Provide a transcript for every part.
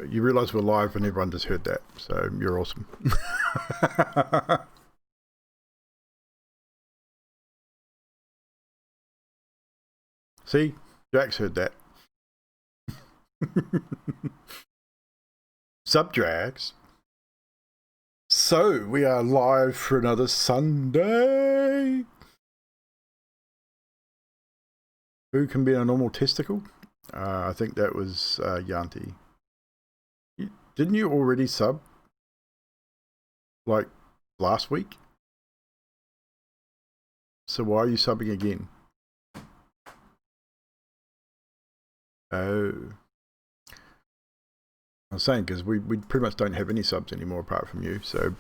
You realise we're live and everyone just heard that, so you're awesome. See? Jax heard that. Sup, Drags? So, we are live for another Sunday. Who can be a normal testicle? I think that was Yanti. Didn't you already sub? Like, last week? So why are you subbing again? Oh. I was saying, because we pretty much don't have any subs anymore apart from you, so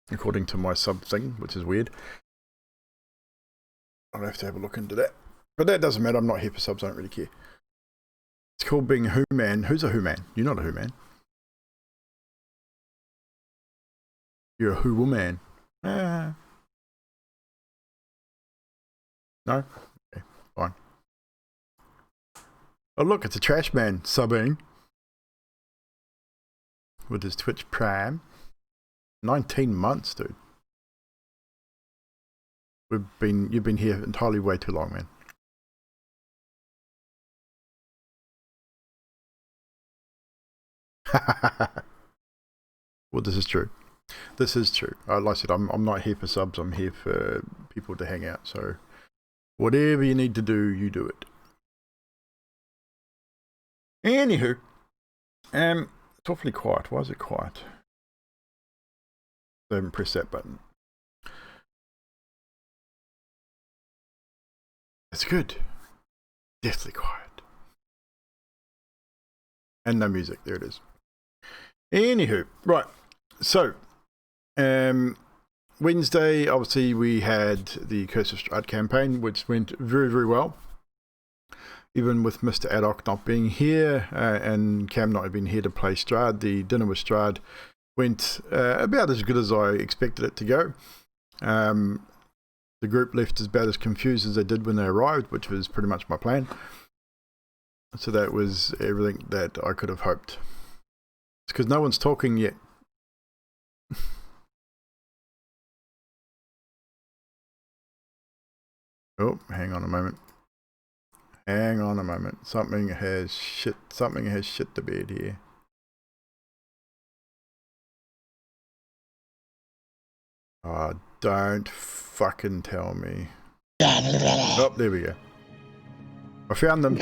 according to my sub thing, which is weird. I'll have to have a look into that. But that doesn't matter, I'm not here for subs, I don't really care. It's called being a Who-Man. Who's a Who-Man? You're not a Who-Man. You're a Who-Woman. Ah. No? Okay, fine. Oh look, it's a Trash Man subbing with his Twitch Prime. 19 months, dude. You've been here entirely way too long, man. Well, this is true. This is true. Like I said, I'm not here for subs. I'm here for people to hang out. So, whatever you need to do, you do it. Anywho, it's awfully quiet. Why is it quiet? I haven't pressed that button. It's good. Deathly quiet. And no music. There it is. Anywho, right. So, Wednesday, obviously, we had the Curse of Strahd campaign, which went very, very well. Even with Mr. Addock not being here and Cam not being here to play Strahd, the dinner with Strahd went about as good as I expected it to go. The group left about as confused as they did when they arrived, which was pretty much my plan. So that was everything that I could have hoped. It's because no one's talking yet. Oh, hang on a moment. Hang on a moment. Something has shit the bed here. Oh, don't fucking tell me. Oh, there we go. I found them.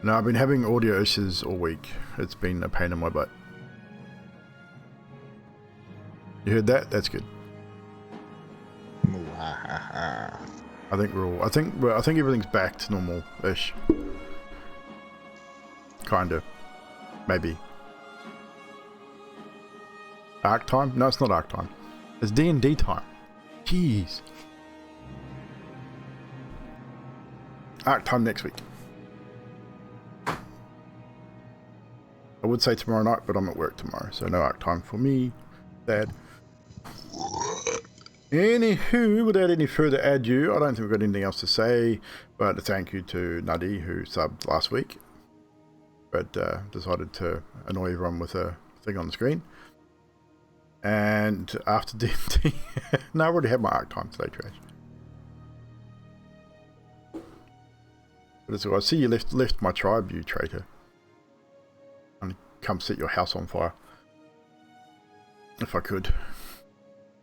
No, I've been having audio issues all week. It's been a pain in my butt. You heard that? That's good. I think we're all. I think everything's back to normal-ish. Kinda. Maybe. Arc time? No, it's not Arc time. It's D&D time. Jeez. Arc time next week. I would say tomorrow night, but I'm at work tomorrow, so no Arc time for me. Sad. Anywho, without any further ado, I don't think we've got anything else to say, but a thank you to Nuddy, who subbed last week, but decided to annoy everyone with a thing on the screen. And after D&D, no, I already had my Arc time today, Trash. But I see you left my tribe, you traitor. And come set your house on fire. If I could.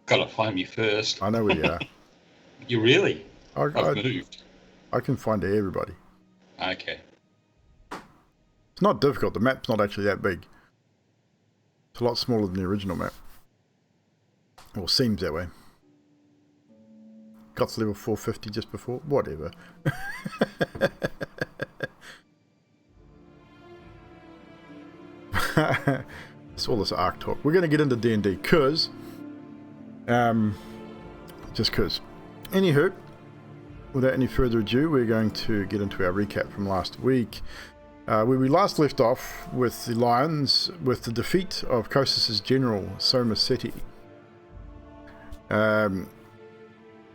Gotta find me first. I know where you are. You really? I've moved. I can find everybody. Okay. It's not difficult. The map's not actually that big. It's a lot smaller than the original map. Well, seems that way. Got to level 450 just before. Whatever. It's all this Arc talk. We're going to get into D&D because... just because. Anywho, without any further ado, we're going to get into our recap from last week. Where we last left off with the Lions, with the defeat of Kosis's general, Soma Seti. In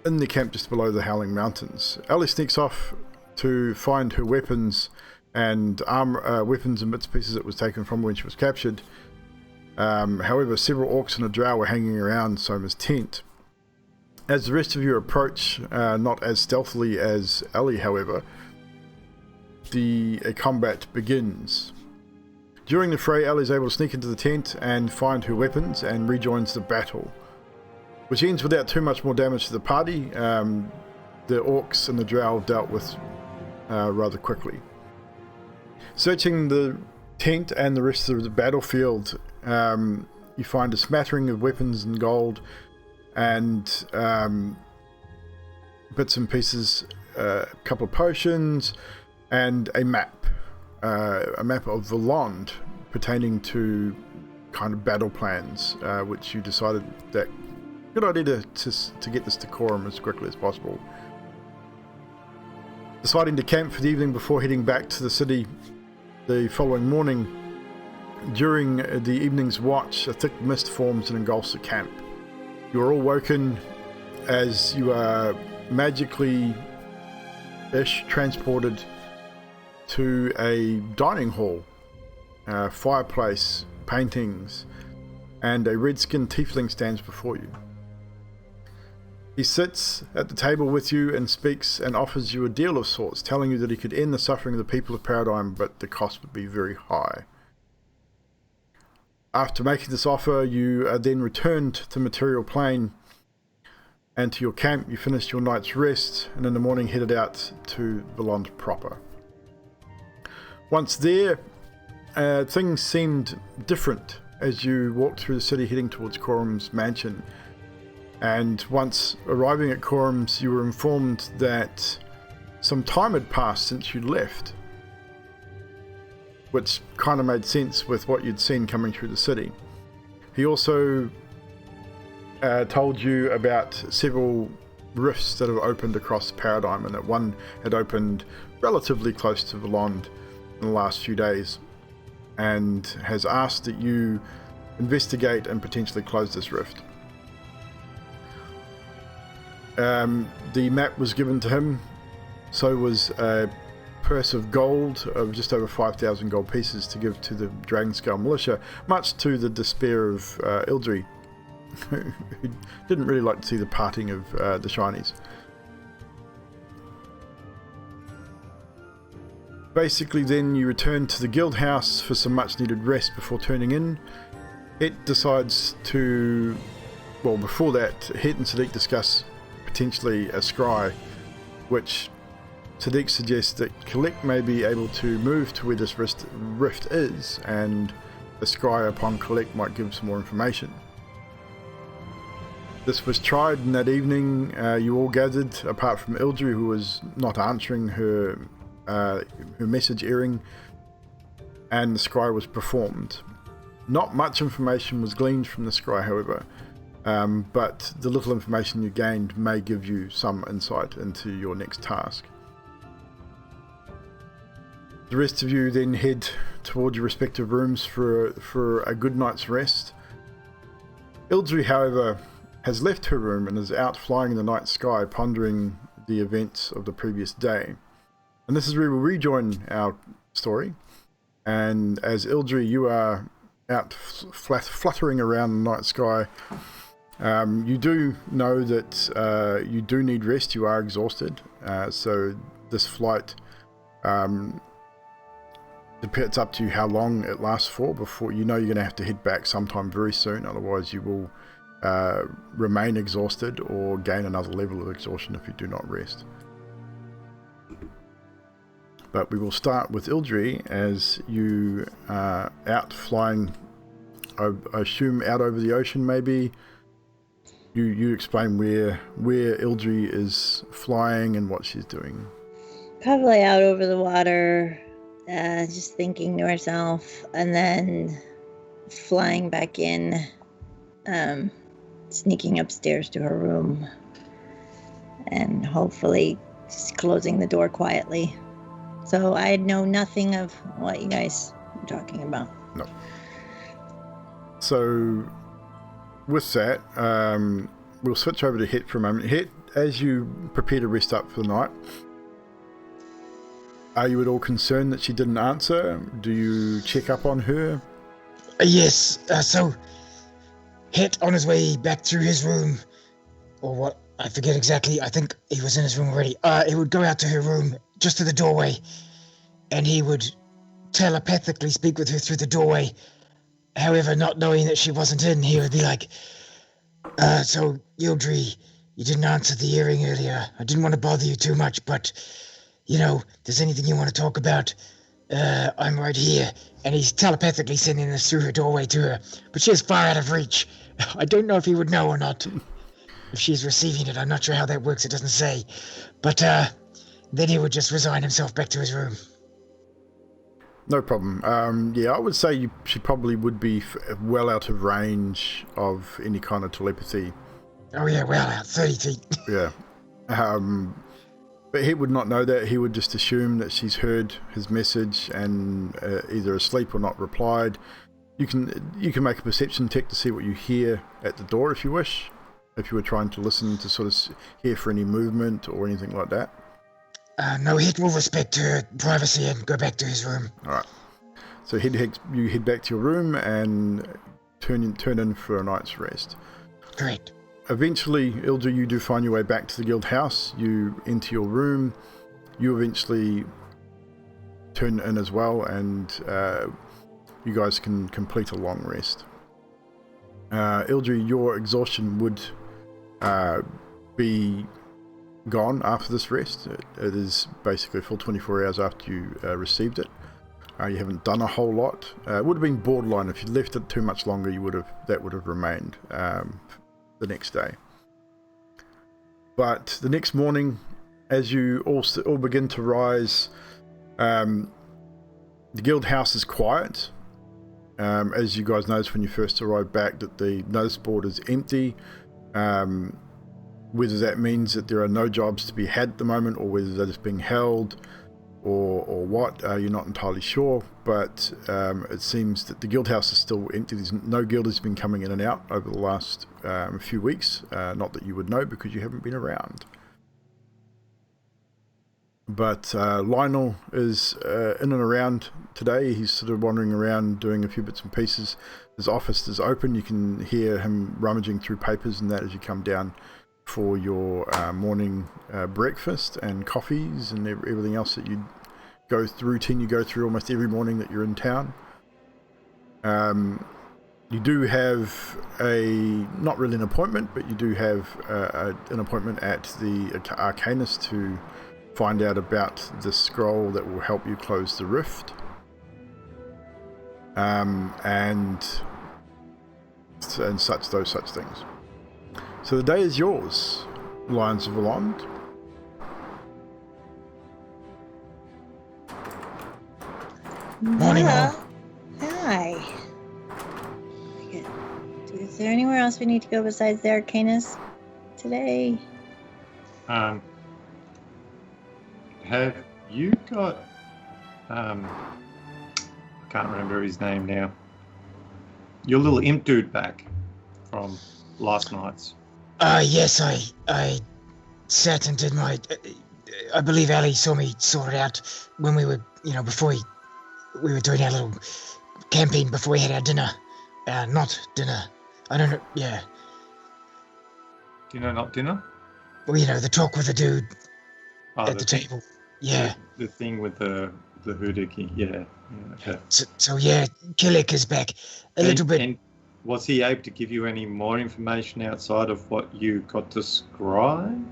the camp just below the Howling Mountains. Ellie sneaks off to find her weapons and weapons and bits and pieces that was taken from when she was captured. However, several orcs and a drow were hanging around Soma's tent. As the rest of you approach, not as stealthily as Ellie, however, the combat begins. During the fray, Ellie is able to sneak into the tent and find her weapons and rejoins the battle, which ends without too much more damage to the party. The orcs and the drow dealt with rather quickly. Searching the tent and the rest of the battlefield, you find a smattering of weapons and gold and bits and pieces, a couple of potions, and a map of Valond pertaining to kind of battle plans, which you decided that good idea to get this to Coram as quickly as possible. Deciding to camp for the evening before heading back to the city the following morning. During the evening's watch, a thick mist forms and engulfs the camp. You are all woken as you are magically-ish transported to a dining hall, fireplace, paintings, and a red-skinned tiefling stands before you. He sits at the table with you and speaks and offers you a deal of sorts, telling you that he could end the suffering of the people of Paradigm, but the cost would be very high. After making this offer, you are then returned to Material Plane and to your camp. You finished your night's rest, and in the morning headed out to Valond proper. Once there, things seemed different as you walked through the city heading towards Coram's mansion. And once arriving at Coram's, you were informed that some time had passed since you left, which kind of made sense with what you'd seen coming through the city. He also told you about several rifts that have opened across Paradigm, and that one had opened relatively close to Valond in the last few days, and has asked that you investigate and potentially close this rift. The map was given to him, so was a purse of gold of just over 5,000 gold pieces to give to the Dragonscale militia, much to the despair of Ildri, who didn't really like to see the parting of the shinies. Basically then you return to the guild house for some much needed rest before turning in. Het decides to, well, before that, Het and Sadiq discuss potentially a scry, which Sadiq suggests that Collect may be able to move to where this rift is, and the scry upon Collect might give some more information. This was tried in that evening. You all gathered, apart from Ildri, who was not answering her message earring, and the scry was performed. Not much information was gleaned from the scry, however, but the little information you gained may give you some insight into your next task. The rest of you then head towards your respective rooms for a good night's rest. Ildri, however, has left her room and is out flying in the night sky, pondering the events of the previous day. And this is where we'll rejoin our story. And as Ildri, you are out fluttering around the night sky, you do know that you do need rest. You are exhausted. So this flight, it's up to you how long it lasts for before you know you're going to have to head back sometime very soon. Otherwise you will remain exhausted or gain another level of exhaustion if you do not rest. But we will start with Ildri as you are out flying, I assume out over the ocean maybe. You explain where Ildri is flying and what she's doing. Probably out over the water, just thinking to herself, and then flying back in, sneaking upstairs to her room, and hopefully just closing the door quietly. So I know nothing of what you guys are talking about. No. So with that, we'll switch over to Het for a moment. Het, as you prepare to rest up for the night, Are you at all concerned that she didn't answer? Do you check up on her? Yes, so Het on his way back through his room, or what, I forget exactly, I think he was in his room already. He would go out to her room, just to the doorway, and he would telepathically speak with her through the doorway. However, not knowing that she wasn't in, he would be like, so, Yildri, you didn't answer the earring earlier. I didn't want to bother you too much, but, if there's anything you want to talk about, I'm right here. And he's telepathically sending this through her doorway to her, but she is far out of reach. I don't know if he would know or not, if she's receiving it. I'm not sure how that works, it doesn't say. But then he would just resign himself back to his room. No problem. I would say she probably would be well out of range of any kind of telepathy. Oh yeah, well out, 30 feet. Yeah. But he would not know that. He would just assume that she's heard his message and either asleep or not replied. You can make a perception check to see what you hear at the door if you wish. If you were trying to listen to sort of hear for any movement or anything like that. No, Het will respect her privacy and go back to his room. All right. So you head back to your room and turn in for a night's rest. Great. Eventually, Ildra, you do find your way back to the guild house. You enter your room. You eventually turn in as well, and you guys can complete a long rest. Ildra, your exhaustion would be gone after this rest. It is basically a full 24 hours after you received it. You haven't done a whole lot. It would have been borderline if you left it too much longer. That would have remained the next day. But the next morning, as you all begin to rise, the guild house is quiet. As you guys noticed when you first arrived back, that the notice board is empty. Whether that means that there are no jobs to be had at the moment, or whether they're just being held, or what, you're not entirely sure. But it seems that the guild house is still empty. There's no guild has been coming in and out over the last few weeks. Not that you would know because you haven't been around. But Lionel is in and around today. He's sort of wandering around doing a few bits and pieces. His office is open. You can hear him rummaging through papers and that as you come down for your morning breakfast and coffees and everything else that routine you go through almost every morning that you're in town. You do have not really an appointment, but you do have an appointment at the Arcanist to find out about the scroll that will help you close the rift. And such things. So the day is yours, Lions of Voland. Morning, all. Hi. Is there anywhere else we need to go besides the Arcanist today? Have you got I can't remember his name now. Your little imp dude back from last night's. Yes, I sat and did my... I believe Ali saw me sort it out when we were, before we were doing our little campaign before we had our dinner. Not dinner. I don't know, yeah. Dinner, not dinner? Well, the talk with the dude at the table. Yeah. The thing with the hoodie, yeah. Okay. So yeah, Killick is back a little bit. And was he able to give you any more information outside of what you got described?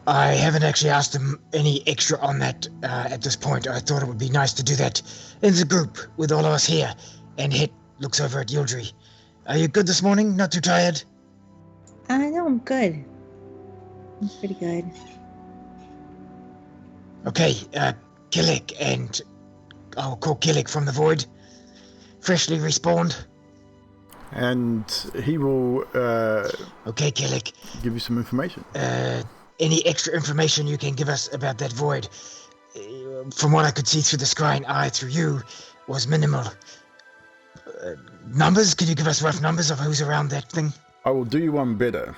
I haven't actually asked him any extra on that at this point. I thought it would be nice to do that in the group with all of us here. And Het looks over at Yildri. Are you good this morning? Not too tired? No, I'm good. I'm pretty good. Okay, Killick, and I'll call Killick from the void. Freshly respawned. And he will okay, Killick. give you some information. Any extra information you can give us about that void? From what I could see through the scrying eye through you, was minimal. Numbers? Could you give us rough numbers of who's around that thing? I will do you one better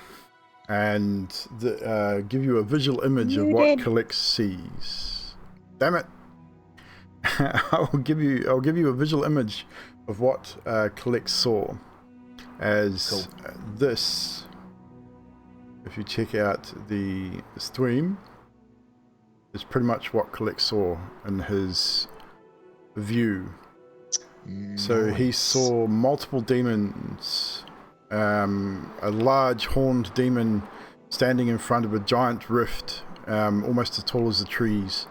and give you a visual image of what Killick sees. Damn it! I'll give you a visual image of what Collect saw as this. If you check out the stream, is pretty much what Collect saw in his view. So he saw multiple demons, a large horned demon standing in front of a giant rift, almost as tall as the trees.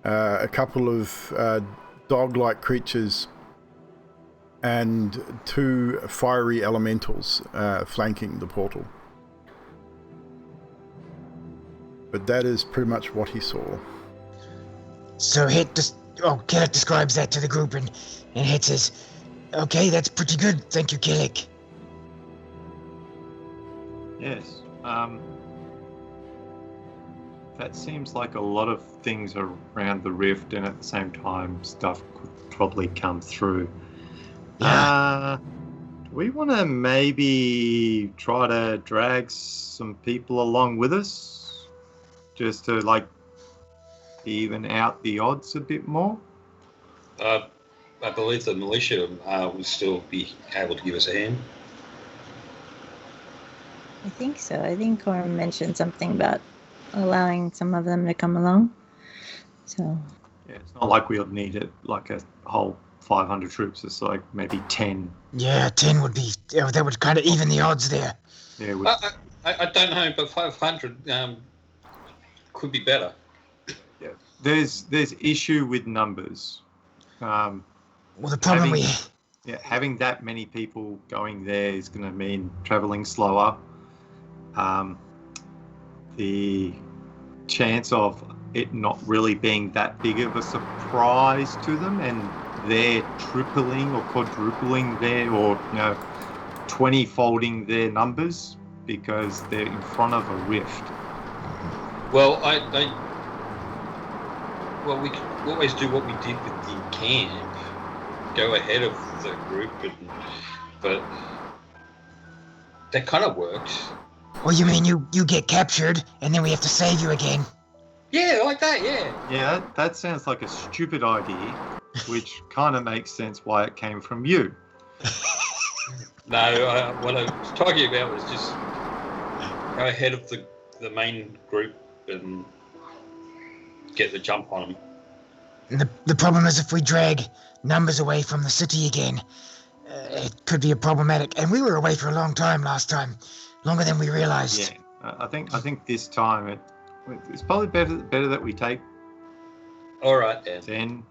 A couple of dog-like creatures and 2 fiery elementals flanking the portal. But that is pretty much what he saw. So Kellic describes that to the group, and Het says, "Okay, that's pretty good. Thank you, Kellic." Yes. That seems like a lot of things around the rift, and at the same time, stuff could probably come through. Yeah. Do we want to maybe try to drag some people along with us? Just to, like, even out the odds a bit more? I believe the militia will still be able to give us a hand. I think so. I think Corin mentioned something about allowing some of them to come along. So. Yeah, it's not like we'll need it like a whole 500 troops. It's like maybe 10. Yeah, 10 would be. That would kind of even the odds there. Yeah. I don't know, but 500 could be better. Yeah. There's issue with numbers. Well, the problem having that many people going there is going to mean traveling slower. The chance of it not really being that big of a surprise to them, and they're tripling or quadrupling their, or 20-folding their numbers because they're in front of a rift. Well, we can always do what we did with the camp. Go ahead of the group, but that kind of works. Well, you mean you get captured and then we have to save you again? Yeah, like that, yeah. Yeah, that sounds like a stupid idea, which kind of makes sense why it came from you. No, what I was talking about was just go ahead of the main group and get the jump on them. The problem is if we drag numbers away from the city again, it could be problematic. And we were away for a long time last time, longer than we realized. Yeah, I think this time it's probably better that we take. All right, then. Then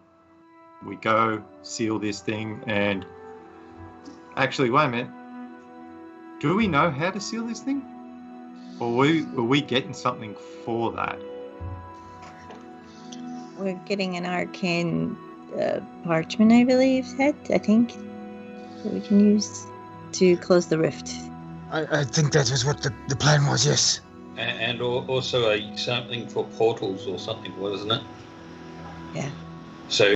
we go seal this thing, and actually, wait a minute. Do we know how to seal this thing, or are we getting something for that? We're getting an arcane parchment, I believe, I think, that we can use to close the rift. I think that was what the plan was, yes. And also something for portals or something, wasn't it? Yeah. So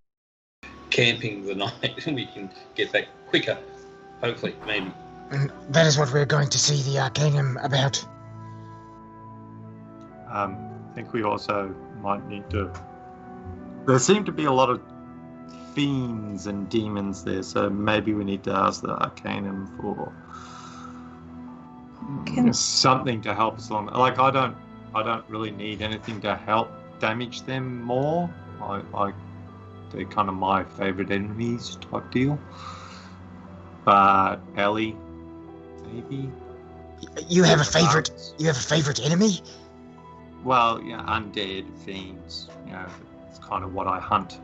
camping the night, we can get back quicker, hopefully, maybe. And that is what we're going to see the Arcanum about. I think we also might need to... There seem to be a lot of fiends and demons there, so maybe we need to ask the Arcanum for something to help us along. Like, I don't really need anything to help damage them more. They're kind of my favorite enemies type deal. But Ellie, maybe. You have a favorite enemy? Well, undead fiends. It's kind of what I hunt.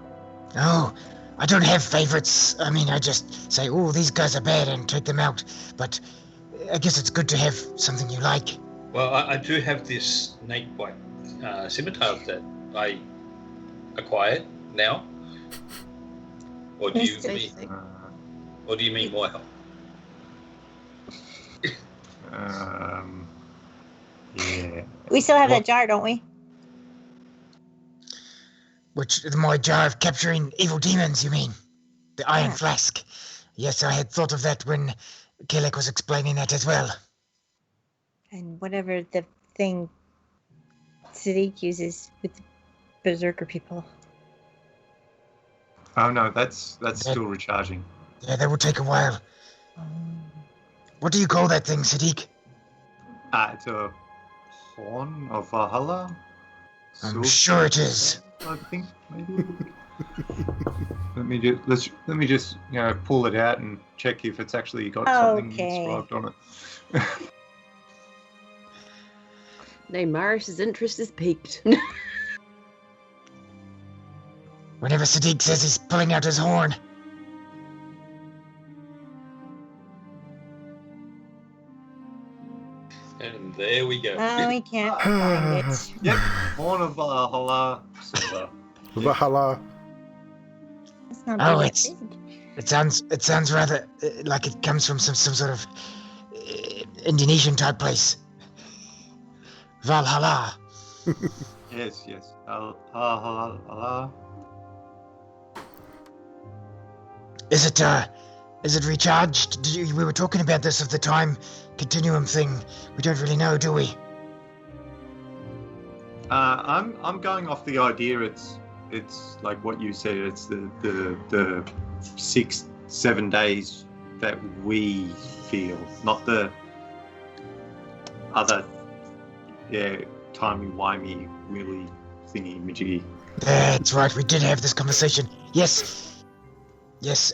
Oh, I don't have favorites. I mean, I just say, oh, these guys are bad and take them out. But I guess it's good to have something you like. Well, I do have this snake white scimitar that I acquired now. Or do you mean more help? Yeah. We still have that jar, don't we? Which, my jar of capturing evil demons, you mean? The iron flask. Yes, I had thought of that when Kellic was explaining that as well. And whatever the thing Sadiq uses with berserker people. Oh no, that's still recharging. Yeah, that will take a while. What do you call that thing, Sadiq? It's a horn of Valhalla. I'm sure it is. I think maybe. Let me just pull it out and check if it's actually got something inscribed on it. No, Maris's interest is piqued. Whenever Sadiq says he's pulling out his horn. And there we go. We can't find it. Yep, horn of Valhalla. Valhalla. It's not Oh, that it's- big. It sounds rather like it comes from some sort of Indonesian type place. Valhalla. Yes. Valhalla. Is it recharged? We were talking about this of the time continuum thing. We don't really know, do we? I'm going off the idea it's like what you said. It's the 6-7 days that we feel, not the other timey-wimey willy thingy majiggy. That's right. We did have this conversation. Yes.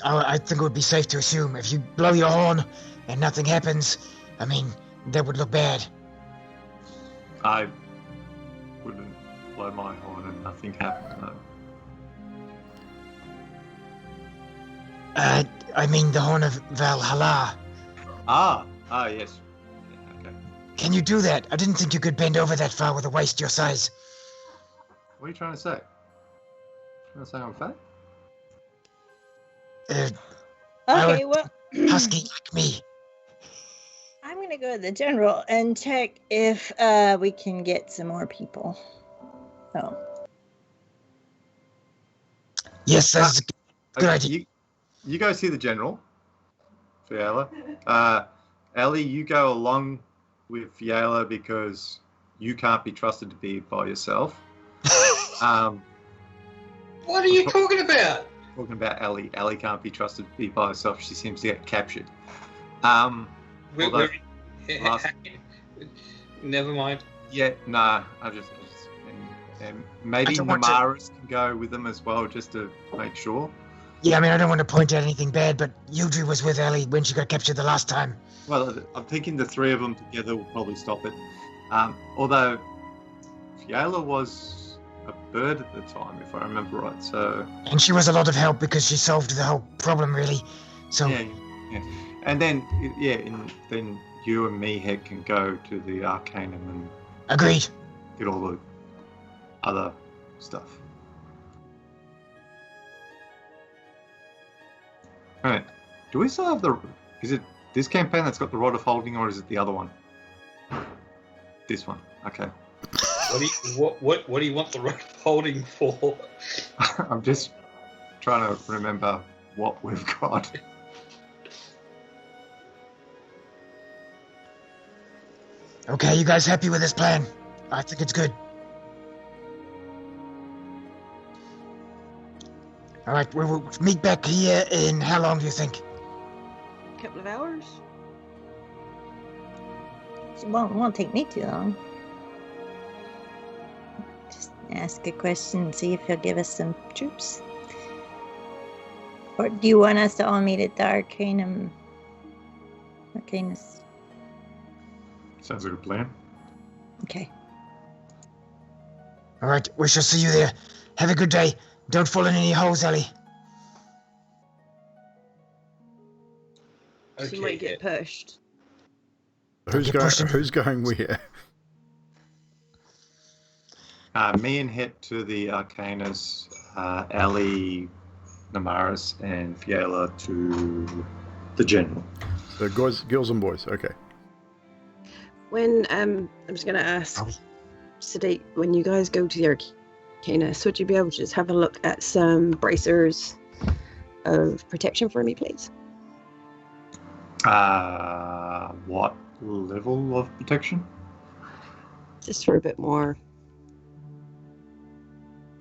I think it would be safe to assume if you blow your horn and nothing happens, I mean, that would look bad. I wouldn't blow my horn and nothing happened. No. I mean the horn of Valhalla. Yes. Yeah, okay. Can you do that? I didn't think you could bend over that far with a waist your size. What are you trying to say? Trying to say I'm fat? Okay, well, Husky like me. I'm gonna go to the general and check if we can get some more people. So. Yes, that's a good Okay, idea. you go see the general, Fiala. Ellie, you go along with Fiala because you can't be trusted to be by yourself. What are you talking about? Talking about Ellie. Ellie can't be trusted to be by herself. She seems to get captured. We're- last- Never mind. Yeah, nah. And maybe I don't want to- Namaris can go with them as well, just to make sure. Yeah, I mean, I don't want to point out anything bad, but Yudri was with Ellie when she got captured the last time. Well, I'm thinking the three of them together will probably stop it. Although Fiala was a bird at the time, if I remember right. So And she was a lot of help because she solved the whole problem, really. So, yeah. And then then you and me can go to the Arcanum and agreed. get all the other stuff. Alright. Do we still have is it this campaign that's got the Rod of Holding, or is it the other one? This one. Okay. What do you want the road holding for? I'm just trying to remember what we've got. Okay, you guys happy with this plan? I think it's good. All right, we'll meet back here in how long do you think? A couple of hours. It won't take me too long. Just ask a question and see if he'll give us some troops. Or do you want us to all meet at the Arcanus? Sounds like a plan. Okay. All right, we shall see you there. Have a good day. Don't fall in any holes, Ellie. She might get pushed. Who's going where? Me and Het to the Arcanus, Ali, Namaris, and Fiala to the General. So girls and boys. Okay. When I'm just gonna ask Sadiq, when you guys go to the Arcanus, would you be able to just have a look at some bracers of protection for me, please? What level of protection? Just for a bit more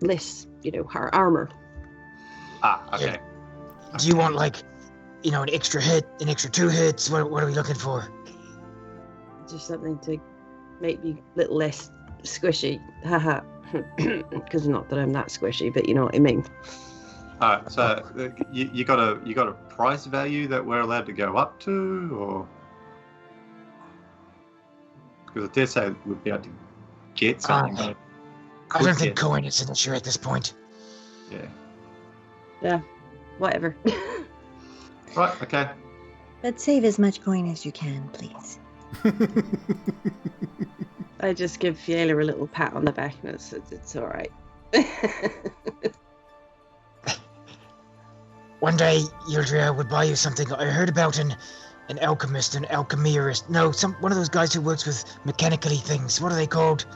less, her armor. Okay. Do you want like, an extra hit, an extra 2 hits? What are we looking for? Just something to make me a little less squishy. Haha. Because not that I'm that squishy, but you know what I mean. Alright, so you got a price value that we're allowed to go up to, or because I dare say we'd be able to get something. I don't think coin is an issue at this point. Yeah, whatever. Right, okay. But save as much coin as you can, please. I just give Fiela a little pat on the back and it's all right. One day, Yildria would buy you something. I heard about an alchemist, an alchemist. No, one of those guys who works with mechanically things. What are they called?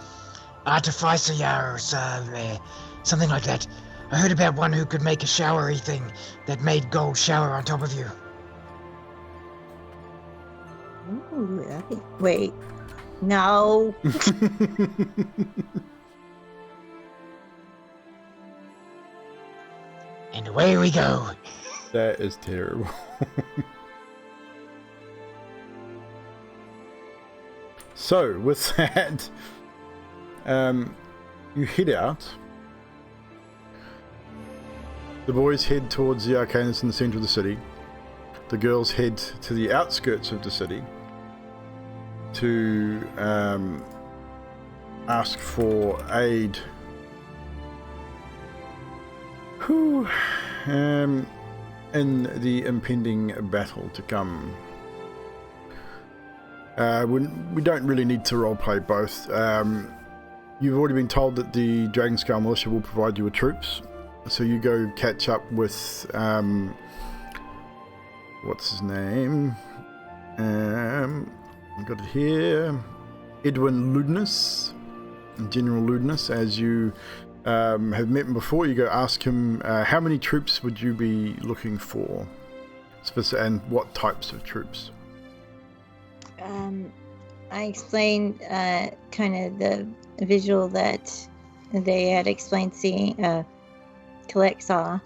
Artificer or something like that. I heard about one who could make a showery thing that made gold shower on top of you. Ooh, wait. No. And away we go. That is terrible. So, with that, you head out. The boys head towards the Arcanus in the center of the city. The girls head to the outskirts of the city to ask for aid in the impending battle to come. We don't really need to roleplay both. You've already been told that the Dragonskull Militia will provide you with troops, so you go catch up with what's his name? I've got it here. Edwin Ludness, General Ludness. As you have met him before, you go ask him how many troops would you be looking for, and what types of troops. I explained kind of the visual that they had explained seeing Collect saw,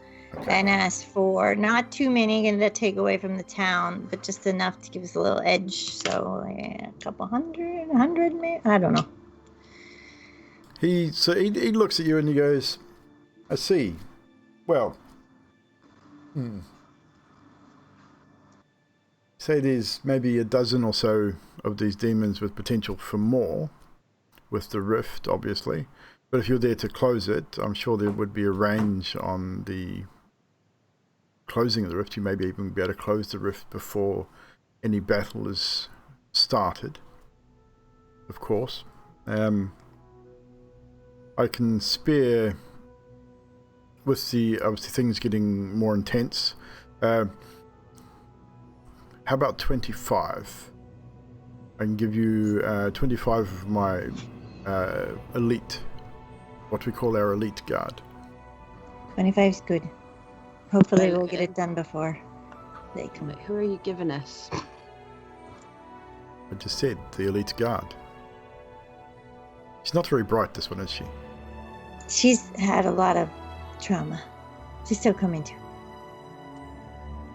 and asked for not too many to take away from the town, but just enough to give us a little edge. So a couple hundred, 100 maybe, I don't know. He looks at you and he goes, I see. Well, say there's maybe a dozen or so of these demons with potential for more, with the rift, obviously. But if you're there to close it, I'm sure there would be a range on the closing of the rift. You may even be able to close the rift before any battle is started, of course. I can spare, with the obviously things getting more intense, how about 25? I can give you 25 of my elite, what we call our elite guard. 25 is good. Hopefully we'll get it done before they come. Who are you giving us? I just said, the elite guard. She's not very bright, this one, is she? She's had a lot of trauma. She's still coming to.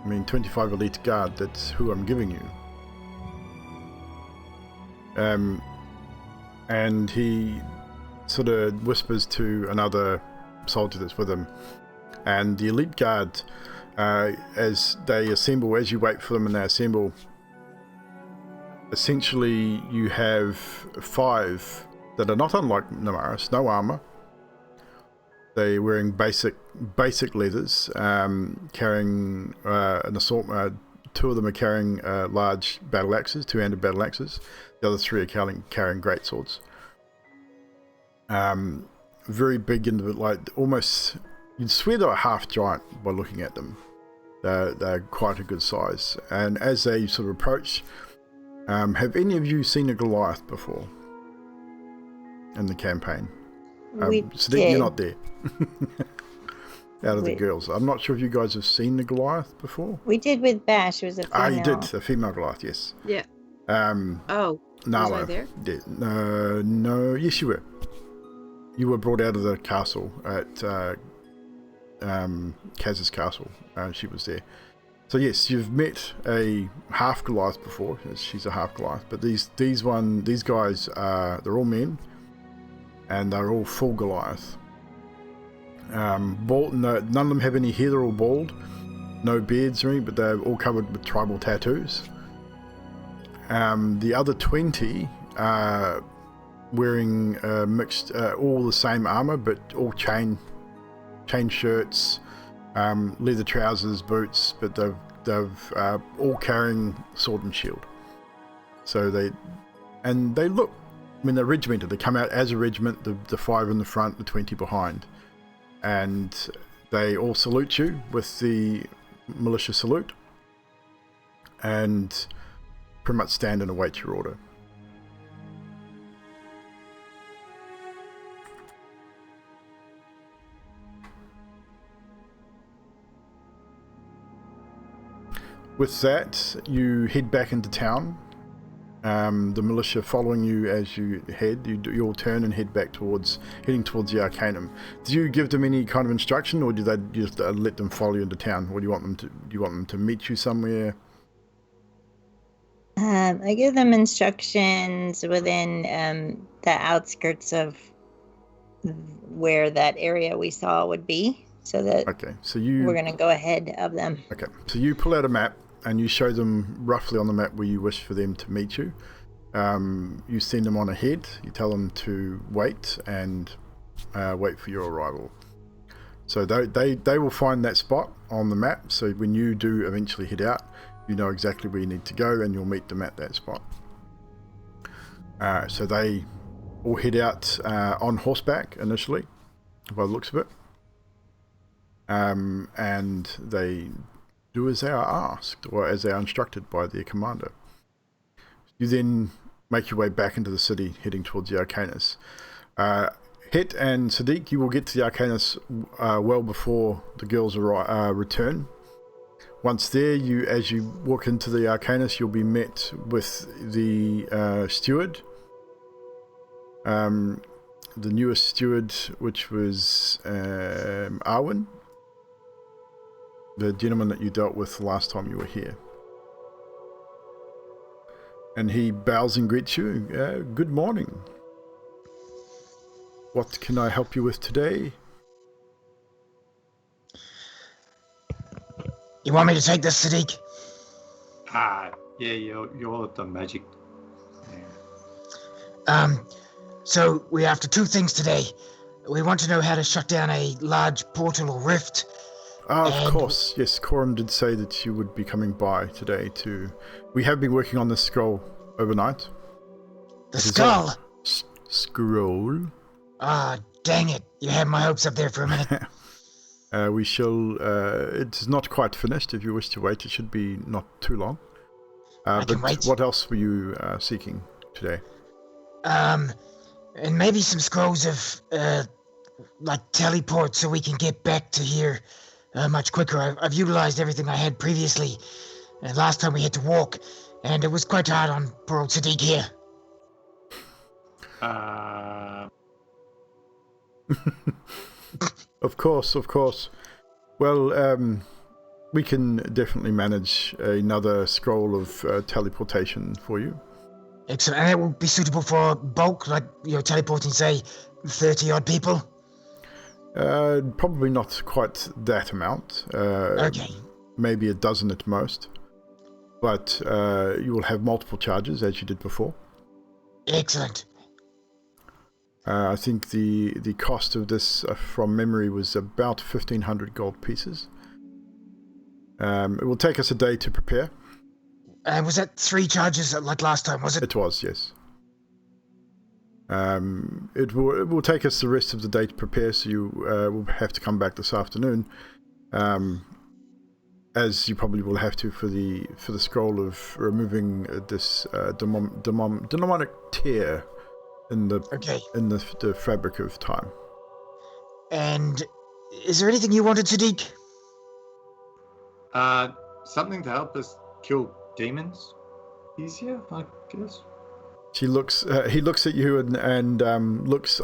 I mean, 25 elite guard, that's who I'm giving you. And he sort of whispers to another soldier that's with him. And the elite guard, as they assemble, as you wait for them and they assemble, essentially you have 5 that are not unlike Namaris, no armor. They're wearing basic leathers, carrying an assault. 2 of them are carrying large battle axes, 2-handed battle axes. The other 3 are carrying great swords. Very big, like almost, you'd swear they're a half giant by looking at them. They're quite a good size. And as they sort of approach, have any of you seen a Goliath before in the campaign? So you're not there. Out of the girls. I'm not sure if you guys have seen the Goliath before. We did with Bash. It was a female. You did. A female Goliath, yes. Yeah. Nala. Was I there? No, yes you were. you were brought out of the castle at Kaz's castle. She was there. So yes, you've met a half Goliath before. She's a half Goliath, but these guys they're all men, and they're all full Goliath. Bald, no, none of them have any hair. They're all bald, no beards or anything, but they're all covered with tribal tattoos. The other 20 are wearing mixed, all the same armor, but all chain shirts, leather trousers, boots, but they've all carrying sword and shield. So they look, I mean, they're regimented. They come out as a regiment, the 5 in the front, the 20 behind, and they all salute you with the militia salute, and pretty much stand and await your order. With that, you head back into town. The militia following you as you head. You all turn and heading towards the Arcanum. Do you give them any kind of instruction, or do they just let them follow you into town? Or do you want them to? Do you want them to meet you somewhere? I give them instructions within the outskirts of where that area we saw would be, so that we're going to go ahead of them. Okay, so you pull out a map and you show them roughly on the map where you wish for them to meet you. You send them on ahead. You tell them to wait and wait for your arrival. So they will find that spot on the map. So when you do eventually head out, you know exactly where you need to go, and you'll meet them at that spot. So they all head out on horseback initially, by the looks of it. And they do as they are asked, or as they are instructed by their commander. You then make your way back into the city, heading towards the Arcanus. Het and Sadiq, you will get to the Arcanus well before the girls return. Once there, as you walk into the Arcanus, you'll be met with the steward, the newest steward, which was Arwen, the gentleman that you dealt with the last time you were here. And he bows and greets you. Good morning. What can I help you with today? You want me to take this, Sadiq? Yeah, you're the magic. Yeah. So we're after 2 things today. We want to know how to shut down a large portal or rift. Of course, yes. Coram did say that you would be coming by today to... We have been working on this scroll overnight. The skull? Scroll? Dang it. You had my hopes up there for a minute. We shall... it's not quite finished. If you wish to wait, it should be not too long. I can wait. What else were you seeking today? And maybe some scrolls of, like, teleport so we can get back to here much quicker. I've utilized everything I had previously. Last time we had to walk, and it was quite hard on poor old Sadiq here. Of course. Well, we can definitely manage another scroll of teleportation for you. Excellent. And it will be suitable for bulk, like, teleporting, say, 30-odd people? Probably not quite that amount. Okay. Maybe a dozen at most. But you will have multiple charges, as you did before. Excellent. I think the cost of this, from memory, was about 1,500 gold pieces. It will take us a day to prepare. Was that 3 charges like last time, was it? It was, yes. It will take us the rest of the day to prepare, so you will have to come back this afternoon, as you probably will have to for the scroll of removing this demonic tear in the fabric of time. And is there anything you wanted, Sadiq? Something to help us kill demons easier, I guess. He looks at you and looks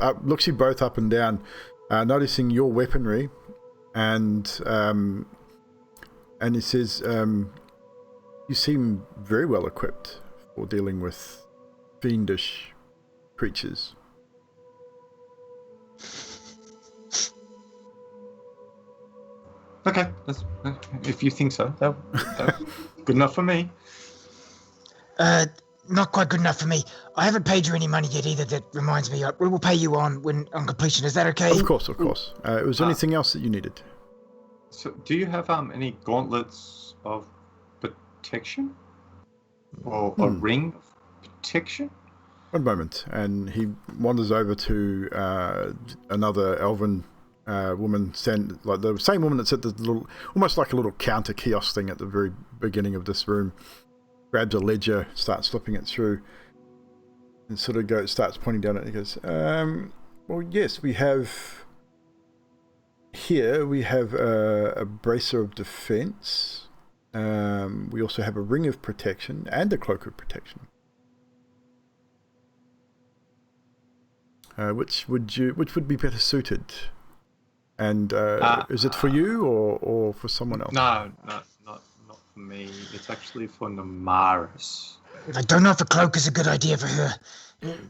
you both up and down, noticing your weaponry, and he says, "You seem very well equipped for dealing with fiendish creatures." Okay, if you think so, that's good enough for me. Not quite good enough for me. I haven't paid you any money yet either. That reminds me, we will pay you on completion. Is that okay? Of course. Was there anything else that you needed? So, do you have any gauntlets of protection, or a ring of protection? One moment, and he wanders over to another elven woman, like the same woman that's at the little, almost like a little counter kiosk thing at the very beginning of this room. Grabs a ledger, starts flipping it through, and sort of starts pointing down at it. He goes, "Well, yes, we have here. We have a bracer of defense. We also have a ring of protection and a cloak of protection. Which would be better suited? And is it for you or for someone else?" No, not for me. It's actually for Namaris. I don't know if a cloak is a good idea for her.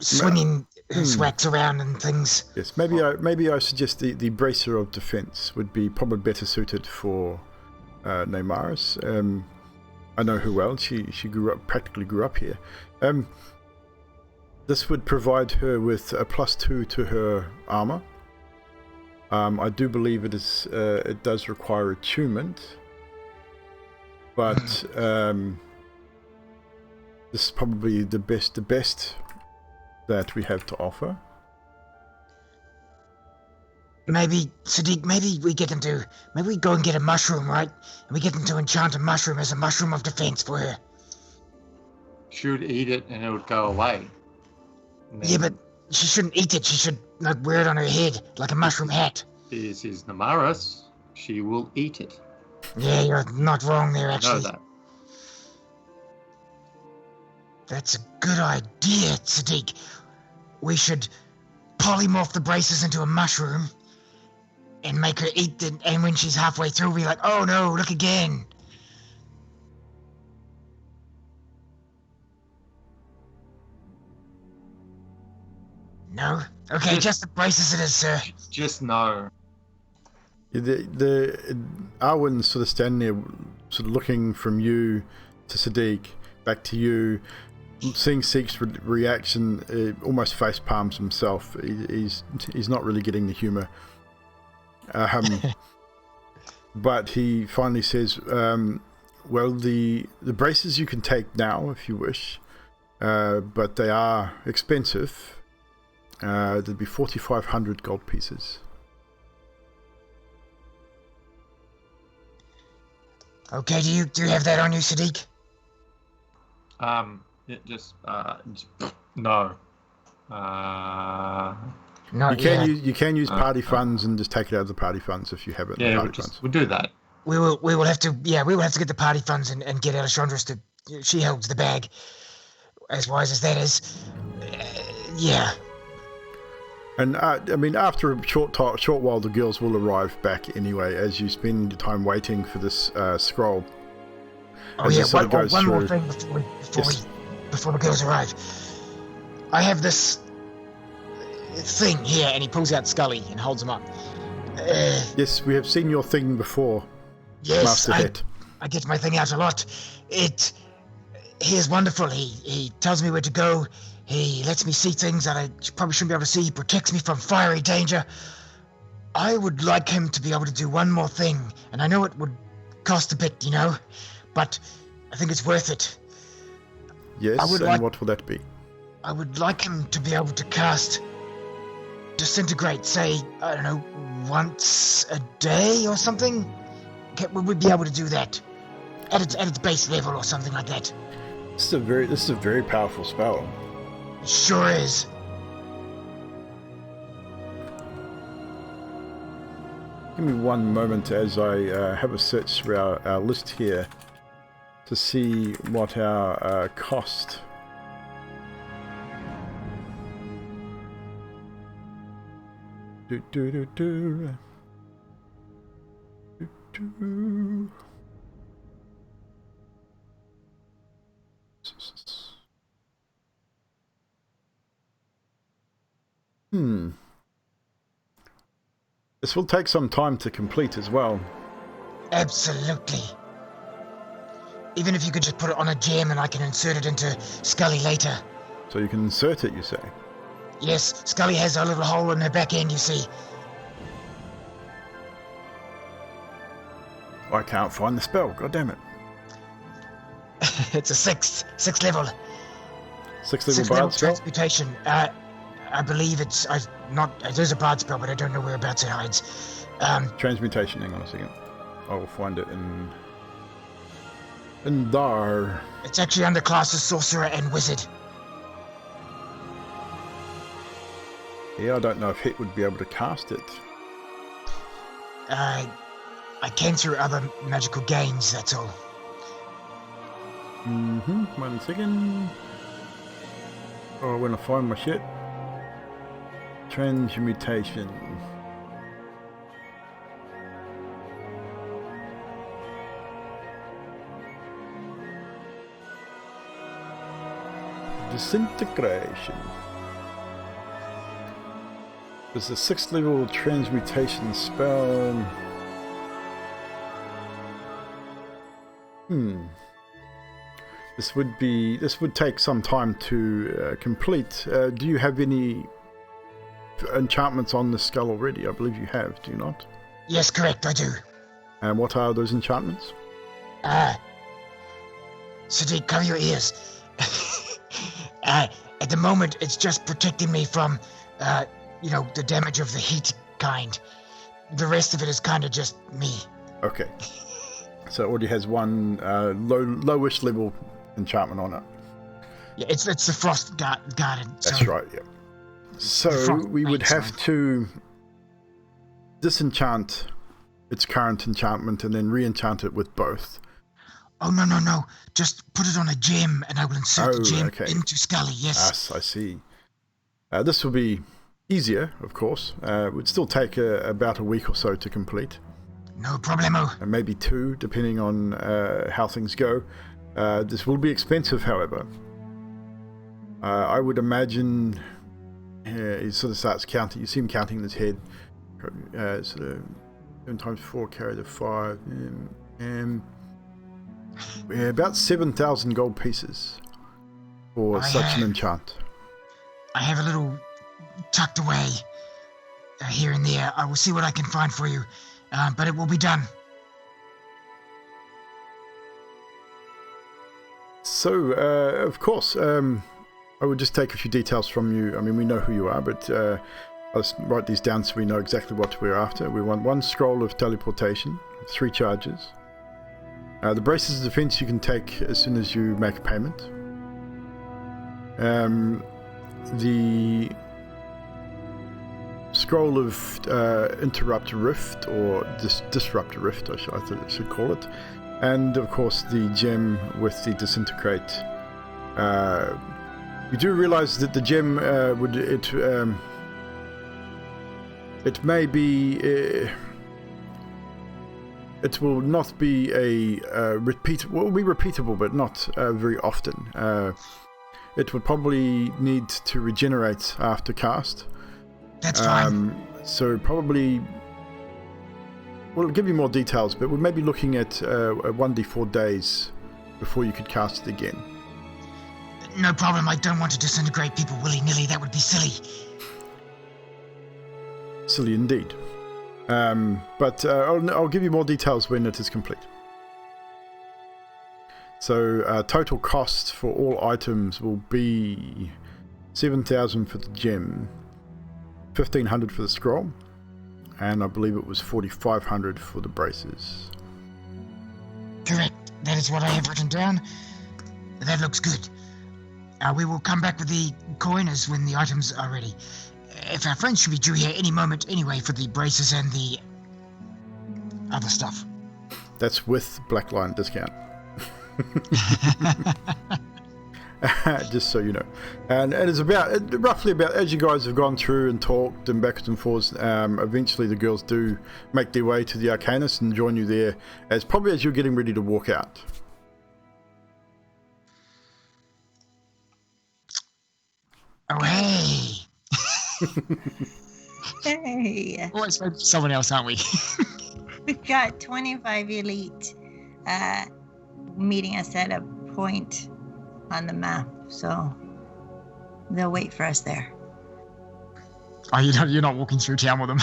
Swinging swags around and things. Yes, maybe I suggest the bracer of defense would be probably better suited for Namaris. I know her well. She practically grew up here. This would provide her with a +2 to her armor. I do believe it does require attunement, but this is probably the best that we have to offer. Maybe, Sadiq, maybe we go and get a mushroom, right? And we get them to enchant a mushroom as a mushroom of defense for her. She would eat it and it would go away. Yeah, but she shouldn't eat it. She should wear it on her head like a mushroom hat. This is Namaris. She will eat it. Yeah, you're not wrong there, actually. I know that. That's a good idea, Sadiq. We should polymorph the braces into a mushroom and make her eat it, and when she's halfway through, we'll be like, "Oh no, look again." No? Okay, just the braces it is, sir. Just no. The Arwen's sort of standing there, sort of looking from you to Sadiq, back to you, seeing Seek's reaction, almost face palms himself. He's not really getting the humour. But he finally says, "Well, the braces you can take now if you wish, but they are expensive. There'd be 4,500 gold pieces." Okay, do you have that on you, Sadiq? No. You can use party funds and just take it out of the party funds if you have it. Yeah, we'll do that. We will have to get the party funds and get Alessandros to. She holds the bag. As wise as that is, yeah. And after a short while, the girls will arrive back anyway. As you spend your time waiting for this scroll. Oh yeah, one more thing before the girls arrive. I have this thing here, and he pulls out Scully and holds him up. Yes, we have seen your thing before. Yes, Master I get my thing out a lot. He is wonderful. He tells me where to go. He lets me see things that I probably shouldn't be able to see. He protects me from fiery danger. I would like him to be able to do one more thing, and I know it would cost a bit, but I think it's worth it. Yes, what will that be? I would like him to be able to cast Disintegrate, say, I don't know, once a day or something? Would we be able to do that? At its base level or something like that? This is a very powerful spell. It sure is. Give me one moment as I have a search through our list here to see what our cost Do, do, do, do. Do, do. This will take some time to complete as well. Absolutely. Even if you could just put it on a gem and I can insert it into Scully later. So you can insert it, you say? Yes, Scully has a little hole in her back end, you see. I can't find the spell, god damn it. It's a sixth level. Sixth level Sixth bard level spell? transmutation. I believe it is a bard spell, but I don't know whereabouts it hides. Transmutation, hang on a second. I will find it in there. It's actually under classes Sorcerer and Wizard. Yeah, I don't know if Het would be able to cast it. I can through other magical games, that's all. Mm-hmm. 1 second. Oh, when I find my shit. Transmutation. Disintegration. There's a 6th level transmutation spell. This would take some time to complete. Do you have any enchantments on the skull already? I believe you have, do you not? Yes, correct, I do. And what are those enchantments? Sadiq, cover your ears. At the moment, it's just protecting me from, the damage of the heat kind. The rest of it is kind of just me. Okay. So it already has one lowish level enchantment on it. Yeah, it's the Frost Garden. That's right, yeah. So we would have to disenchant its current enchantment and then re-enchant it with both. Oh, no. Just put it on a gem and I will insert the gem into Scully, yes. Yes, I see. This will be easier, of course. It would still take about a week or so to complete. No problemo. And maybe 2, depending on how things go. This will be expensive, however. I would imagine he sort of starts counting. You see him counting in his head. Sort of 7 times 4 carry the 5. About 7,000 gold pieces for such an enchant. I have a little tucked away here and there. I will see what I can find for you, but it will be done. So, of course, I would just take a few details from you. I mean, we know who you are, but I'll just write these down so we know exactly what we're after. We want 1 scroll of teleportation, 3 charges. The braces of defense you can take as soon as you make a payment. The scroll of interrupt rift, or disrupt rift, I should call it. And of course the gem with the disintegrate. You do realize that the gem it may be it will not be will be repeatable, but not very often. It would probably need to regenerate after cast. That's fine. So probably, we'll give you more details, but we're maybe looking at 1d4 days before you could cast it again. No problem. I don't want to disintegrate people willy-nilly. That would be silly. Silly indeed. But I'll give you more details when it is complete. So total cost for all items will be 7,000 for the gem, 1,500 for the scroll, and I believe it was 4,500 for the braces. Correct. That is what I have written down. That looks good. We will come back with the coiners when the items are ready. If our friends should be due here any moment anyway for the braces and the other stuff. Just so you know. And it's roughly about, as you guys have gone through and talked and backwards and forwards, eventually the girls do make their way to the Arcanist and join you there, as you're getting ready to walk out. Oh, hey! Hey, Always wait for someone else, aren't we? we've got 25 elite meeting us at a point on the map, so they'll wait for us there. Oh, you're not walking through town with them,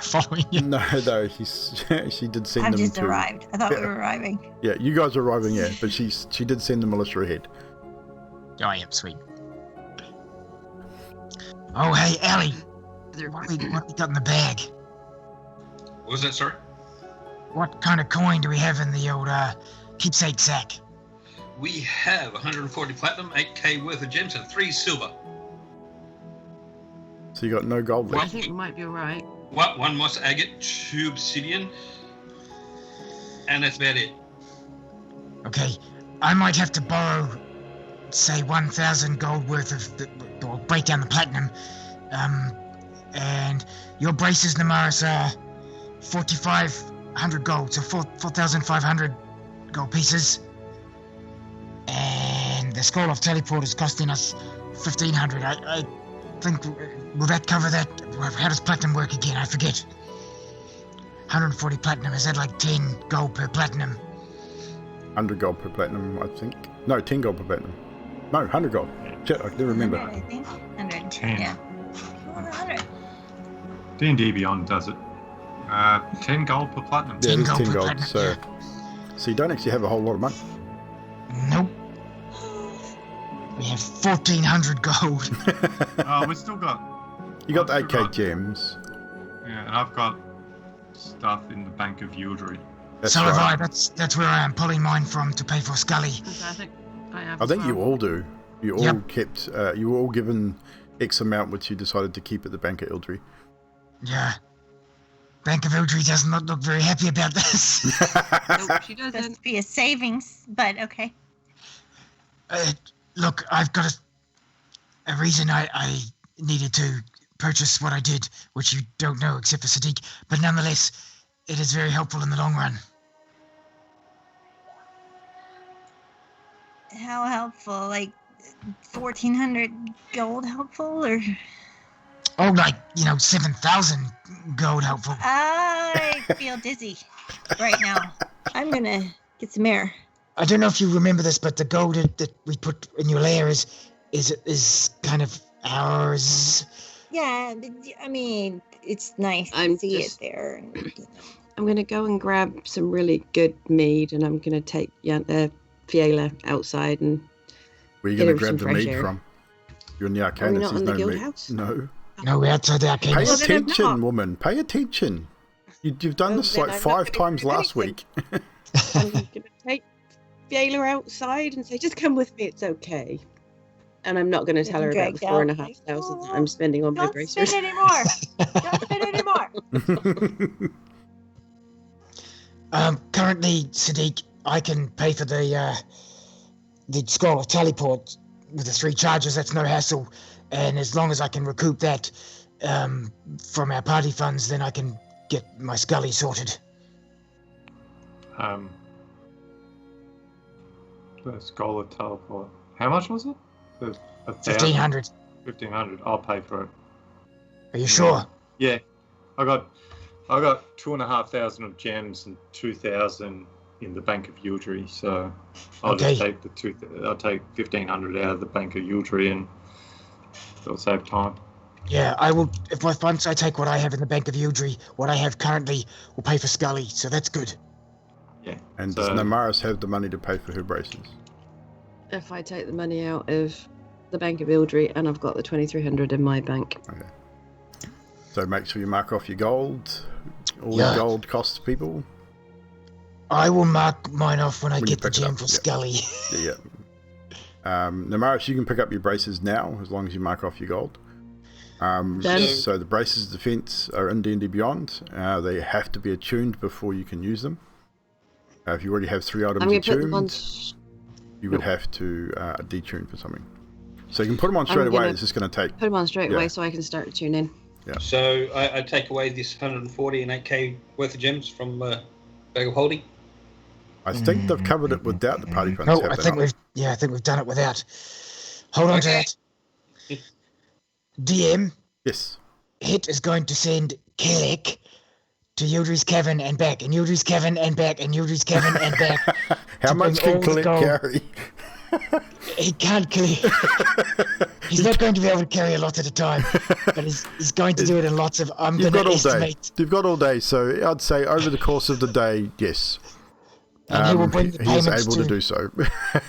following you? No, she did send I've them just to... arrived. I thought we were arriving. Yeah, you guys are arriving, yeah, but she did send the militia ahead. Oh, yeah, sweet. Oh, hey, Allie. What we got in the bag? What was that, sorry? What kind of coin do we have in the old keepsake sack? We have 140 platinum, 8k worth of gems, and 3 silver. So you got no gold I left. think we might be alright. 1 moss agate, 2 obsidian, and that's about it. Okay, I might have to borrow, say, 1,000 gold worth of or break down the platinum. And your braces, Namaris, are 4,500 gold, so 4,500 gold pieces. And the scroll of teleport is costing us 1,500. I think, will that cover that? How does platinum work again? I forget. 140 platinum, is that like 10 gold per platinum? 100 gold per platinum, I think. No, 10 gold per platinum. No, 100 gold. Shit, I can remember. 100, I think. 100. 10. Yeah. 100. D&D Beyond does it. 10 gold per platinum. Yeah, it is 10 10 per gold, platinum, so... So you don't actually have a whole lot of money. Nope. We have 1,400 gold. We still got... You got the I've 8k got- gems. Yeah, and I've got stuff in the Bank of Yildry. That's So right. have I. That's where I am pulling mine from to pay for Scully. Fantastic. I have I as think well. you all do. You all Yep. kept... you were all given X amount, which you decided to keep at the Bank of Ildry. Yeah. Bank of Ildry does not look very happy about this. Nope, she Supposed doesn't. to be a savings, but okay. Look, I've got a reason I needed to purchase what I did, which you don't know except for Sadiq, but nonetheless, it is very helpful in the long run. How helpful? Like 1,400 gold helpful, or? Oh, like, 7,000 gold helpful. I feel dizzy right now. I'm gonna get some air. I don't know if you remember this, but the gold that we put in your lair is kind of ours. Yeah, I mean, it's nice to I'm see just- it there. I'm going to go and grab some really good mead, and I'm going to take Fiala outside and Where are you Get going to her some grab the fresh meat air. from? You're in the Are we Arcanist. not There's in the no guild meat. house? No. No, we're outside the Pay Arcanist. Well, then I'm attention, not. woman. Pay attention. You've done Well, this then like I'm not 5 gonna times do last anything. week. I'm going to take Fiala outside and say, just come with me, it's okay. And I'm not going to tell her about the Dragged out. 4,500 that I'm spending on my Don't bracers. spend anymore. Don't spend anymore. Currently, Sadiq, I can pay for the scroll of teleport with the 3 charges. That's no hassle, and as long as I can recoup that from our party funds, then I can get my Scully sorted. The Scholar Teleport. How much was it? 1,500. 1,500. I'll pay for it. Are you sure? Yeah. I got 2,500 of gems and 2,000 in the Bank of Yildry, so I'll Okay. just take I'll take 1,500 out of the Bank of Yildry and it'll save time. Yeah, I will. Once I take what I have in the Bank of Yildry, what I have currently will pay for Scully, so that's good. Yeah. And so, does Namaris have the money to pay for her braces? If I take the money out of the Bank of Ildry and I've got the 2,300 in my bank. Okay. So make sure you mark off your gold. All Yeah. the gold costs people. I will mark mine off when I When you get the pick it gem up, for yeah. Scully. Yeah. Namaris, you can pick up your braces now as long as you mark off your gold. Done. So the braces defense are in D&D Beyond. They have to be attuned before you can use them. If you already have 3 items I'm going to put attuned, them on you would have to detune for something. So you can put them on straight away. It's just going to take. Put them on straight away so I can start tuning. Yeah. So I take away this 140 and 8k worth of gems from Bag of Holding. I think they've covered it without the party funds. No, I think we've done it without. Hold on to that. DM. Yes. Hit is going to send Kelek to Yudri's Cavern and back, and Yudri's Cavern and back, and Yudri's Cavern and back. How much can Kelek carry? He can't carry. He's not going to be able to carry a lot at a time, but he's going to do it in lots of. You've got all day. You've got all day, so I'd say over the course of the day, yes. And he will bring the payments He is able to do so.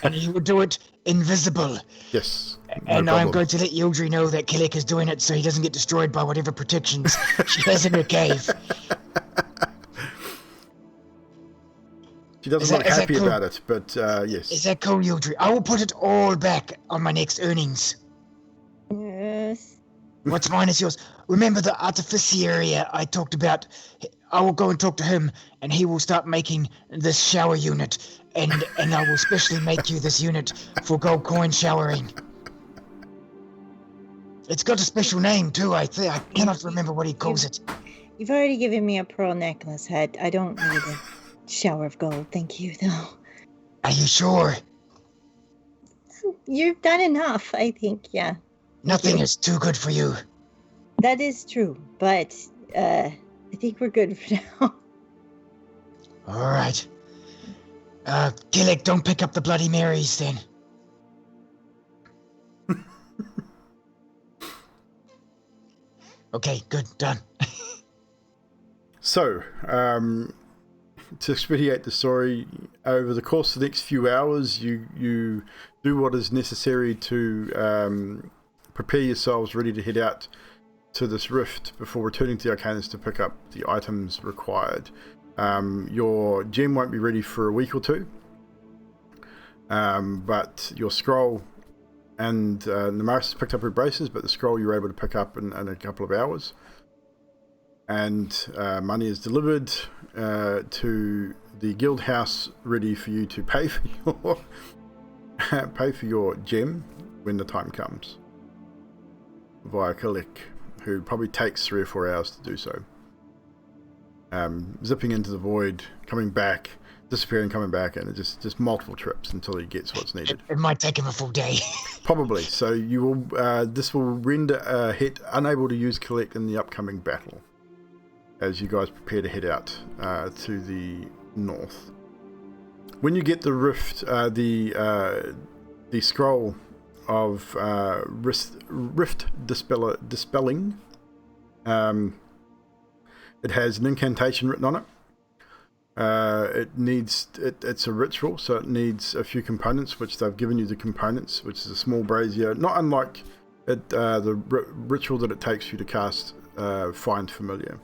And he will do it invisible. Yes. And I'm going to let Yildri know that Kelek is doing it so he doesn't get destroyed by whatever protections she has in her cave. She doesn't look happy about it, but yes. Is that cool, Yildri? I will put it all back on my next earnings. Yes. What's mine is yours. Remember the artificiary I talked about? I will go and talk to him, and he will start making this shower unit, and I will specially make you this unit for gold coin showering. It's got a special name too. I cannot remember what he calls it. You've already given me a pearl necklace head. I don't need a shower of gold, thank you, though. Are you sure? You've done enough, I think. Yeah. Nothing is too good for you. That is true, but I think we're good for now. All right. Gillick, don't pick up the Bloody Marys then. Okay, good, done. So, to expedite the story, over the course of the next few hours, you do what is necessary to prepare yourselves ready to head out to this rift before returning to the Arcanus to pick up the items required. Your gem won't be ready for a week or two, but your scroll and Namaris has picked up her braces, but the scroll you're able to pick up in a couple of hours. And money is delivered to the guild house, ready for you to pay for your gem when the time comes, via Kalik, who probably takes 3 or 4 hours to do so. Zipping into the void, coming back, disappearing, coming back, and it's just multiple trips until he gets what's needed. It might take him a full day. Probably. So you will. This will render Hit unable to use Collect in the upcoming battle, as you guys prepare to head out to the north. When you get the rift, the scroll of rift dispelling, it has an incantation written on it. It's a ritual, so it needs a few components, which they've given you the components, which is a small brazier, not unlike the ritual that it takes you to cast Find Familiar.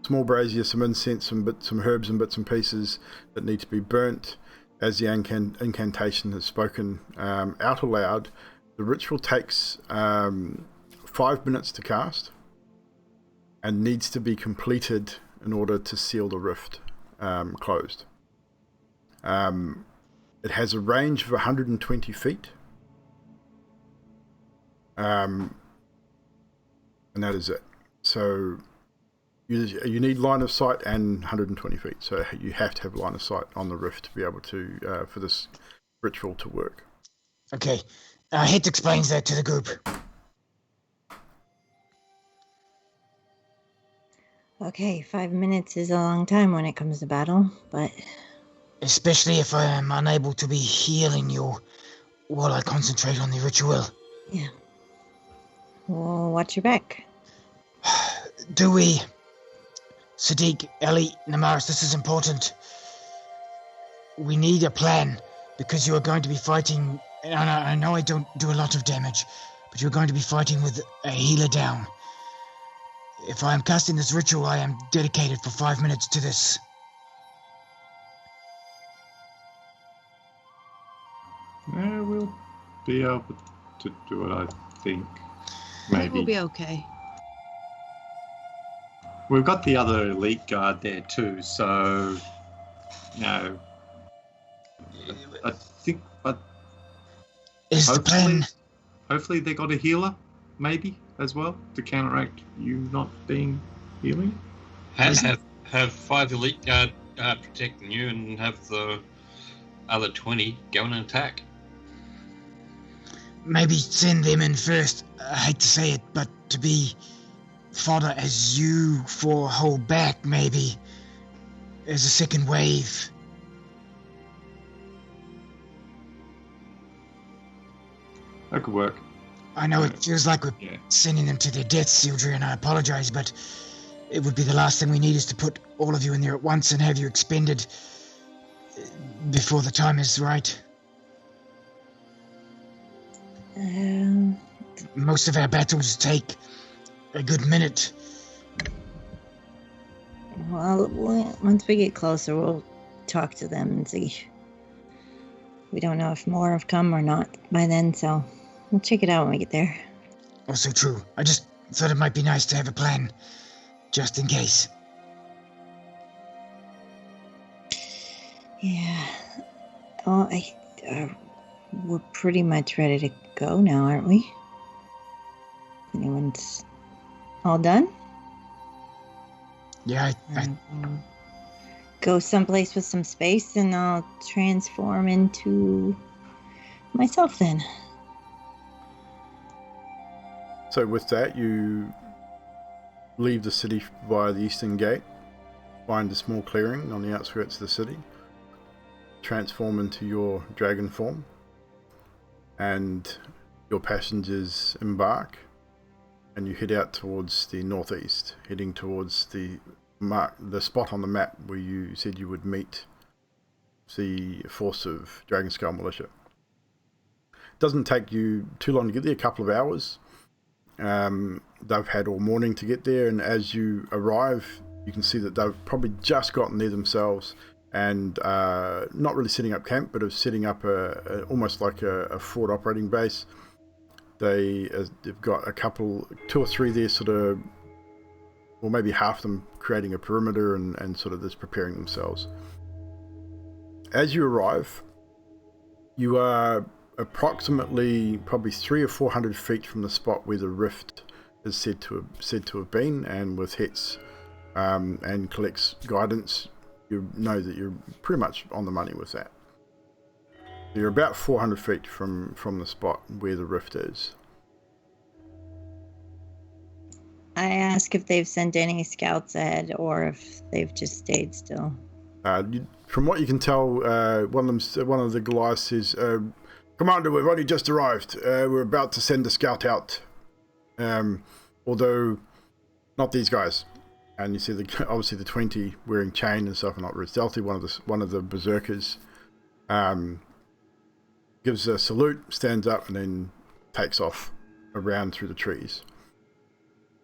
Small brazier, some incense, some herbs and bits and pieces that need to be burnt. As the incantation has spoken out aloud, the ritual takes 5 minutes to cast and needs to be completed in order to seal the rift closed. It has a range of 120 feet. And that is it. So you need line of sight and 120 feet. So you have to have line of sight on the rift to be able to for this ritual to work. Okay. Hit explains that to the group. Okay, 5 minutes is a long time when it comes to battle, but... Especially if I am unable to be healing you while I concentrate on the ritual. Yeah. Well, watch your back. Do we... Sadiq, Ellie, Namaris, this is important. We need a plan, because you are going to be fighting... And I know I don't do a lot of damage, but you're going to be fighting with a healer down. If I am casting this ritual, I am dedicated for 5 minutes to this. Yeah, we'll be able to do it, I think. Maybe. We'll be okay. We've got the other elite guard there too, so... No. I think is the plan. Hopefully they got a healer, maybe, as well, to counteract you not being healing. Have 5 elite guard protecting you and have the other 20 go and attack. Maybe send them in first. I hate to say it, but to be fodder as you four hold back, maybe, as a second wave. That could work. I know it feels like we're sending them to their deaths, Sildre, and I apologize, but it would be the last thing we need is to put all of you in there at once and have you expended before the time is right. Most of our battles take a good minute. Well, once we get closer, we'll talk to them and see. We don't know if more have come or not by then, so we'll check it out when we get there. Also true. I just thought it might be nice to have a plan, just in case. Yeah. Oh, we're pretty much ready to go now, aren't we? Anyone's all done? Yeah, I go someplace with some space and I'll transform into myself then. So with that, you leave the city via the eastern gate, find a small clearing on the outskirts of the city, transform into your dragon form, and your passengers embark, and you head out towards the northeast, heading towards the spot on the map where you said you would meet the force of Dragon Skull Militia. It doesn't take you too long to get there, a couple of hours. They've had all morning to get there, and as you arrive, you can see that they've probably just gotten there themselves, and not really setting up camp, but of setting up almost like a forward operating base. They've got two or three there, sort of, or maybe half of them creating a perimeter and sort of just preparing themselves. As you arrive, you are approximately probably 300 or 400 feet from the spot where the rift is said to have been, and with Het's and Collect's guidance, you know that you're pretty much on the money with that. You're about 400 feet from the spot where the rift is. I ask if they've sent any scouts ahead or if they've just stayed still. From what you can tell, one of the Goliaths says, "Commander, we've only just arrived. We're about to send a scout out. Although, not these guys." And you see obviously the 20 wearing chain and stuff, and not very stealthy. One of the berserkers gives a salute, stands up, and then takes off around through the trees.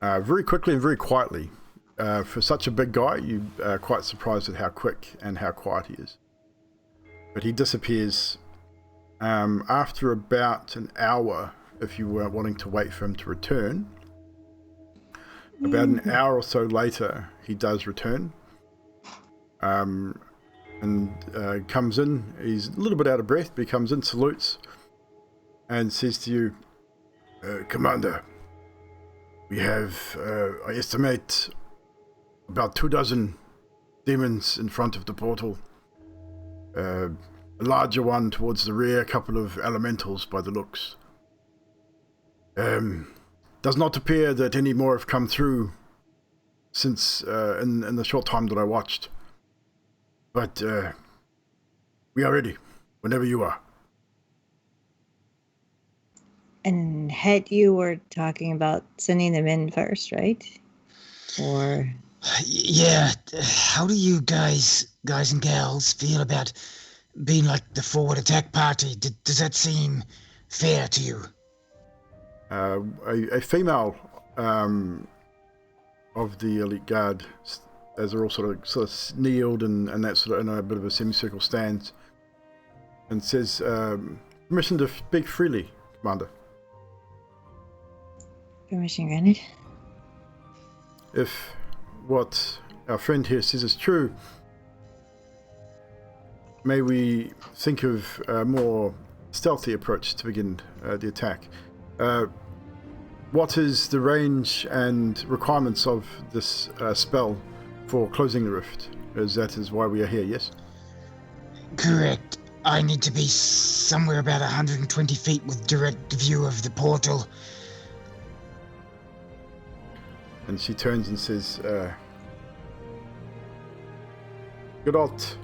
Very quickly and very quietly. For such a big guy, you are quite surprised at how quick and how quiet he is. But he disappears after about an hour, if you were wanting to wait for him to return. About an hour or so later, he does return. And comes in. He's a little bit out of breath, but he comes in, salutes, and says to you, "Commander, we have, I estimate, about 24 demons in front of the portal. A larger one towards the rear, a couple of elementals by the looks. Does not appear that any more have come through since in the short time that I watched. But we are ready whenever you are." And Het, you were talking about sending them in first, right? Or... Yeah, how do you guys and gals feel about being like the forward attack party? Does that seem fair to you? A female of the elite guard, as they're all sort of kneeled and that sort of in a bit of a semicircle stands, and says, "Permission to speak freely, Commander." Permission granted. If what our friend here says is true, may we think of a more stealthy approach to begin the attack. What is the range and requirements of this spell for closing the rift? That is why we are here, yes? Correct. I need to be somewhere about 120 feet with direct view of the portal. And she turns and says, Geralt,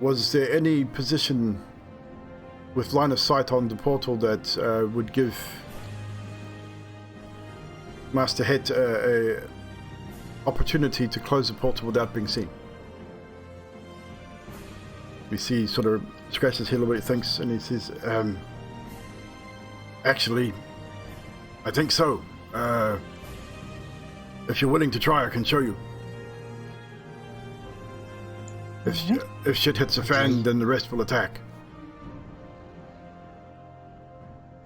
was there any position with line of sight on the portal that would give Master Het a opportunity to close the portal without being seen? We see sort of scratches his head a little bit, thinks, and he says, actually, I think so. If you're willing to try, I can show you. If shit hits the fan, then the rest will attack.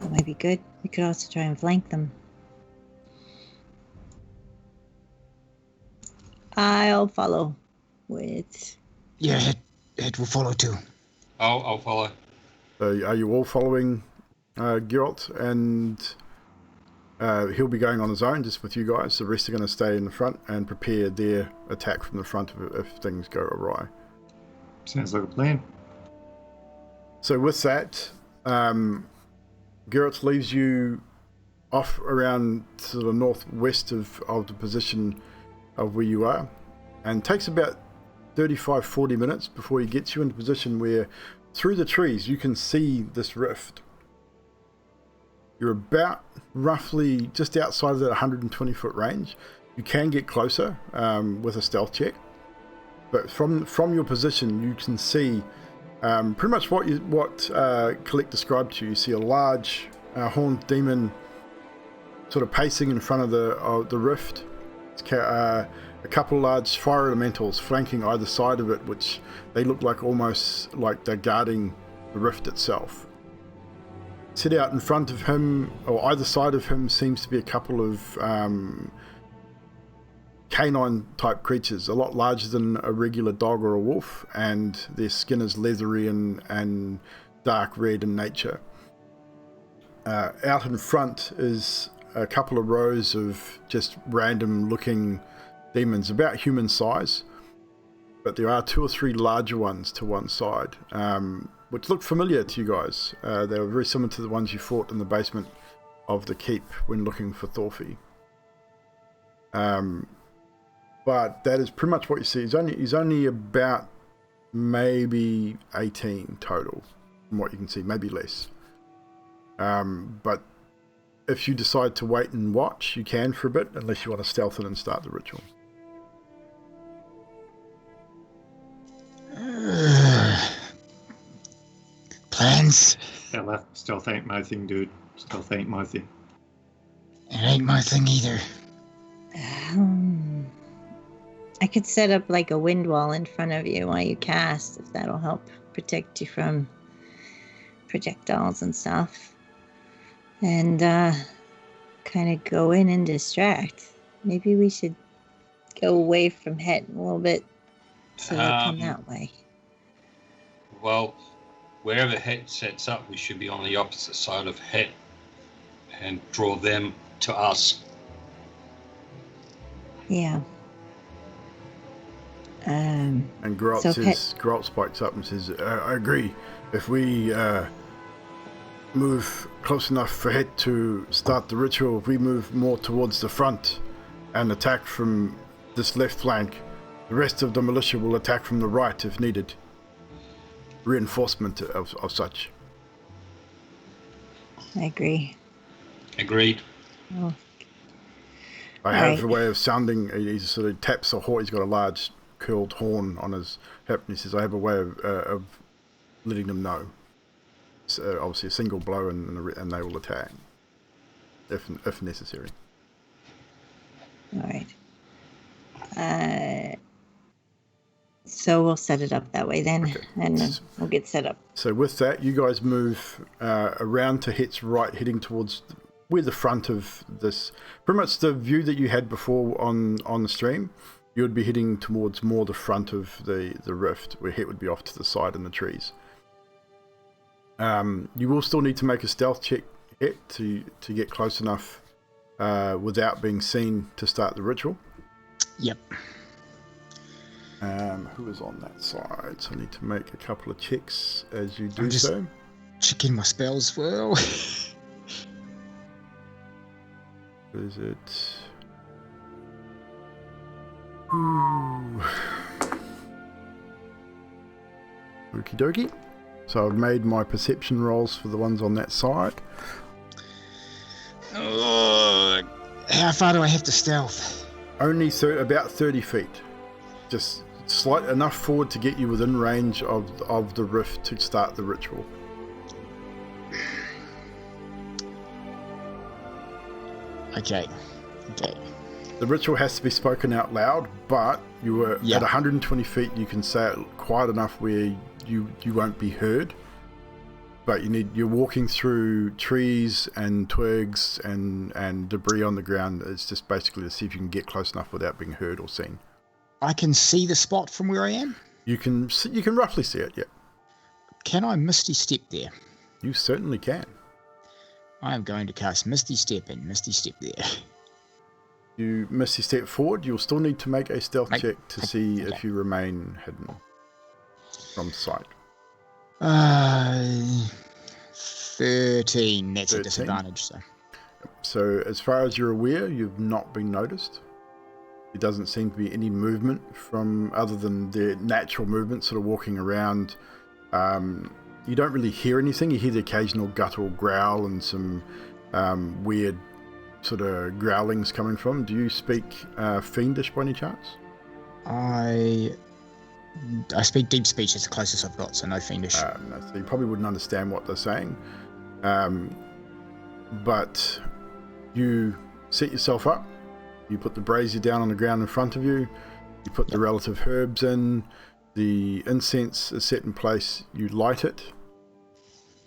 That might be good. We could also try and flank them. I'll follow with... Yeah, it will follow too. I'll follow. Are you all following Geralt? And he'll be going on his own, just with you guys. The rest are going to stay in the front and prepare their attack from the front if things go awry. Sounds like a plan. So with that, Geralt leaves you off around to the northwest of the position of where you are, and takes about 35-40 minutes before he gets you into a position where through the trees you can see this rift. You're about roughly just outside of that 120 foot range. You can get closer with a stealth check, but from your position you can see pretty much what Collect described to you. You see a large horned demon sort of pacing in front of the rift. It's a couple of large fire elementals flanking either side of it, which they look like almost like they're guarding the rift itself. Sit out in front of him, or either side of him, seems to be a couple of canine type creatures, a lot larger than a regular dog or a wolf, and their skin is leathery and dark red in nature. Out in front is a couple of rows of just random looking demons, about human size, but there are 2 or 3 larger ones to one side, which look familiar to you guys. They were very similar to the ones you fought in the basement of the keep when looking for Thorfinn. But that is pretty much what you see. He's only about maybe 18 total, from what you can see, maybe less. But if you decide to wait and watch, you can for a bit, unless you want to stealth in and start the ritual. Plans? Stealth ain't my thing, dude. Stealth ain't my thing. It ain't my thing either. I could set up like a wind wall in front of you while you cast, if that'll help protect you from projectiles and stuff. And kind of go in and distract. Maybe we should go away from Het a little bit so they come that way. Well, wherever Het sets up, we should be on the opposite side of Het and draw them to us. Yeah. And Geralt spikes up and says, I agree. If we move close enough for Het to start the ritual, if we move more towards the front and attack from this left flank, the rest of the militia will attack from the right if needed. Reinforcement of such. I agree. Agreed. Oh. I have a way of sounding. He sort of taps a horn. He's got a large curled horn on his hip, and he says, I have a way of letting them know. It's obviously a single blow and they will attack if necessary. All right. So we'll set it up that way then, okay. And then we'll get set up. So with that, you guys move around to Het's right, heading towards where the front of this, pretty much the view that you had before on the stream. You would be heading towards more the front of the rift, where Het would be off to the side in the trees. You will still need to make a stealth check to get close enough without being seen to start the ritual. Yep. Who is on that side? So I need to make a couple of checks as you do I'm just so. checking my spells well. Is it? Ooh. Okie dokie. So I've made my perception rolls for the ones on that side. How far do I have to stealth? Only about 30 feet. Just slight enough forward to get you within range of the rift to start the ritual. Okay. The ritual has to be spoken out loud, but you were at 120 feet. You can say it quiet enough where you won't be heard. But you're walking through trees and twigs and debris on the ground. It's just basically to see if you can get close enough without being heard or seen. I can see the spot from where I am? You can roughly see it, yeah. Can I Misty Step there? You certainly can. I am going to cast Misty Step and Misty Step there. You Misty Step forward. You'll still need to make a stealth check to see if you remain hidden from sight. 13. That's 13. a disadvantage. So as far as you're aware, you've not been noticed. There doesn't seem to be any movement from other than their natural movement, sort of walking around. You don't really hear anything. You hear the occasional guttural growl and some weird sort of growlings coming from. Do you speak Fiendish by any chance? I speak deep speech. It's the closest I've got, so no Fiendish. No, so you probably wouldn't understand what they're saying. But you set yourself up. You put the brazier down on the ground in front of you. You put the relative herbs in. The incense is set in place. You light it.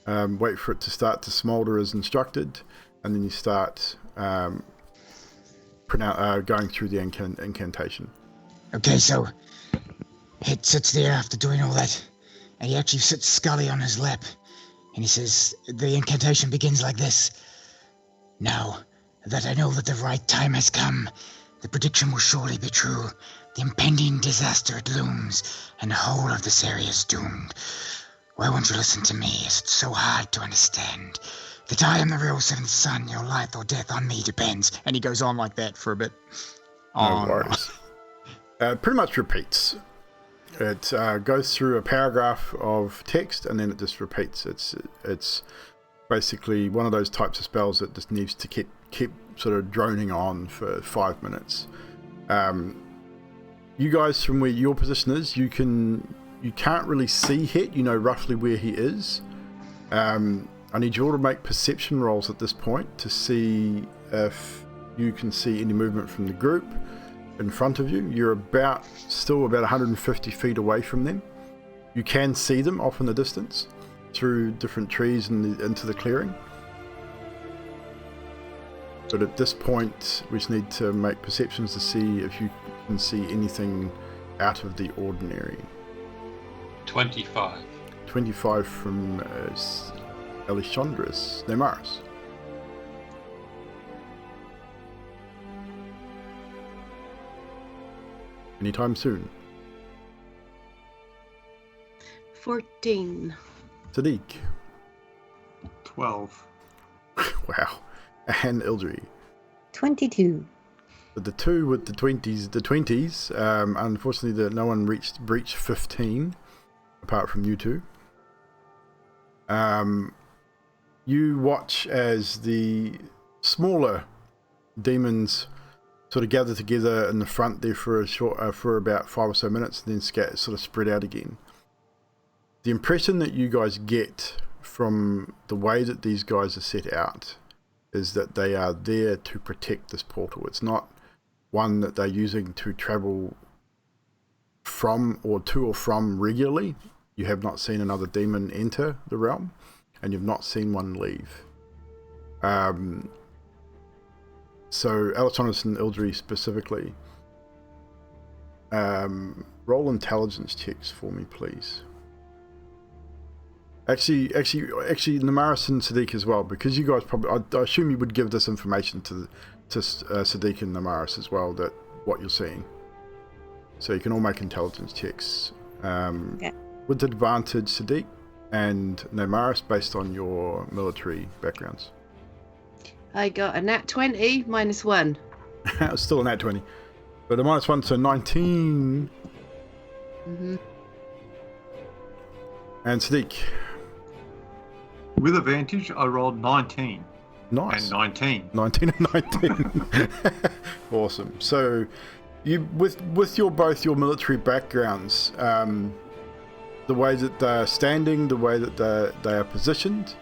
Wait for it to start to smolder as instructed. And then you start going through the incantation. Okay, so Head sits there after doing all that, and he actually sits Scully on his lap, and he says, the incantation begins like this. Now that I know that the right time has come, the prediction will surely be true. The impending disaster it looms, and the whole of this area is doomed. Why won't you listen to me? Is it so hard to understand? That I am the real seventh son, your life or death on me depends. And he goes on like that for a bit. No worries. Pretty much repeats. It goes through a paragraph of text and then it just repeats. It's basically one of those types of spells that just needs to keep sort of droning on for 5 minutes. You guys, from where your position is, you can't really see Het. You know roughly where he is. I need you all to make perception rolls at this point to see if you can see any movement from the group in front of you. You're still about 150 feet away from them. You can see them off in the distance through different trees and into the clearing. But at this point, we just need to make perceptions to see if you can see anything out of the ordinary. 25. 25 from Elishandris Nemaris. Anytime soon. 14. Sadiq. 12. Wow. And Ildri. 22. But the two with the 20s, unfortunately no one breached 15, apart from you two. You watch as the smaller demons sort of gather together in the front there for about 5 or so minutes, and then sort of spread out again. The impression that you guys get from the way that these guys are set out is that they are there to protect this portal. It's not one that they're using to travel from or to or from regularly. You have not seen another demon enter the realm, and you've not seen one leave. So Alatonis and Ildri specifically, roll intelligence checks for me, please. Actually, Namaris and Sadiq as well, because you guys probably, I assume you would give this information to Sadiq and Namaris as well, that what you're seeing. So you can all make intelligence checks. With advantage, Sadiq and Namaris, based on your military backgrounds. I got a nat 20 minus 1. It's still a nat 20. But a minus 1, so 19. Mm-hmm. And Sadiq. With advantage, I rolled 19. Nice. And 19. 19 and 19. Awesome. So, you with your both your military backgrounds, the way that they're standing, the way that they are positioned,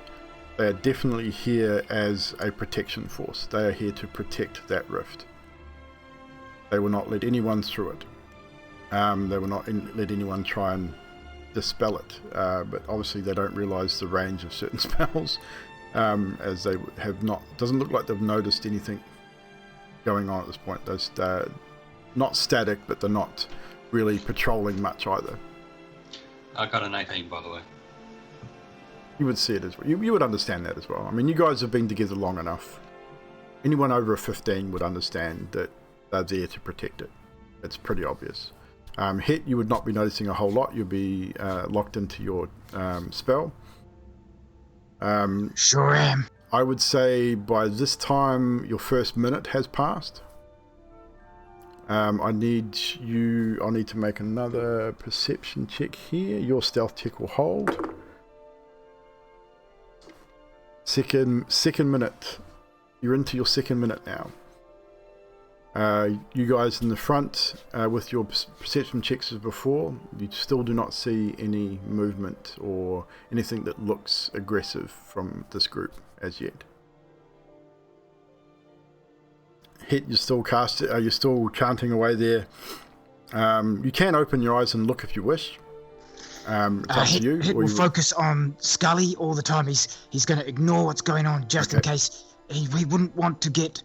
they are definitely here as a protection force. They are here to protect that rift. They will not let anyone through it. They will not let anyone try and dispel it, but obviously they don't realize the range of certain spells, as they have not, doesn't look like they've noticed anything going on at this point. They're not static, but they're not really patrolling much either. I got an 18, by the way. You would see it as well. You would understand that as well. I mean, you guys have been together long enough. Anyone over a 15 would understand that they're there to protect it. It's pretty obvious. Hit, you would not be noticing a whole lot. You'll be locked into your spell. Sure am. I would say by this time your first minute has passed. I'll need to make another perception check here. Your stealth check will hold. Second minute. You're into your second minute now. You guys in the front, with your perception checks as before, you still do not see any movement or anything that looks aggressive from this group as yet. Hit, you're still you're still chanting away there. You can open your eyes and look if you wish. It's up to you. Hit will focus on Scully all the time. He's going to ignore what's going on just in case he wouldn't want to get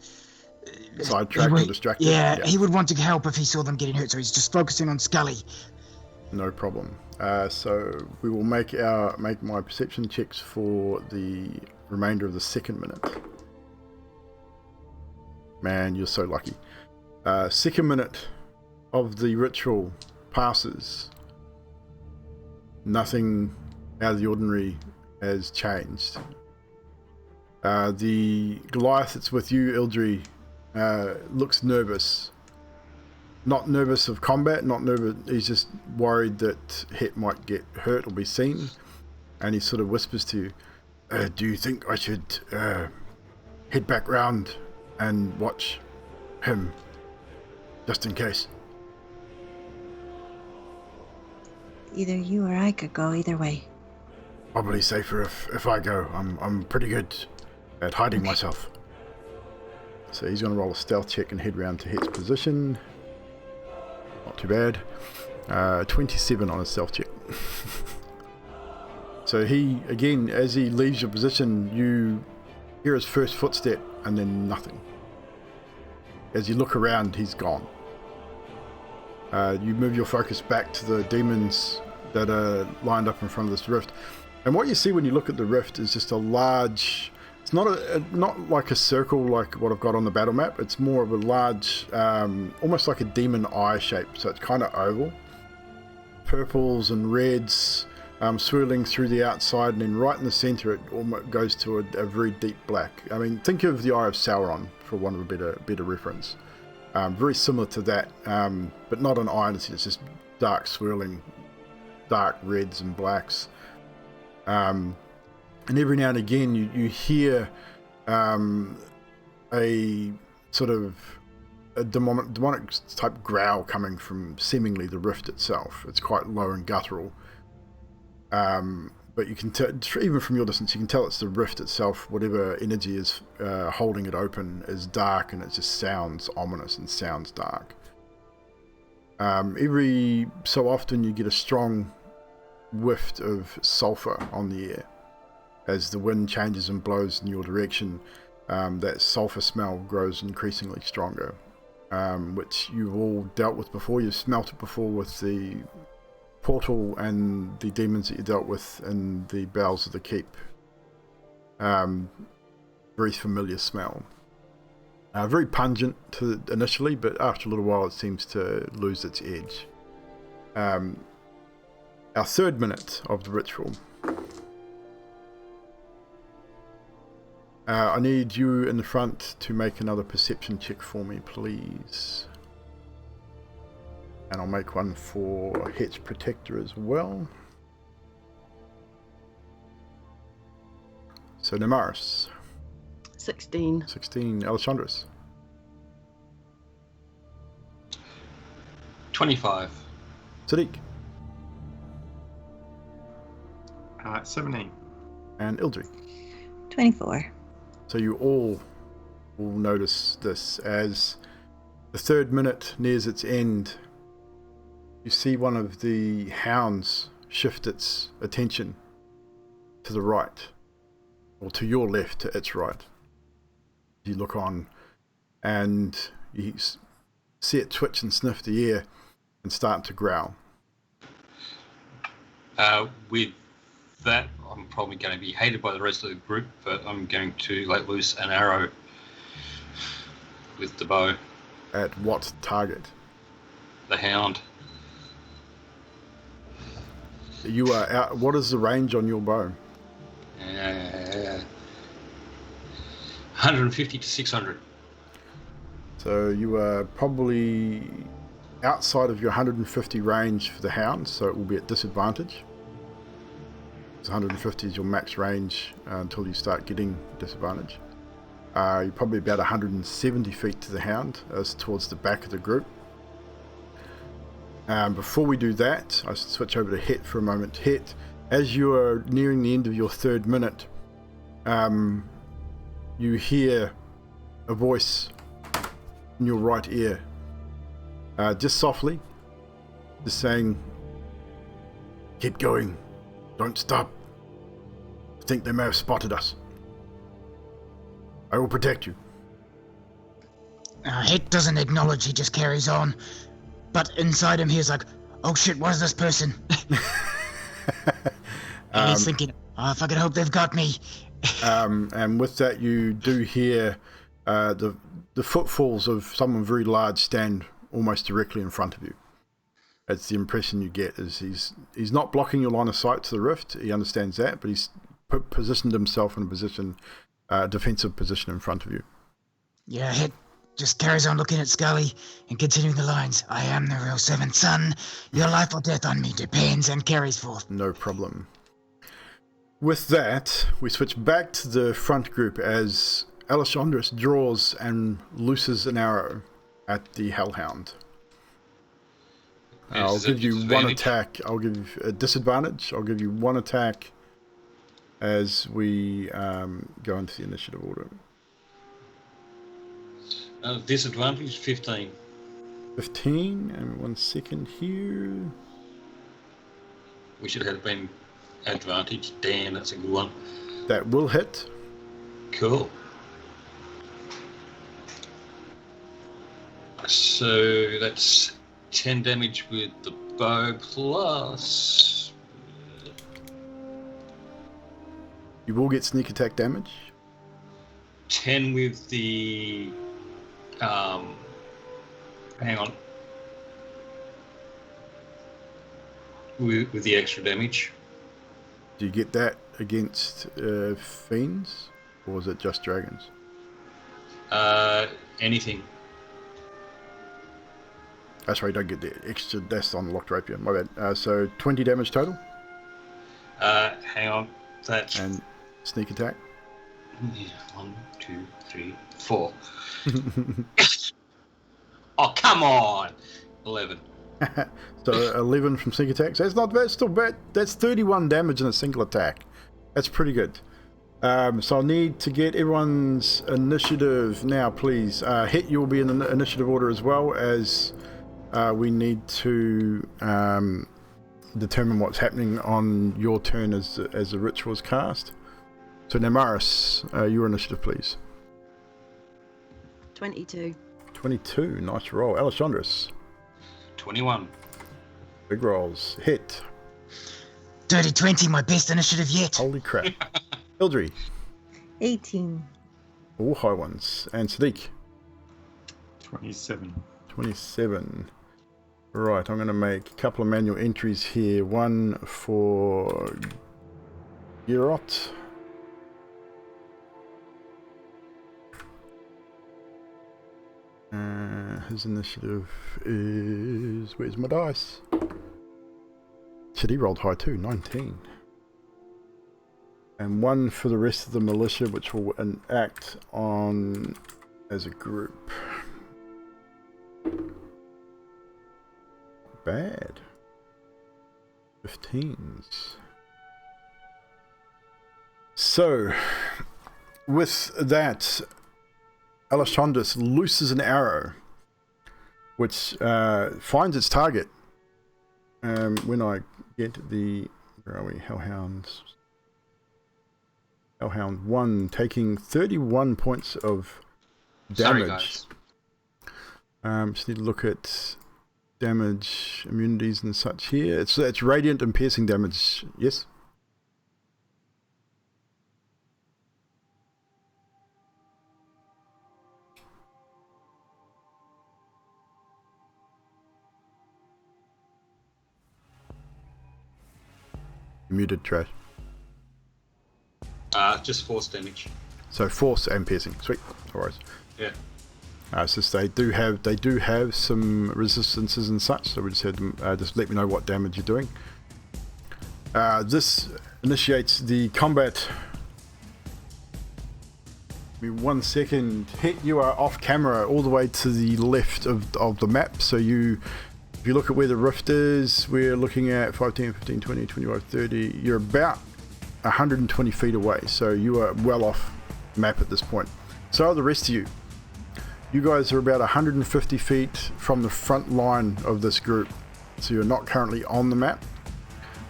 sidetracked or distracted. Yeah, he would want to help if he saw them getting hurt, so he's just focusing on Scully. No problem. So we will make my perception checks for the remainder of the second minute. Man, you're so lucky. Second minute of the ritual passes. Nothing out of the ordinary has changed. The Goliath that's with you, Ildri, looks nervous. Not nervous of combat, not nervous. He's just worried that Het might get hurt or be seen. And he sort of whispers to you, do you think I should head back round and watch him, just in case? Either you or I could go either way. Probably safer if I go. I'm pretty good at hiding myself. So he's going to roll a stealth check and head round to Het's position. Not too bad. 27 on his stealth check. So he, again, as he leaves your position, you hear his first footstep and then nothing. As you look around, he's gone. You move your focus back to the demons that are lined up in front of this rift. And what you see when you look at the rift is just a large... It's not like a circle like what I've got on the battle map. It's more of a large, almost like a demon eye shape. So it's kind of oval. Purples and reds swirling through the outside, and then right in the center it almost goes to a very deep black. I mean, think of the Eye of Sauron, for want of a better reference. Very similar to that, but not an eye. It's just dark swirling, dark reds and blacks. And every now and again you hear a sort of a demonic type growl coming from seemingly the rift itself. It's quite low and guttural. But you can tell, even from your distance, you can tell it's the rift itself. Whatever energy is holding it open is dark, and it just sounds ominous and sounds dark. Every so often you get a strong whiff of sulfur on the air. As the wind changes and blows in your direction, that sulfur smell grows increasingly stronger, which you've all dealt with before. You've smelt it before with the portal and the demons that you dealt with in the bowels of the keep. Very familiar smell. Very pungent initially, but after a little while it seems to lose its edge. Our third minute of the ritual. I need you in the front to make another perception check for me, please. And I'll make one for Het's Protector as well. So Namaris. 16. 16. Alessandros. 25. Sadiq. 17. And Ildri. 24. So you all will notice this as the third minute nears its end. You see one of the hounds shift its attention to the right, or to your left, to its right. You look on and you see it twitch and sniff the air and start to growl. With that, I'm probably going to be hated by the rest of the group, but I'm going to let loose an arrow with the bow. At what target? The hound. You are out. What is the range on your bow? 150 to 600. So you are probably outside of your 150 range for the hound, so it will be at disadvantage. 150 is your max range until you start getting disadvantage. You're probably about 170 feet to the hound, as towards the back of the group. Before we do that, I switch over to Het for a moment. Het, as you are nearing the end of your third minute, you hear a voice in your right ear, just softly, just saying, "Keep going, don't stop. I think they may have spotted us. I will protect you." Het doesn't acknowledge, he just carries on. But inside him, he's like, "Oh shit, what is this person?" And he's thinking, "Oh, if I could hope they've got me." And with that, you do hear the footfalls of someone very large stand almost directly in front of you. That's the impression you get. Is he's not blocking your line of sight to the rift. He understands that, but he's positioned himself in a position, defensive position in front of you. Yeah, Het just carries on looking at Scully and continuing the lines. "I am the real seventh son. Your life or death on me depends," and carries forth. No problem. With that, we switch back to the front group as Alessandros draws and looses an arrow at the Hellhound. I'll give you one attack. I'll give you a disadvantage. I'll give you one attack as we go into the initiative order. Disadvantage 15. 15, and 1 second here. We should have been advantage. Damn, that's a good one. That will hit. Cool. So that's 10 damage with the bow plus. You will get sneak attack damage. 10 with the. Hang on. With the extra damage. Do you get that against fiends, or is it just dragons? Anything. That's right, you don't get the extra. That's on the locked rapier. My bad. So 20 damage total. Hang on. That's. And sneak attack. 1, 2, 3, 4. Oh, come on! 11. So 11 from sneak attack. So that's not bad. Still bad. That's 31 damage in a single attack. That's pretty good. So I'll need to get everyone's initiative now, please. Het, you will be in the initiative order as well, as we need to determine what's happening on your turn as the ritual is cast. So Namaris, your initiative, please. 22. 22, nice roll. Alessandros. 21. Big rolls. Hit. Dirty 20, my best initiative yet. Holy crap. Hildry. 18. All high ones. And Sadiq. 27. 27. Right, I'm going to make a couple of manual entries here. One for Gerot. His initiative is... Where's my dice? Shit, he rolled high too, 19. And one for the rest of the militia, which will act on as a group. Bad. 15s. So, with that, Alessandrus looses an arrow, which finds its target. When I get the... Where are we? Hellhounds. Hellhound 1, taking 31 points of damage. Sorry, guys. Just need to look at damage, immunities and such here. It's radiant and piercing damage, yes? Muted, Trash. Just force damage. So force and piercing, sweet. Alright. Yeah. Since they do have some resistances and such, so we just had them just let me know what damage you're doing. This initiates the combat. Give me 1 second. Hit, you are off camera all the way to the left of the map, so if you look at where the rift is, we're looking at 5, 10, 15, 20, 25, 30. You're about 120 feet away, so you are well off map at this point. So are the rest of you. You guys are about 150 feet from the front line of this group, so you're not currently on the map.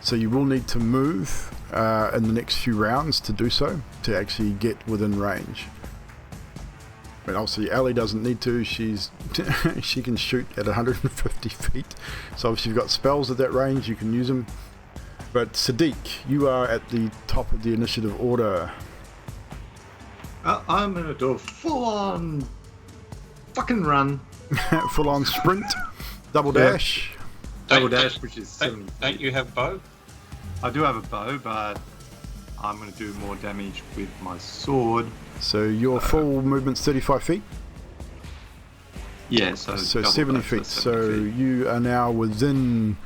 So you will need to move in the next few rounds to do so, to actually get within range. But obviously Ellie doesn't need to, she can shoot at 150 feet. So if you've got spells at that range, you can use them. But Sadiq, you are at the top of the initiative order. I'm going to do a full-on fucking run. Full-on sprint, double dash. Double dash, which is 70. Don't you have bow? I do have a bow, but I'm going to do more damage with my sword. So your full movement's 35 feet? Yeah, so 70 feet. So you are now within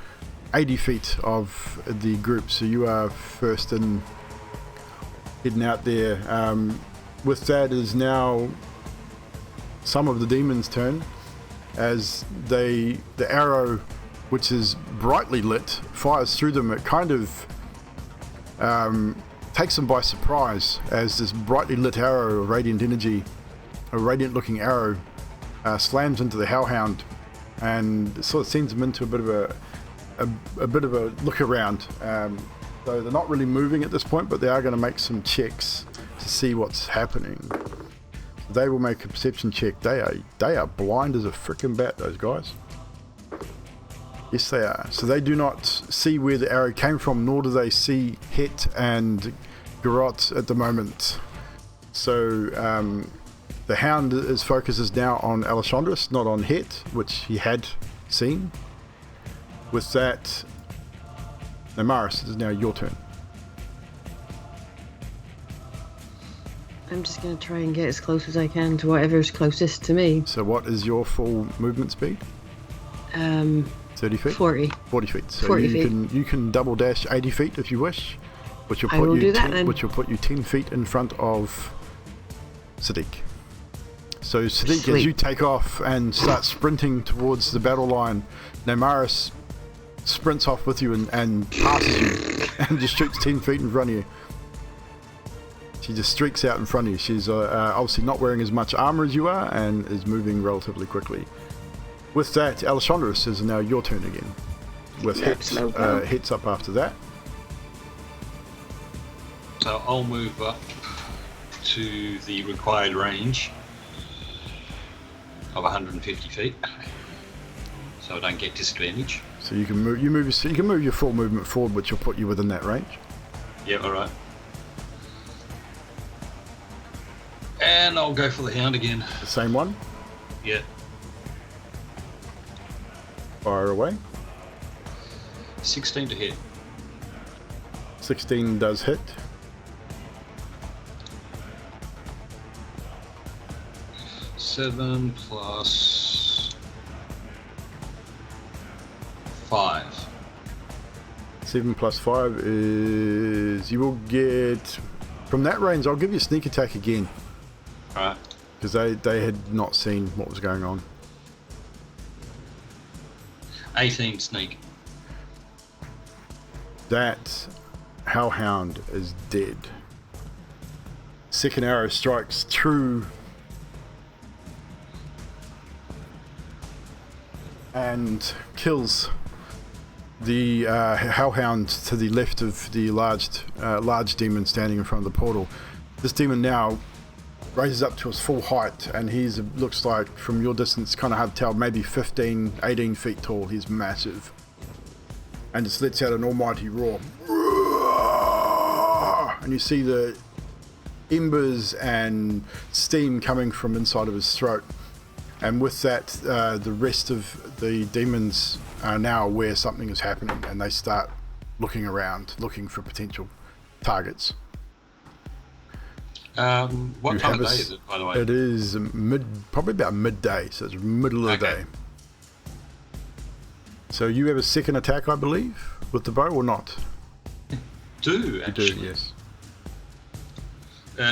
80 feet of the group. So you are first in, heading out there. With that is now some of the demons' turn, as the arrow, which is brightly lit, fires through them. It kind of takes them by surprise, as this brightly lit arrow of radiant energy, a radiant looking arrow, slams into the hellhound and sort of sends them into a bit of a look around. So they're not really moving at this point, but they are going to make some checks to see what's happening. They will make a perception check. They are blind as a frickin' bat, those guys. Yes, they are. So they do not see where the arrow came from, nor do they see Het and Garot at the moment. So the hound focus is now on Alessandrus, not on Het, which he had seen. With that, Namaris, it is now your turn. I'm just going to try and get as close as I can to whatever's closest to me. So what is your full movement speed? 30 feet? 40. 40 feet. So 40 you can double dash 80 feet if you wish, which will I will put do you that then. which will put you 10 feet in front of Sadiq. So Sadiq, as Sweet. you take off and start sprinting towards the battle line, Namaris sprints off with you and passes you and just shoots 10 feet in front of you. She just streaks out in front of you. She's obviously not wearing as much armor as you are and is moving relatively quickly. With that, Alessandrus, is now your turn again. With hits up after that. So I'll move up to the required range of 150 feet, so I don't get disadvantage. So you can move. You can move your full movement forward, which will put you within that range. Yeah, all right. And I'll go for the hound again. The same one. Yeah. Fire away. 16 to hit. 16 does hit. Seven plus 5. 7 plus 5 is... You will get... From that range, I'll give you a sneak attack again. Alright. Because they had not seen what was going on. 18 sneak. That hellhound is dead. Second arrow strikes true and kills the hellhound to the left of the large demon standing in front of the portal. This demon now raises up to his full height, and he's looks like, from your distance, kind of hard to tell, maybe 15, 18 feet tall. He's massive, and just lets out an almighty roar, and you see the embers and steam coming from inside of his throat. And with that, the rest of the demons are now aware something is happening, and they start looking around, looking for potential targets. What time of day is it, by the way? It is probably about midday, so it's middle of the day. So you have a second attack, I believe, with the bow, or not? Do, actually. You do, yes.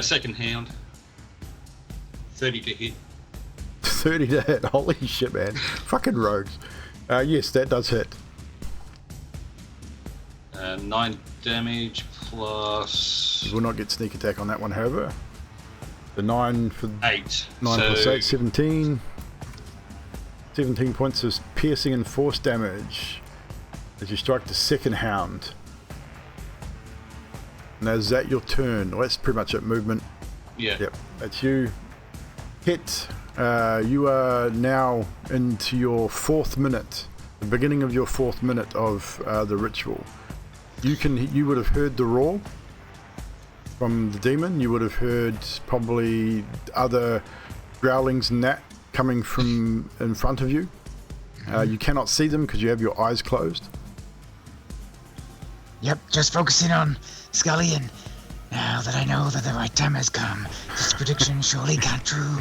Second hound. 30 to hit. 30 to hit. Holy shit, man. Fucking rogues. Yes, that does hit. 9 damage plus... You will not get sneak attack on that one, however. The 9 for... 8. 9 plus 8, 17. 17 points of piercing and force damage as you strike the second hound. Now, is that your turn? Well, that's pretty much it. Movement. Yeah. Yep, that's you. Hit. You are now into your 4th minute, the beginning of your 4th minute of the ritual. You would have heard the roar from the demon. You would have heard probably other growlings and that coming from in front of you. You cannot see them because you have your eyes closed. Yep, just focusing on Scully, and now that I know that the right time has come, this prediction surely got true,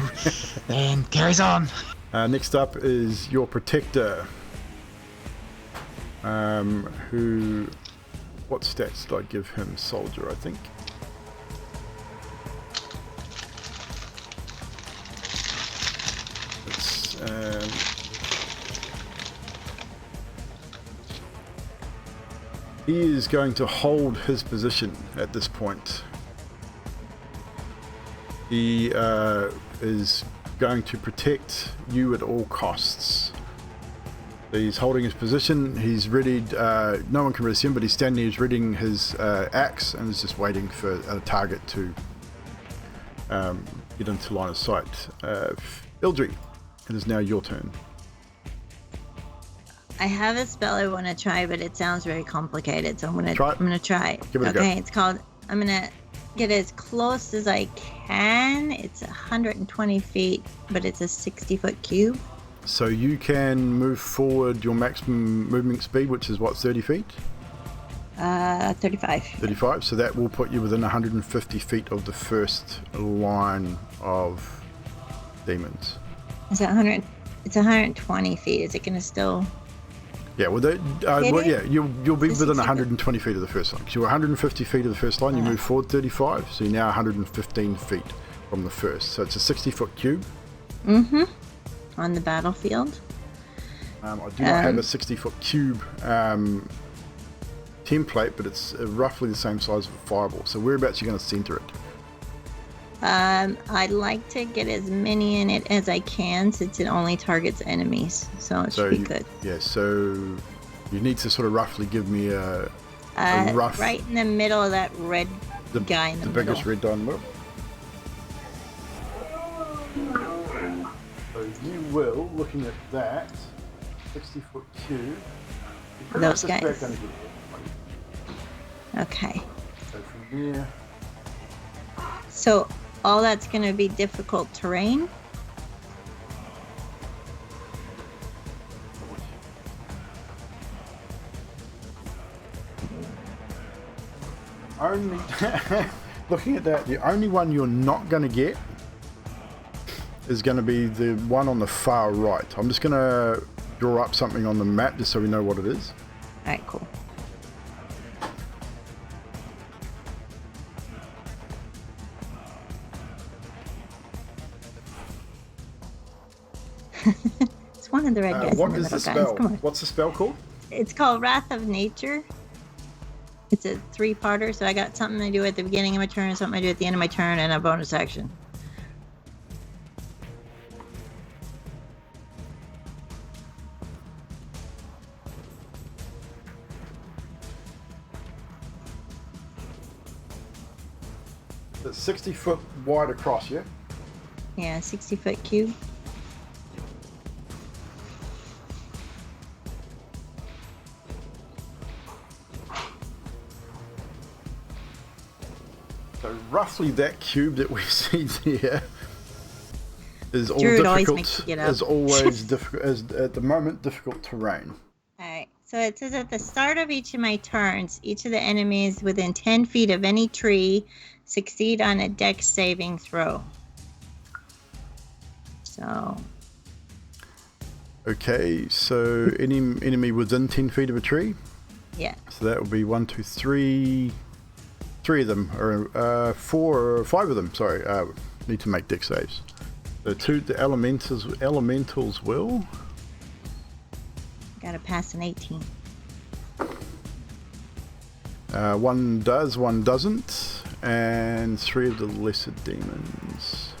and carries on. Next up is your protector, who... What stats did I give him? Soldier, I think. He is going to hold his position at this point. He is going to protect you at all costs. He's holding his position. He's readied. No one can really see him, but he's standing there. He's readying his axe and is just waiting for a target to get into line of sight. Ildri, it is now your turn. I have a spell I want to try, but it sounds very complicated, so I'm gonna try it. Give it a go. Okay, it's called. I'm gonna get as close as I can. It's 120 feet, but it's a 60-foot cube. So you can move forward your maximum movement speed, which is what, 30 feet? 35. 35. So that will put you within 150 feet of the first line of demons. It's 100. It's 120 feet. Is it gonna still? Yeah, well, you'll be within 120 feet of the first line. So you're 150 feet of the first line, you move forward 35, so you're now 115 feet from the first. So it's a 60-foot cube. Mm-hmm. On the battlefield. I do not have a 60-foot cube template, but it's roughly the same size of a fireball. So whereabouts are you going to center it? I'd like to get as many in it as I can, since it only targets enemies, so it should be good. Yeah, so you need to sort of roughly give me a rough... Right in the middle of that red guy in the middle. The biggest red guy in the middle. So you will, looking at that, 60-foot cube, those guys. Okay. So from here. So all that's going to be difficult terrain. Only looking at that, the only one you're not going to get is going to be the one on the far right. I'm just going to draw up something on the map just so we know what it is. All right, cool. It's one of the red guys. What in the is the middle, guys. spell? Come on. What's the spell called? It's called Wrath of Nature. It's a 3-parter, so I got something I do at the beginning of my turn, something I do at the end of my turn, and a bonus action. It's 60 foot wide across, yeah? Yeah, 60-foot cube. So roughly that cube that we see there is all Druid always difficult. makes you get up. Is always difficult. Is at the moment difficult terrain. Alright, so it says at the start of each of my turns, each of the enemies within 10 feet of any tree succeed on a dex saving throw. So. Okay, so any enemy within 10 feet of a tree? Yeah. So that would be 1, 2, 3. 3 of them, or 4 or 5 of them, sorry, need to make dex saves. So the elementals will. Gotta pass an 18. One does, one doesn't, and 3 of the lesser demons.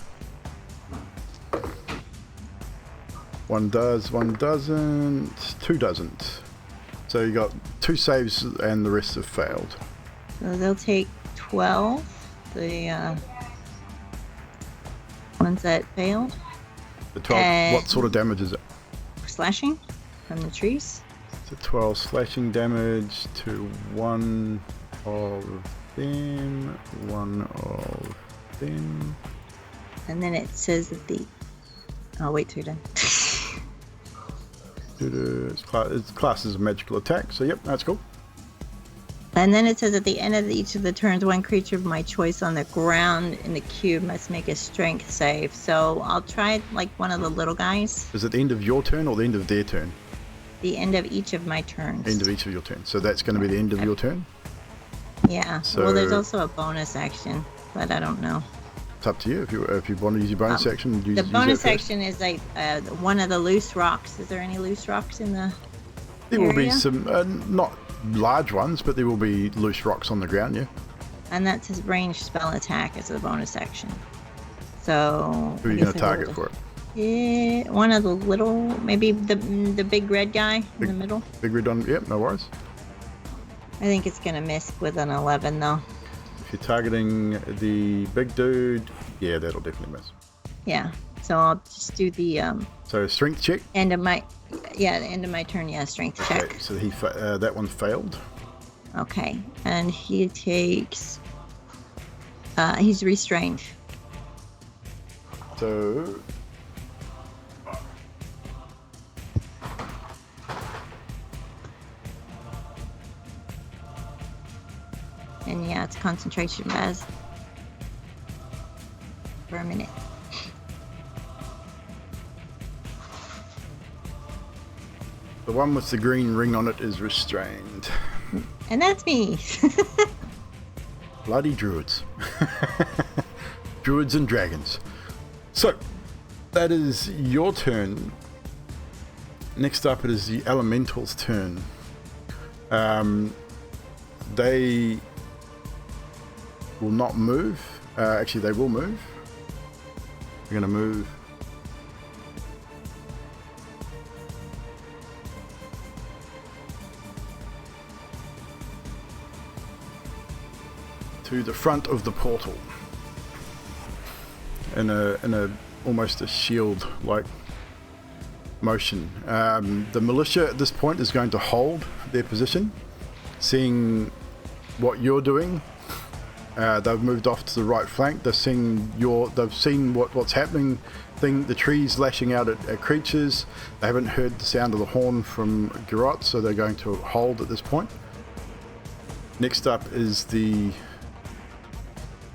One does, one doesn't, 2 doesn't. So you got 2 saves and the rest have failed. So they'll take 12. The ones that failed. The 12. What sort of damage is it? Slashing from the trees. So 12 slashing damage to one of them, one of them. And then it says that the. Oh wait, till you're done. It's classed as a magical attack. So yep, that's cool. And then it says at the end of each of the turns, one creature of my choice on the ground in the cube must make a strength save. So I'll try like one of the little guys. Is it the end of your turn or the end of their turn? The end of each of my turns. End of each of your turns. So that's going to be the end of your turn? Yeah. So well, there's also a bonus action, but I don't know. It's up to you. If you want to use your bonus action, the bonus action is like one of the loose rocks. Is there any loose rocks in the There area? will be some, not large ones, but there will be loose rocks on the ground, yeah. And that's his ranged spell attack as a bonus action. So Who are you going to target for it? Yeah, one of the little, maybe the big red guy in the middle. Big red on, yep, no worries. I think it's going to miss with an 11 though. If you're targeting the big dude, yeah, that'll definitely miss. Yeah, so I'll just do the So strength check. end of my turn. Yeah, strength check. Okay, so that one failed. Okay, and he takes. He's restrained. So. And yeah, it's concentration baz. For a minute. The one with the green ring on it is restrained. And that's me. Bloody druids. Druids and dragons. So, that is your turn. Next up, it is the elemental's turn. They will not move. Actually, they will move. They're going to move. To the front of the portal. In a almost a shield like motion. The militia at this point is going to hold their position, seeing what you're doing. They've moved off to the right flank. They've seen what's happening. The trees lashing out at creatures. They haven't heard the sound of the horn from Garrot, so they're going to hold at this point. Next up is the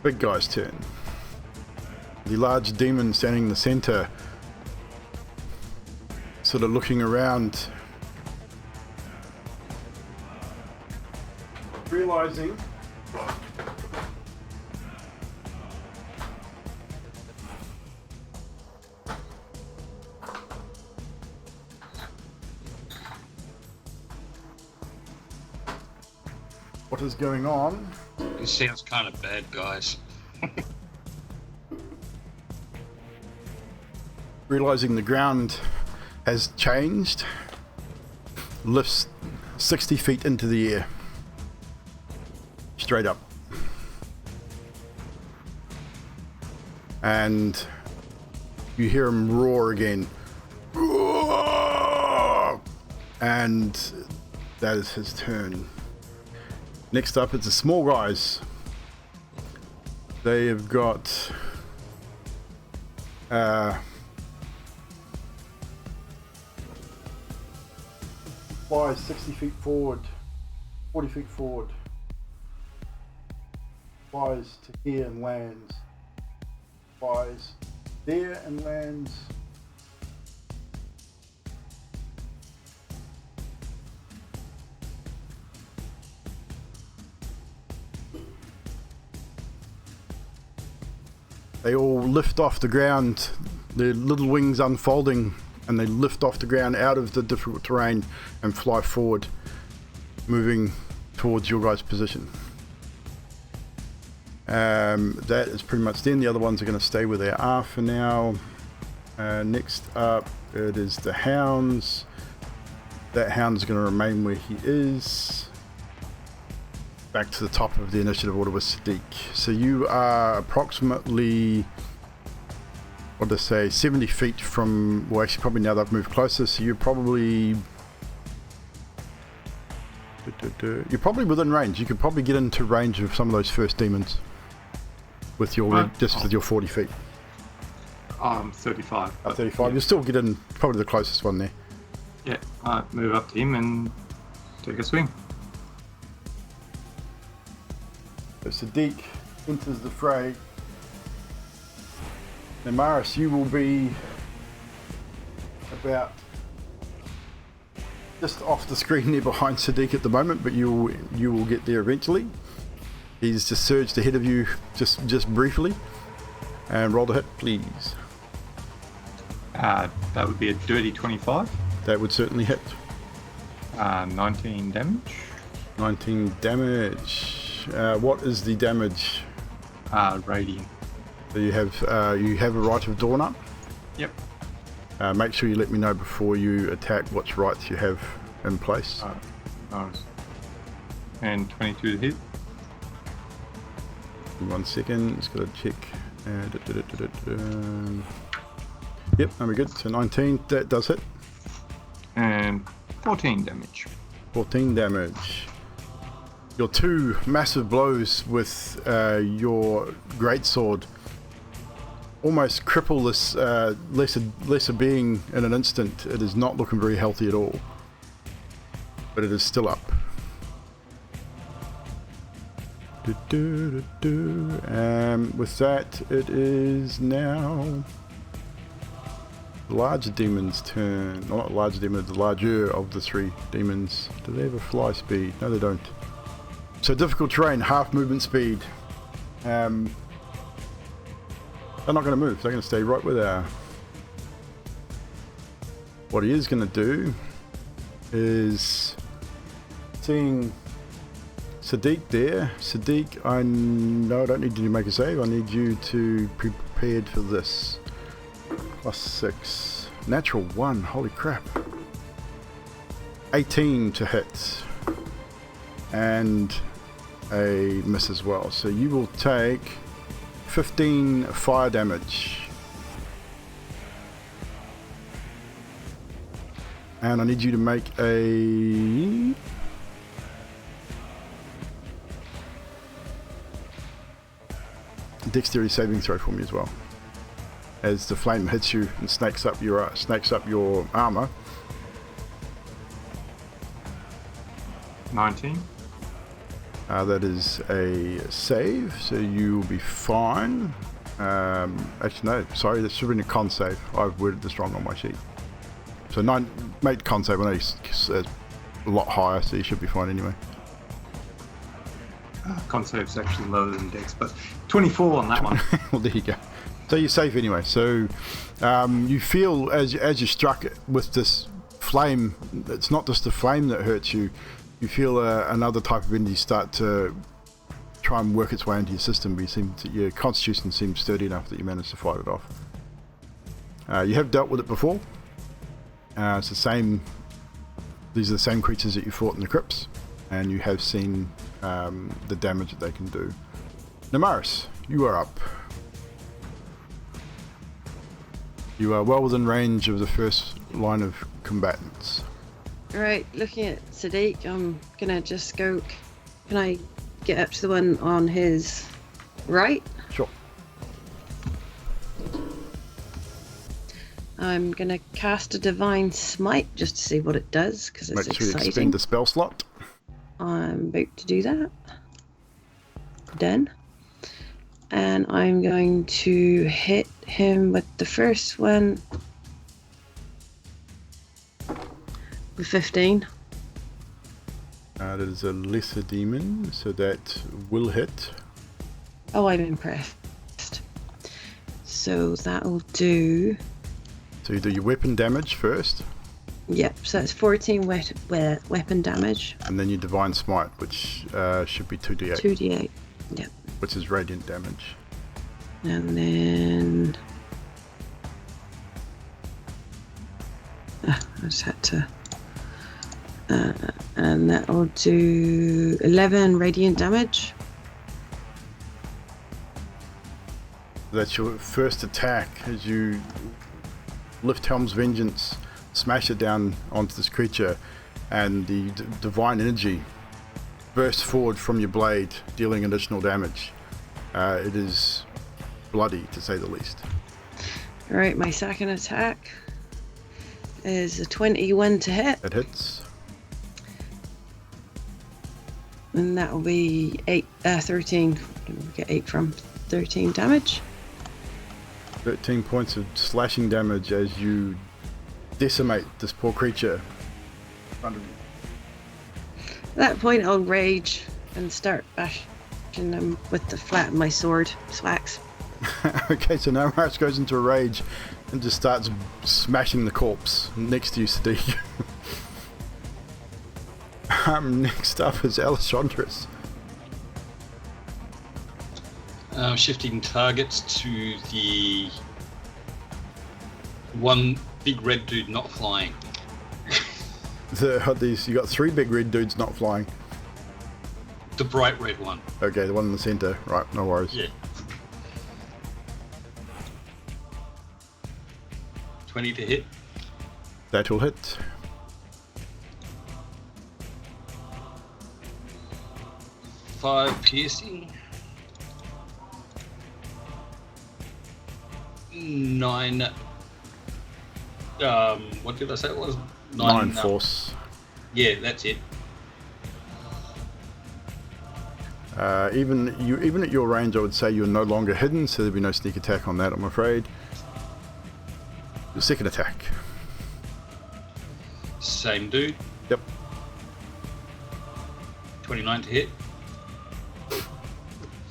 big guy's turn. The large demon standing in the center, sort of looking around, realizing what is going on. This sounds kind of bad, guys. Realizing the ground has changed, lifts 60 feet into the air, straight up, and you hear him roar again, and that is his turn. Next up, it's the small guys. They have got flies 60 feet forward, 40 feet forward, flies to here and lands, flies there and lands. They all lift off the ground, their little wings unfolding, and they lift off the ground out of the difficult terrain and fly forward, moving towards your guys' position. That is pretty much then. The other ones are going to stay where they are for now. Next up, it is the hounds. That hound is going to remain where he is. Back to the top of the initiative order with Sadiq. So you are approximately, what did I say, 70 feet from, well actually probably now they've moved closer, so you're probably within range. You could probably get into range of some of those first demons with your with your 40 feet. 35. Up 35. Yeah. You'll still get in probably the closest one there. Yeah, I move up to him and take a swing. So Sadiq enters the fray. And Maris, you will be about just off the screen there behind Sadiq at the moment, but you will get there eventually. He's just surged ahead of you just briefly. And roll the hit, please. That would be a dirty 25. That would certainly hit. 19 damage. 19 damage. What is the damage? Radiant. So you have a right of dawn up. Yep. Make sure you let me know before you attack which rights you have in place. Nice. And 22 to hit. 1 second, just gotta check. Yep, that'll be good. So 19, that does hit. And 14 damage. 14 damage. Your two massive blows with your greatsword almost cripple this lesser being in an instant. It is not looking very healthy at all, but it is still up. With that, it is now the larger demon's turn. Not the larger demon, the larger of the three demons. Do they have a fly speed? No, they don't. So difficult terrain, half movement speed. They're not going to move. They're going to stay right where they are. What he is going to do is, seeing Sadiq there. Sadiq, I don't need you to make a save. I need you to be prepared for this. +6. Natural 1. Holy crap. 18 to hit. And a miss as well. So you will take 15 fire damage. And I need you to make a dexterity saving throw for me as well. As the flame hits you and snakes up your armor. 19. That is a save, so you will be fine. Actually, no, sorry, that should have been a con save. I've worded this wrong on my sheet. So 9, made con save. I know it's a lot higher, so you should be fine anyway. Con save's actually lower than dex, but 24 on that one. Well, there you go. So you're safe anyway. So you feel as you're struck with this flame, it's not just the flame that hurts you. You feel another type of energy start to try and work its way into your system, but your constitution seems sturdy enough that you managed to fight it off. You have dealt with it before. It's the same. These are the same creatures that you fought in the crypts, and you have seen the damage that they can do. Namaris, you are up. You are well within range of the first line of combatants. Right, looking at Sadiq, I'm gonna just go. Can I get up to the one on his right? Sure. I'm gonna cast a divine smite just to see what it does because it's Make sure you exciting. expend the spell slot. I'm about to do that. Done. And I'm going to hit him with the first one with 15. That is a lesser demon, so that will hit. Oh, I'm impressed. So that'll do. So you do your weapon damage first, Yep, so that's 14 weapon damage. and then your divine smite, which should be 2d8, 2d8. Yep. which is radiant damage. And then. I just had to. And that'll do 11 radiant damage. That's your first attack as you lift Helm's Vengeance, smash it down onto this creature, and the divine energy bursts forward from your blade, dealing additional damage. It is bloody, to say the least. Alright, my second attack is a 21 to hit, It hits. and that will be 13. We'll get 8 from 13 damage. 13 points of slashing damage as you decimate this poor creature in front of you. At that point, I'll rage and start bashing them with the flat of my sword. Swax. Okay, so now Maris goes into a rage and just starts smashing the corpse next to you, Sadiq. Next up is Alessandros. Shifting targets to the one big red dude not flying. You got 3 big red dudes not flying. The bright red one. Okay, the one in the center. Right, no worries. Yeah. 20 to hit. That will hit. Five piercing. 9. What did I say it was? 9 force. Yeah, that's it. Even at your range, I would say you're no longer hidden, so there'd be no sneak attack on that, I'm afraid. Your second attack. Same dude. Yep. 29 to hit.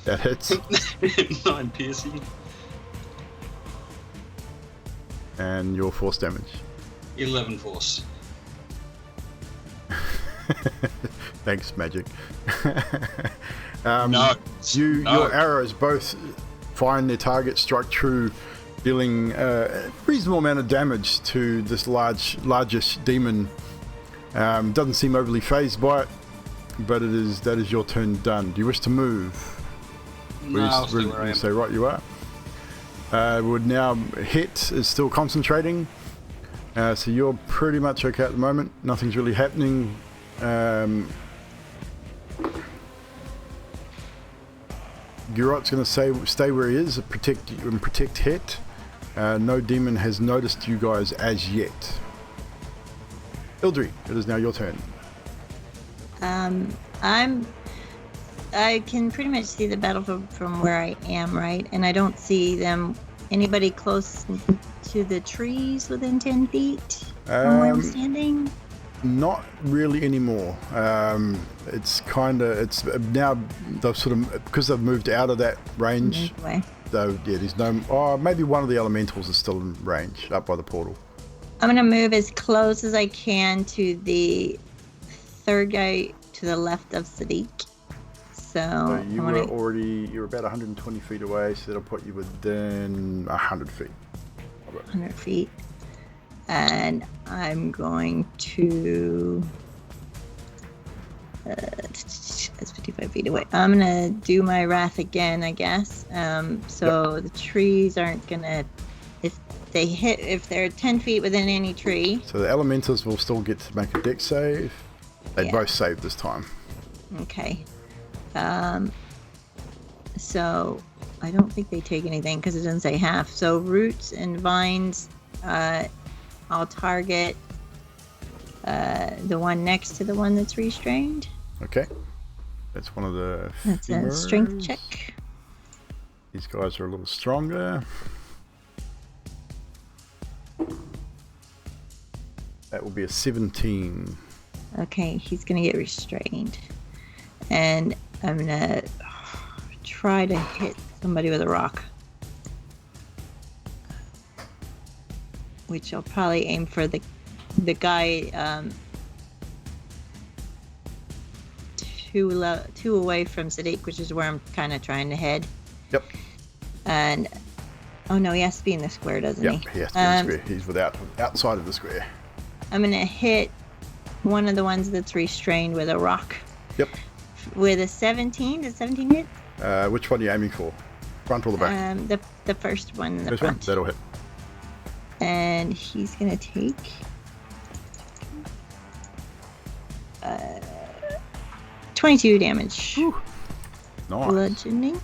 That hits. 9 piercing. And your force damage. 11 force. Thanks, magic. No. Your arrows both find their target, strike true, dealing a reasonable amount of damage to this largest demon. Doesn't seem overly phased by it, but that is your turn done. Do you wish to move? No, I'll stay where I am. Say right, you are. Would now hit is still concentrating. So you're pretty much okay at the moment. Nothing's really happening. Gurot's going to stay where he is, protect Het. No demon has noticed you guys as yet. Ildri, it is now your turn. I can pretty much see the battlefield from where I am, right? And I don't see anybody close to the trees within 10 feet from where I'm standing. Not really anymore. It's now they've sort of, because they've moved out of that range. Though, yeah, there's no. Maybe one of the elementals is still in range up by the portal. I'm gonna move as close as I can to the third guy to the left of Sadiq. So you're about 120 feet away, so that'll put you within 100 feet. 100 feet. And I'm going to... that's 55 feet away. I'm going to do my wrath again, I guess. The trees aren't going to... If they're 10 feet within any tree... So the elementals will still get to make a dex save. They both save this time. Okay. So I don't think they take anything because it doesn't say half. So roots and vines... I'll target the one next to the one that's restrained. Okay. That's one of the That's femurs. A strength check. These guys are a little stronger. That will be a 17. Okay, he's going to get restrained. And I'm going to try to hit somebody with a rock. Which I'll probably aim for the guy two away from Sadiq, which is where I'm kind of trying to head. Yep. And oh no, he has to be in the square, doesn't he? Yep, he has to be in the square. He's outside of the square. I'm gonna hit one of the ones that's restrained with a rock. Yep. With a 17. Does 17 hit? Which one are you aiming for? Front or the back? The first one in the first front. One? That'll hit. And he's gonna take 22 damage. Whew. Nice. Bludgeoning.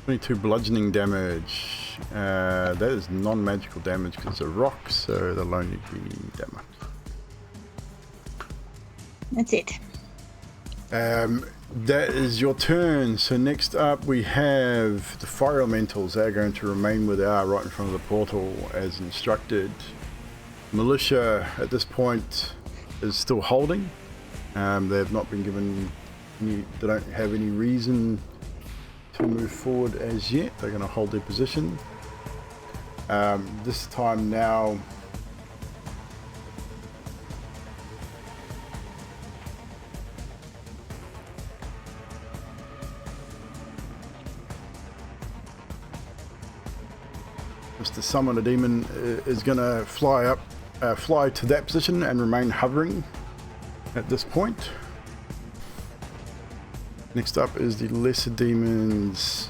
22 bludgeoning damage. That is non-magical damage because it's a rock, so they'll only be that much. That's it. That is your turn. So next up we have the fire elementals. They're going to remain where they are right in front of the portal as instructed. Militia at this point is still holding. They have not been given they don't have any reason to move forward as yet. They're going to hold their position. This time now Mr. Summon a Demon is going to fly to that position and remain hovering at this point. Next up is the Lesser Demons.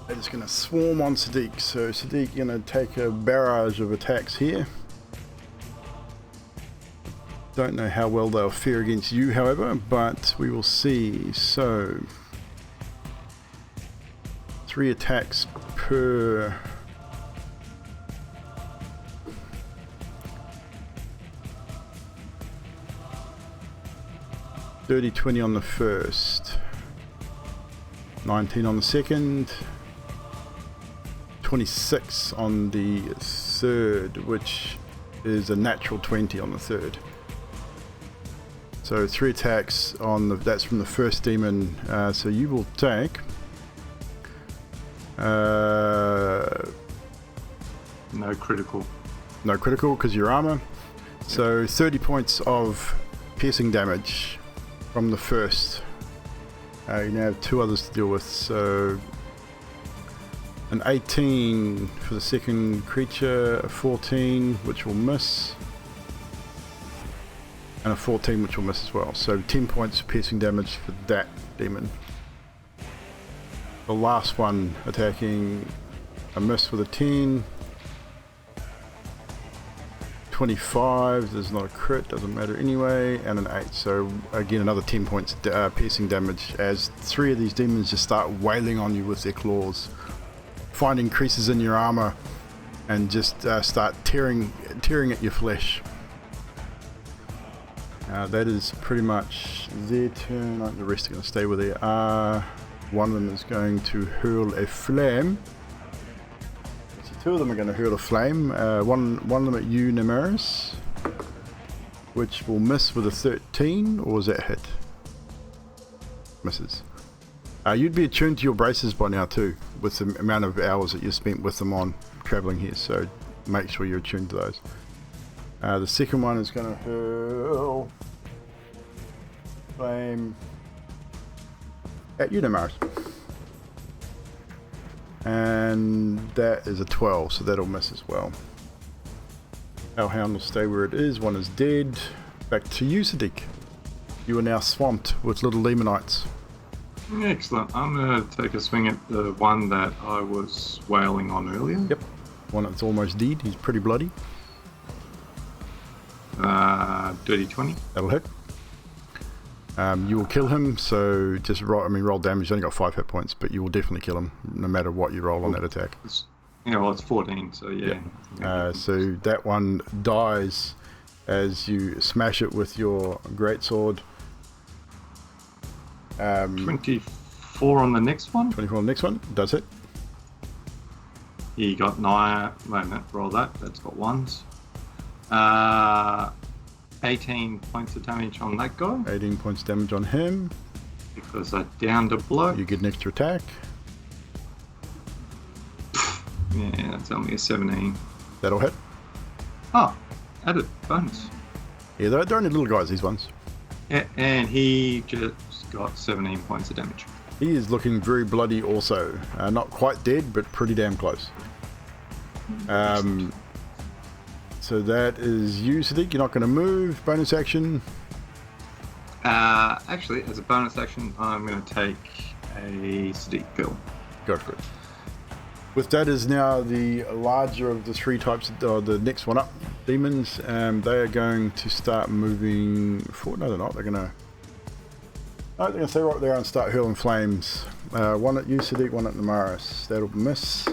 They're just going to swarm on Sadiq. So Sadiq going to take a barrage of attacks here. Don't know how well they'll fare against you, however, but we will see. So 3 attacks per $30-20 on the first, 19 on the second, 26 on the third, which is a natural 20 on the third. So 3 attacks on that's from the first demon. So you will take no critical. No critical because your armor. So 30 points of piercing damage from the first. You now have 2 others to deal with. So an 18 for the second creature, a 14 which will miss. and a 14, which will miss as well. So 10 points of piercing damage for that demon. The last one attacking, a miss with a 10. 25, there's not a crit, doesn't matter anyway, and an 8. So again, another 10 points piercing damage as 3 of these demons just start wailing on you with their claws, finding creases in your armor, and just start tearing at your flesh. That is pretty much their turn. The rest are going to stay where they are. One of them is going to hurl a flame. Two of them are going to hurl a flame. One of them at you, Namaris, which will miss with a 13, or is that hit? Misses. You'd be attuned to your braces by now too, with the amount of hours that you spent with them on travelling here, so make sure you're attuned to those. The second one is going to hurl flame at you, Namaris. And that is a 12, so that'll miss as well. Hellhound will stay where it is. One is dead. Back to you, Sadiq. You are now swamped with little demonites. Excellent. I'm going to take a swing at the one that I was wailing on earlier. Yep. One that's almost dead. He's pretty bloody. Dirty 20. That'll hit. You will kill him, so just roll damage. He's only got 5 hit points, but you will definitely kill him no matter what you roll on that attack. It's 14, so yeah. Yep. So that one dies as you smash it with your greatsword. 24 on the next one. 24 on the next one. Does hit. He got 9. Wait a minute, roll that. That's got 1s. 18 points of damage on that guy. 18 points of damage on him. Because I downed a bloke. You get an extra attack. Yeah, that's only a 17. That'll hit. Oh, added bonus. Yeah, they're only little guys, these ones. Yeah, and he just got 17 points of damage. He is looking very bloody also. Not quite dead, but pretty damn close. So that is you, Sadiq. You're not going to move. Bonus action. Actually, as a bonus action, I'm going to take a Sadiq pill. Go for it. With that is now the larger of the 3 types, the next one up, demons. They are going to start moving forward. No, they're not. They're going to... No, they're going to stay right there and start hurling flames. One at you, Sadiq, one at Namaris. That'll miss.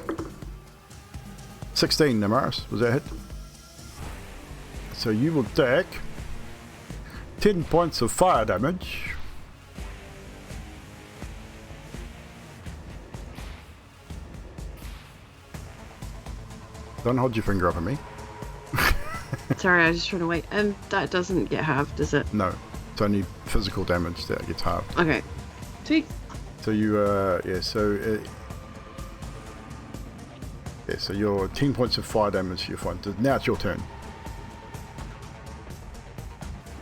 16, Namaris. Was that hit? So you will take 10 points of fire damage. Don't hold your finger up at me. Sorry, I was just trying to wait. That doesn't get halved, does it? No, it's only physical damage that gets halved. Okay. Sweet. So you, so you're 10 points of fire damage. You're fine. Now it's your turn.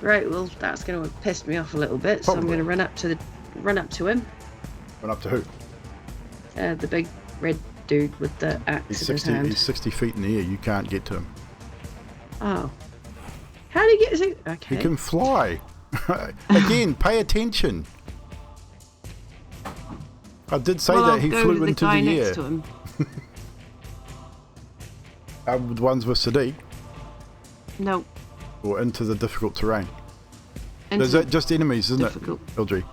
Right. Well, that's going to piss me off a little bit. Probably. So I'm going to run up to him. Run up to who? The big red dude with the axe He's in his hand. He's 60 feet in the air. You can't get to him. Oh. How do you get to... Okay. He can fly. Again, pay attention. I did say that he flew into the air. Next to him. The ones with Sadiq. No. Or into the difficult terrain. Is that just enemies, isn't difficult. it, Eldry?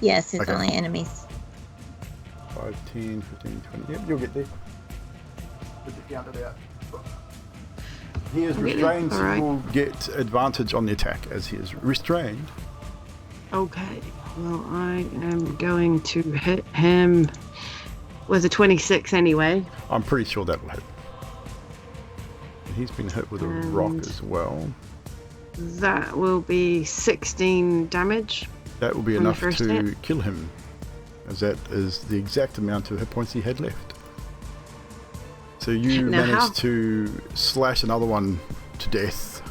Yes, it's Okay. only enemies. 5, 10, 15, 20. Yep, you'll get there. Count it out. He is restrained, so Alright. he will get advantage on the attack as he is restrained. Okay. Well, I am going to hit him with a 26 anyway. I'm pretty sure that will hit. He's been hit with a rock as well. That will be 16 damage. That will be on the enough first to hit. kill him, as that is the exact amount of hit points he had left. So you Now managed to slash another one to death.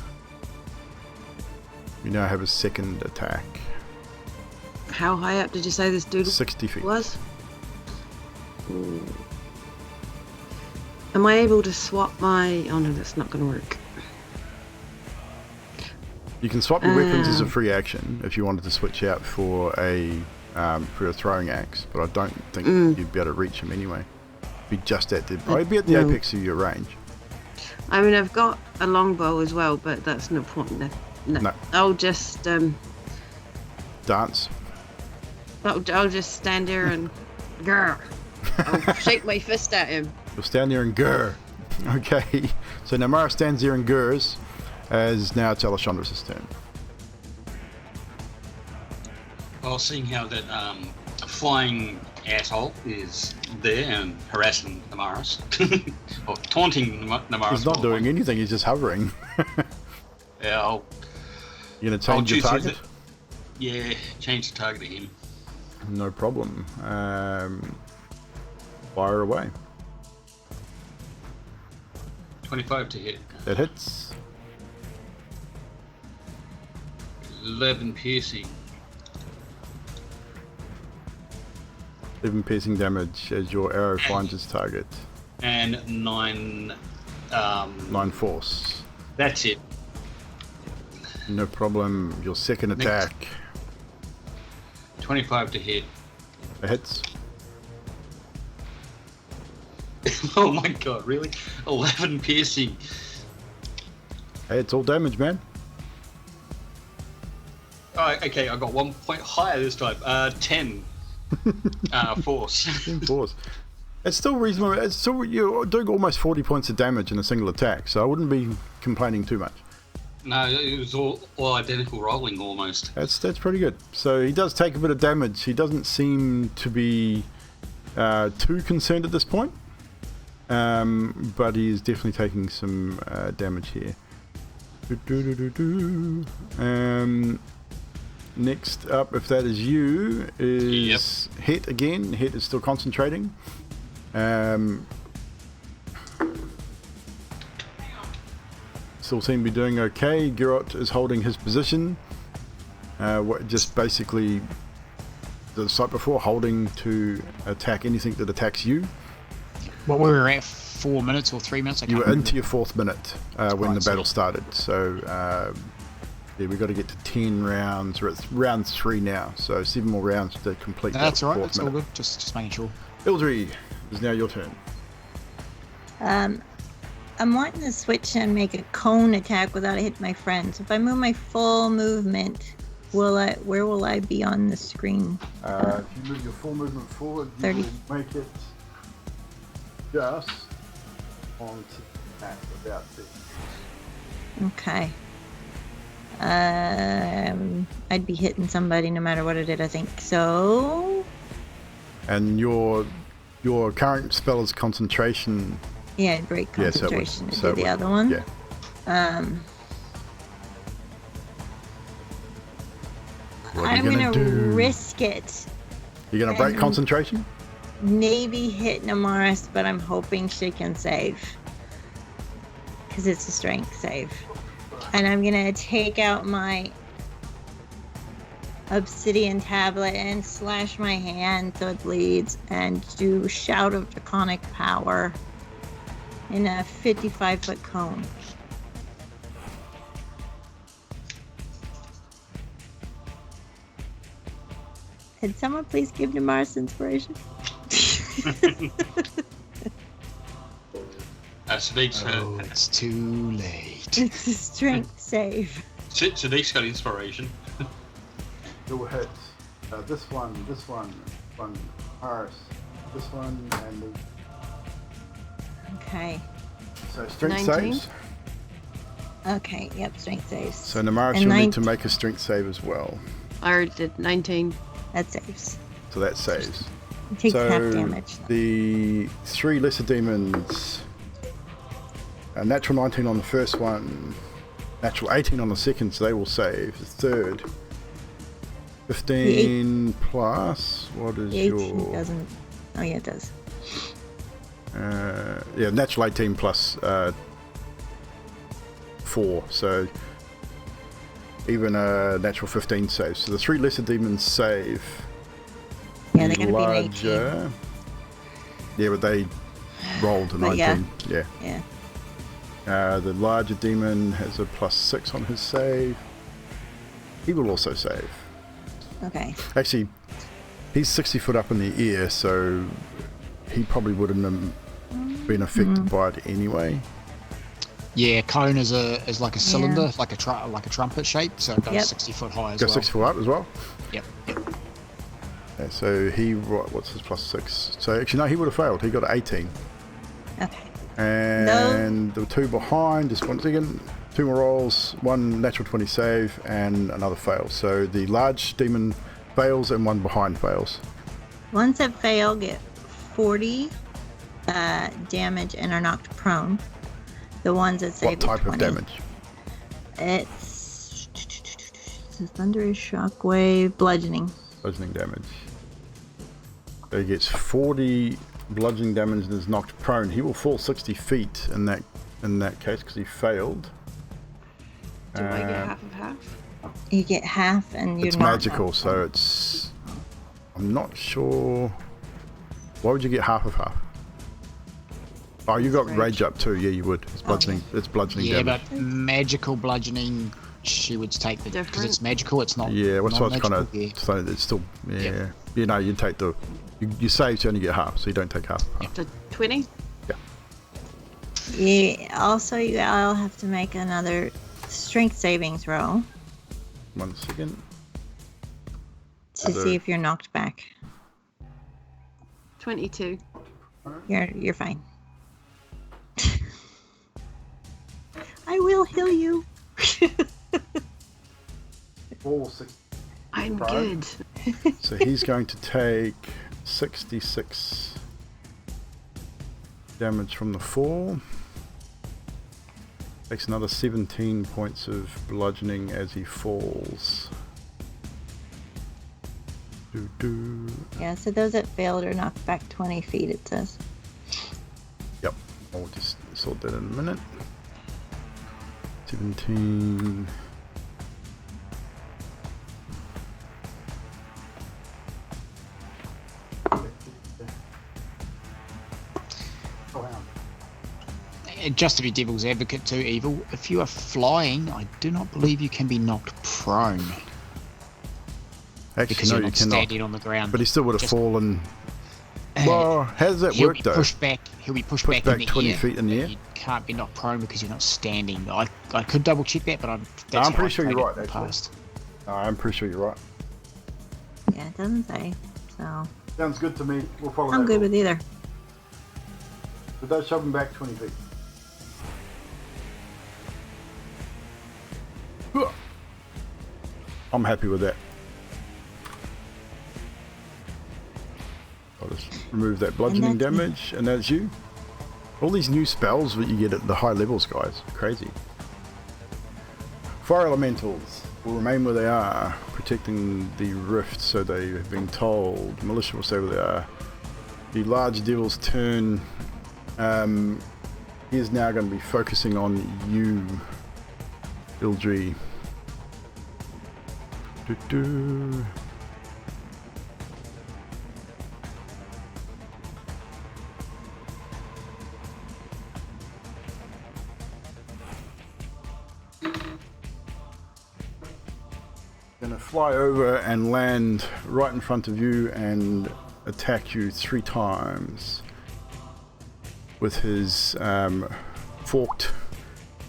You now have a second attack. How high up did you say this dude 60 feet. was? Ooh. Am I able to swap my... Oh no, that's not going to work. You can swap your weapons as a free action if you wanted to switch out for a throwing axe, but I don't think you'd be able to reach him anyway. Be just at the apex of your range. I mean, I've got a longbow as well, but that's no point. No. I'll just dance. I'll just stand there and grr. I'll shake my fist at him. You'll stand there and grr. Okay. So Namara stands there and grrs, as now it's Alessandra's turn. Well, seeing how that flying asshole is there and harassing Namaris, or taunting Namaris. He's not doing anything, he's just hovering. Yeah, You're going to change your target? Change the target to him. No problem. Fire away. 25 to hit. That hits. 11 piercing. 11 piercing damage as your arrow finds its target. And 9... 9 force. That's it. No problem. Your second attack. 25 to hit. It hits. Oh my god, really? 11 piercing. Hey, it's all damage, man. Oh, okay, I got 1 point higher this time. 10 force. 10 force. It's still reasonable. It's still, you're doing almost 40 points of damage in a single attack, so I wouldn't be complaining too much. No, it was all identical rolling almost. That's pretty good. So he does take a bit of damage. He doesn't seem to be too concerned at this point, but he is definitely taking some damage here. Next up, if that is you, is Het again. Het is still concentrating. Still seem to be doing okay. Geralt is holding his position. Just basically the site before, holding to attack anything that attacks you. What we were at, 4 minutes or 3 minutes? You were into your 4th minute when the battle started. So we've got to get to 10 rounds. We're at round 3 now, so 7 more rounds to complete. That's that all right. 4th That's minute. all good. Just making sure. Ildri, it's now your turn. I'm wanting to switch and make a cone attack without hitting my friends. If I move my full movement, where will I be on the screen? If you move your full movement forward, 30. you will make it just onto that about this. Okay. I'd be hitting somebody no matter what I did, I think. So. And your current spell is concentration. Yeah, I'd break concentration so to do the other one. Yeah. I'm gonna risk it. You're gonna break concentration? Maybe hit Namaris, but I'm hoping she can save. Because it's a strength save. And I'm gonna take out my obsidian tablet and slash my hand so it bleeds and do Shout of Draconic Power in a 55-foot cone. Can someone please give Namaris inspiration? It's too late. It's a strength save. Sadiq's got inspiration. You'll hit this one, Harris, this one, and the... Okay. So strength 19? saves. Okay, yep, strength saves. So Namaris, you'll need to make a strength save as well. I already did 19. That saves. So that saves. It takes half damage. The 3 lesser demons, a natural 19 on the first one, natural 18 on the second, so they will save. The third, 15 plus, what is the 18 your... doesn't... Oh yeah, it does. Yeah, natural 18 plus 4, so even a natural 15 saves. So the 3 lesser demons save. Yeah, they're going to be 19. Yeah, but they rolled a 19. Yeah. Yeah. The larger demon has a +6 on his save. He will also save. Okay. Actually, he's 60 foot up in the air, so he probably wouldn't have been affected by it anyway. Yeah, cone is like a cylinder, like a trumpet shape, so it goes 60 foot high as well. Goes 60 foot up as well? Yep. Yeah, so what's his +6? So actually, no, he would have failed. He got an 18. Okay. And the two behind, just once again, 2 more rolls, 1 natural 20 save, and another fail. So the large demon fails and 1 behind fails. Ones that fail get 40 damage and are knocked prone. The ones that save What type get 20. of damage? It's a thunderous shockwave, bludgeoning. Bludgeoning damage. So he gets 40 bludgeoning damage and is knocked prone. He will fall 60 feet in that case because he failed. Do I get half of half? You get half, and you're It's not magical, so it's. I'm not sure. Why would you get half of half? Oh, you got rage up too. Yeah, you would. It's bludgeoning. It's bludgeoning damage. Yeah, but magical bludgeoning, she would take the because it's magical. It's not. Yeah, what's kind of. Yeah. So it's still. Yeah. Yep. You know, you'd take the. You save to only get half, so you don't take half. The 20? Yeah. Yeah. Also, I'll have to make another strength savings roll 1 second. to see if you're knocked back. 22. You're fine. I will heal you. I'm good. So he's going to take 66 damage from the fall. Takes another 17 points of bludgeoning as he falls. Yeah, so those that failed are knocked back 20 feet, it says. Yep, I'll just sort that in a minute. 17. Just to be devil's advocate too, Evil, if you are flying, I do not believe you can be knocked prone. Actually, because no, you're you not cannot. standing on the ground. But he still would have fallen. Well, how does that work though? He'll be pushed back in the 20 air. feet in the air. You can't be knocked prone because you're not standing. I could double check that, but I'm pretty sure you're right. Actually. I'm pretty sure you're right. Yeah, it doesn't say. So Sounds good to me. We'll follow that I'm good rule. with either. But don't shove him back 20 feet. I'm happy with that. I'll just remove that bludgeoning damage, and that's you. All these new spells that you get at the high levels, guys. Crazy. Fire elementals will remain where they are, protecting the rift, so they have been told. Militia will stay where they are. The large devil's turn. He is now going to be focusing on you, Ildri. Gonna fly over and land right in front of you and attack you 3 times with his forked.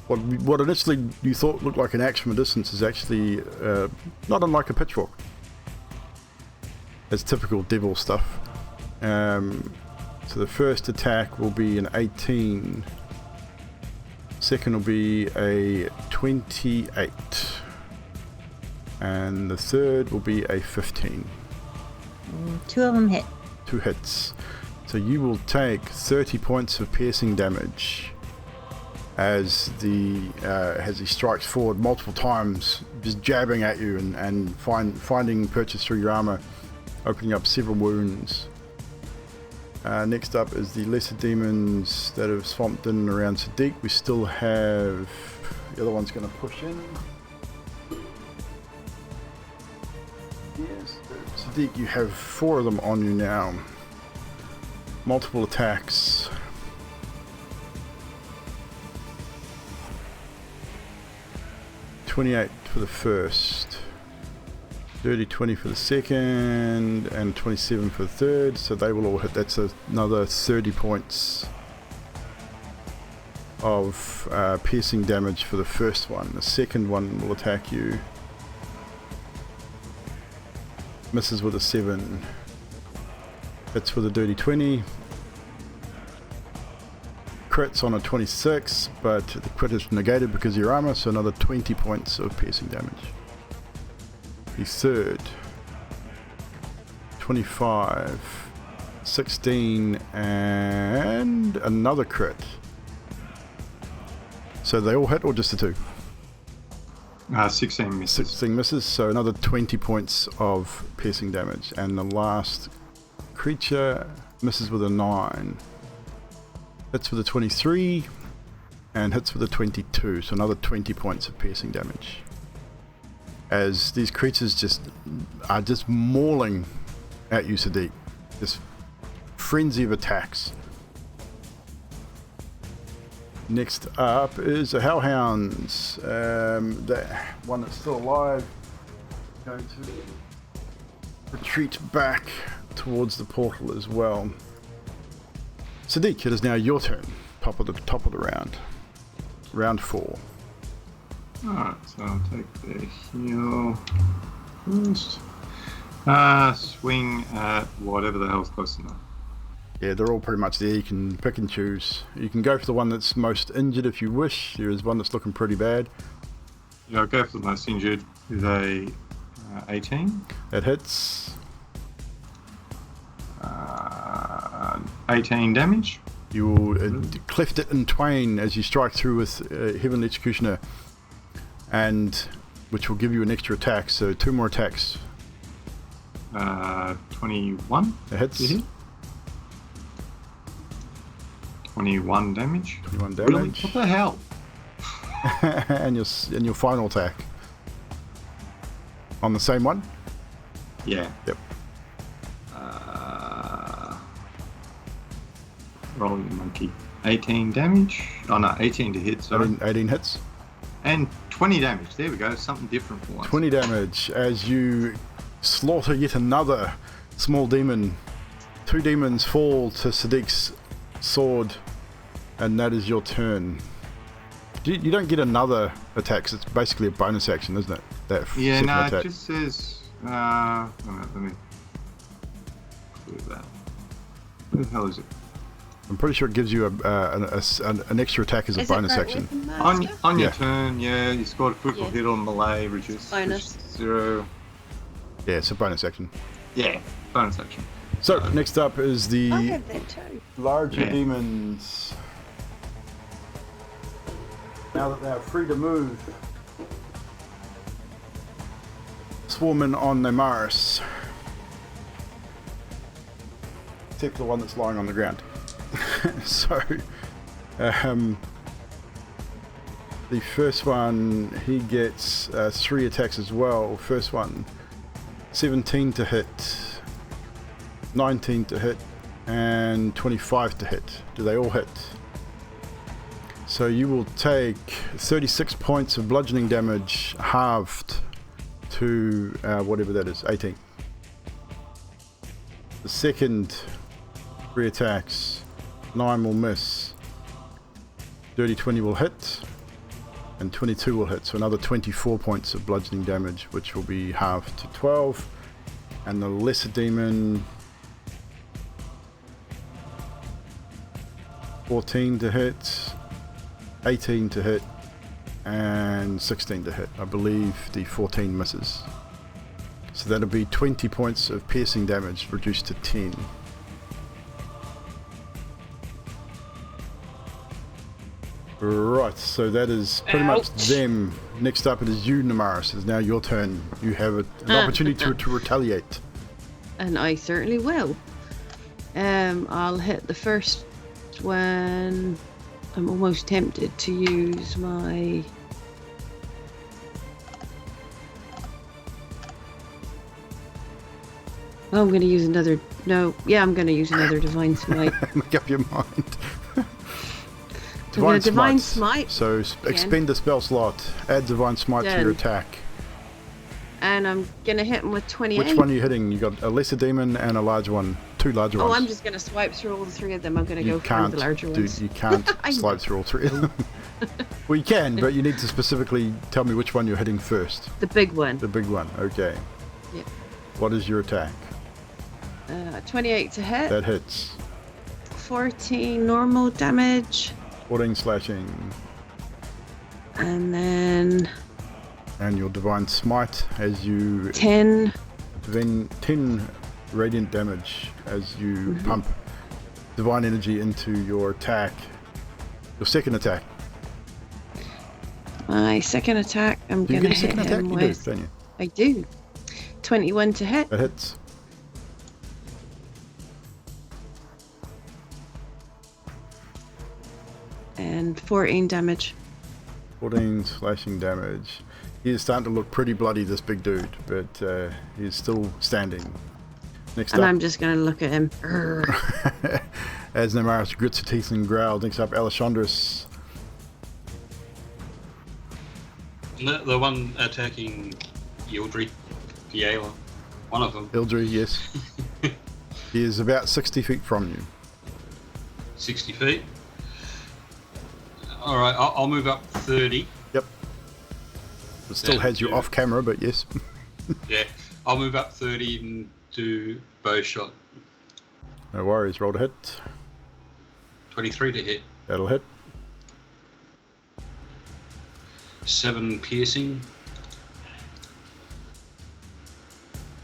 What initially you thought looked like an axe from a distance is actually not unlike a pitchfork. It's typical devil stuff. So the first attack will be an 18. Second will be a 28. And the third will be a 15. 2 of them hit. 2 hits. So you will take 30 points of piercing damage as he strikes forward multiple times, just jabbing at you and finding purchase through your armor, opening up several wounds. Next up is the lesser demons that have swamped in around Sadiq. We still have the other one's going to push in. Yes, Sadiq, you have 4 of them on you now. Multiple attacks. $28 for the first. Dirty 20 for the second, and 27 for the third, so they will all hit. That's another 30 points of piercing damage for the first one. The second one will attack you. Misses with a 7. Hits with a dirty 20. Crits on a 26, but the crit is negated because of your armor, so another 20 points of piercing damage. The third, 25, 16, and another crit. So they all hit, or just the two? 16 misses. 16 misses, so another 20 points of piercing damage. And the last creature misses with a 9. Hits with a 23, and hits with a 22, so another 20 points of piercing damage. As these creatures are just mauling at you, Sadiq. This frenzy of attacks. Next up is the Hellhounds. That one that's still alive. Going to retreat back towards the portal as well. Sadiq, it is now your turn. Top of the round. Round 4. Alright, so I'll take the heal first. Swing at whatever the hell's close enough. Yeah, they're all pretty much there. You can pick and choose. You can go for the one that's most injured if you wish. There is one that's looking pretty bad. Yeah, I'll go for the most injured with a 18. That hits. 18 damage. You will cleft it in twain as you strike through with Heavenly Executioner, and which will give you an extra attack. So 2 more attacks. 21. That hits. 21 damage. 21 damage. Really? What the hell? and your final attack on the same one. Yeah. Yep. Roll your monkey. 18 damage. Oh no, 18 to hit. Sorry. 18 hits. And 20 damage. There we go. Something different for once. 20 damage as you slaughter yet another small demon. 2 demons fall to Sadiq's sword, and that is your turn. You don't get another attack, 'cause it's basically a bonus action, isn't it? That yeah, no, attack. it just says. Let me do that. Where the hell is it? I'm pretty sure it gives you an extra attack as a bonus action. On your Yeah. turn, yeah, you scored a critical hit on melee, reduce Bonus. 0. Yeah, it's a bonus action. Yeah, bonus action. So, next up is I the have that too. larger Yeah. demons. Now that they are free to move, swarming on Namaris. Except the one that's lying on the ground. So, the first one, he gets 3 attacks as well. First one, 17 to hit, 19 to hit, and 25 to hit. Do they all hit? So you will take 36 points of bludgeoning damage, halved to whatever that is, 18. The second 3 attacks, 9 will miss, dirty 20 will hit, and 22 will hit. So another 24 points of bludgeoning damage, which will be halved to 12. And the lesser demon, 14 to hit, 18 to hit, and 16 to hit. I believe the 14 misses. So that'll be 20 points of piercing damage reduced to 10. Right, so that is pretty much them. Next up it is you, Namaris. It's now your turn. You have an opportunity to retaliate. And I certainly will. I'll hit the first one. I'm almost tempted to use my... Oh, I'm going to use another... No, yeah, I'm going to use another Divine Smite. Make up your mind. Divine Smite. Smite. So expend the spell slot. Add Divine Smite to your attack. and I'm gonna hit him with 28. Which one are you hitting? You got a lesser demon and a large one. 2 larger ones. Oh, I'm just gonna swipe through all the 3 of them. I'm gonna go for the larger ones. Dude, you can't swipe through all 3 of them. Well, you can, but you need to specifically tell me which one you're hitting first. The big one. The big one, okay. Yeah. What is your attack? 28 to hit. That hits. 14 normal damage. 14 slashing. And then... And your divine smite as you... 10. Then 10 radiant damage as you pump divine energy into your attack. Your second attack. My second attack, I'm going to hit him with... You do, don't you? I do. 21 to hit. That hits. And 14 damage. 14 slashing damage. He is starting to look pretty bloody, this big dude, but he's still standing. Next and up, I'm just going to look at him. as Namaris grits her teeth and growls. Next up, Alessandros. The one attacking Yildri. Yayla. One of them. Ildri, yes. He is about 60 feet from you. 60 feet. Alright, I'll move up 30. Yep. It still has you off camera, but yes. Yeah, I'll move up 30 and do bow shot. No worries, roll to hit. 23 to hit. That'll hit. 7 piercing.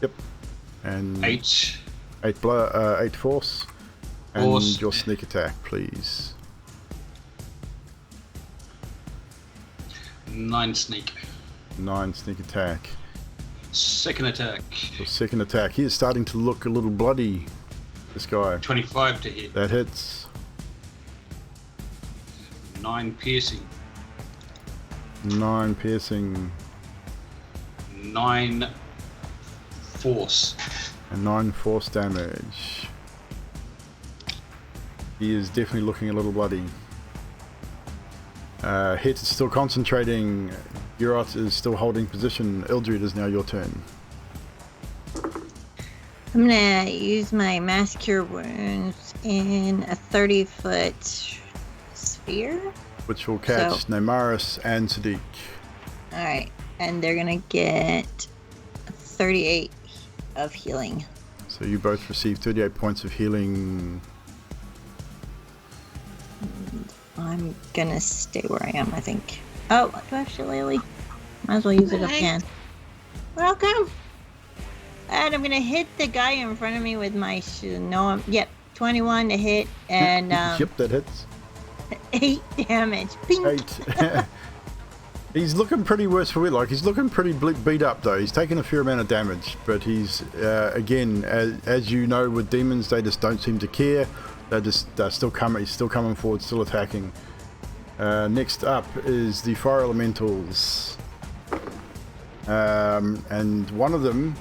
Yep. And 8. 8 force. And Force. your sneak attack, please. 9 sneak. 9 sneak attack. Second attack. Your second attack. He is starting to look a little bloody, this guy. 25 to hit. That hits. 9 piercing. 9 piercing. 9 force. And 9 force damage. He is definitely looking a little bloody. Hit is still concentrating. Girot is still holding position. Ildrid, it is now your turn. I'm gonna use my mass cure wounds in a 30-foot sphere. Which will catch Namaris and Sadiq. Alright, and they're gonna get 38 of healing. So you both receive 38 points of healing. I'm gonna stay where I am, I think. Oh, do I have shillelagh? Might as well use it if I can. Welcome! And I'm gonna hit the guy in front of me with my yep, 21 to hit, and yep, that hits. 8 damage. Ping. 8. He's looking pretty worse for it. Like, he's looking pretty beat up though. He's taken a fair amount of damage, but he's again, as you know, with demons, they just don't seem to care. They're still coming. He's still coming forward, still attacking. Next up is the fire elementals, and one of them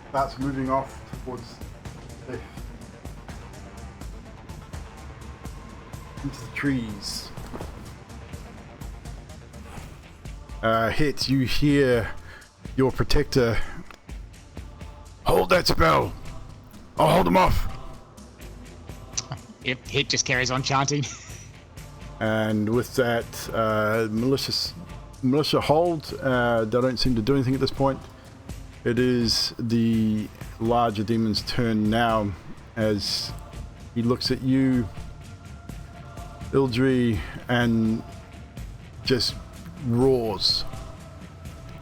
starts moving off towards left into the trees. Hit, you hear your protector. Hold that spell. I'll hold him off. Yep, Hit just carries on chanting. And with that, militia hold. They don't seem to do anything at this point. It is the larger demon's turn now, as he looks at you, Ildri, and just roars.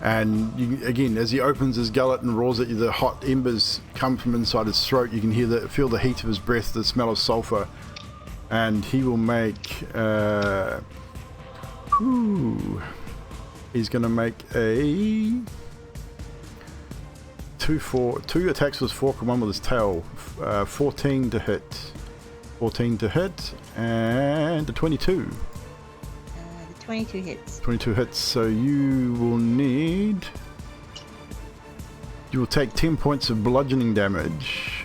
And you, again, as he opens his gullet and roars at you, the hot embers come from inside his throat. You can feel the heat of his breath, the smell of sulfur, and he will make. He's going to make a 2 attacks with his fork and 1 with his tail. 14 to hit. 14 to hit, and a 22. The 22 hits. 22 hits, so you will take 10 points of bludgeoning damage.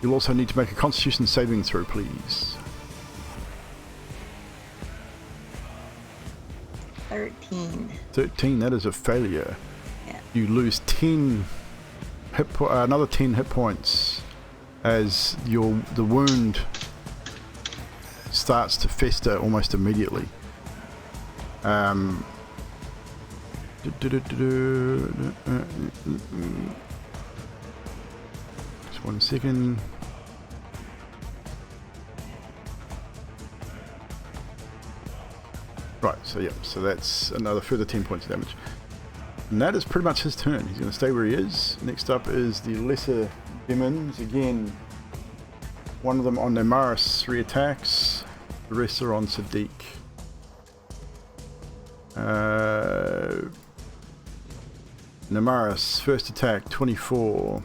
You'll also need to make a Constitution saving throw, please. 13. 13, that is a failure. Yeah. You lose 10 another 10 hit points as the wound starts to fester almost immediately. Just 1 second. Right, so that's another further 10 points of damage. And that is pretty much his turn. He's going to stay where he is. Next up is the lesser demons. Again, one of them on Namaris, 3 attacks. The rest are on Sadiq. Namaris, first attack 24,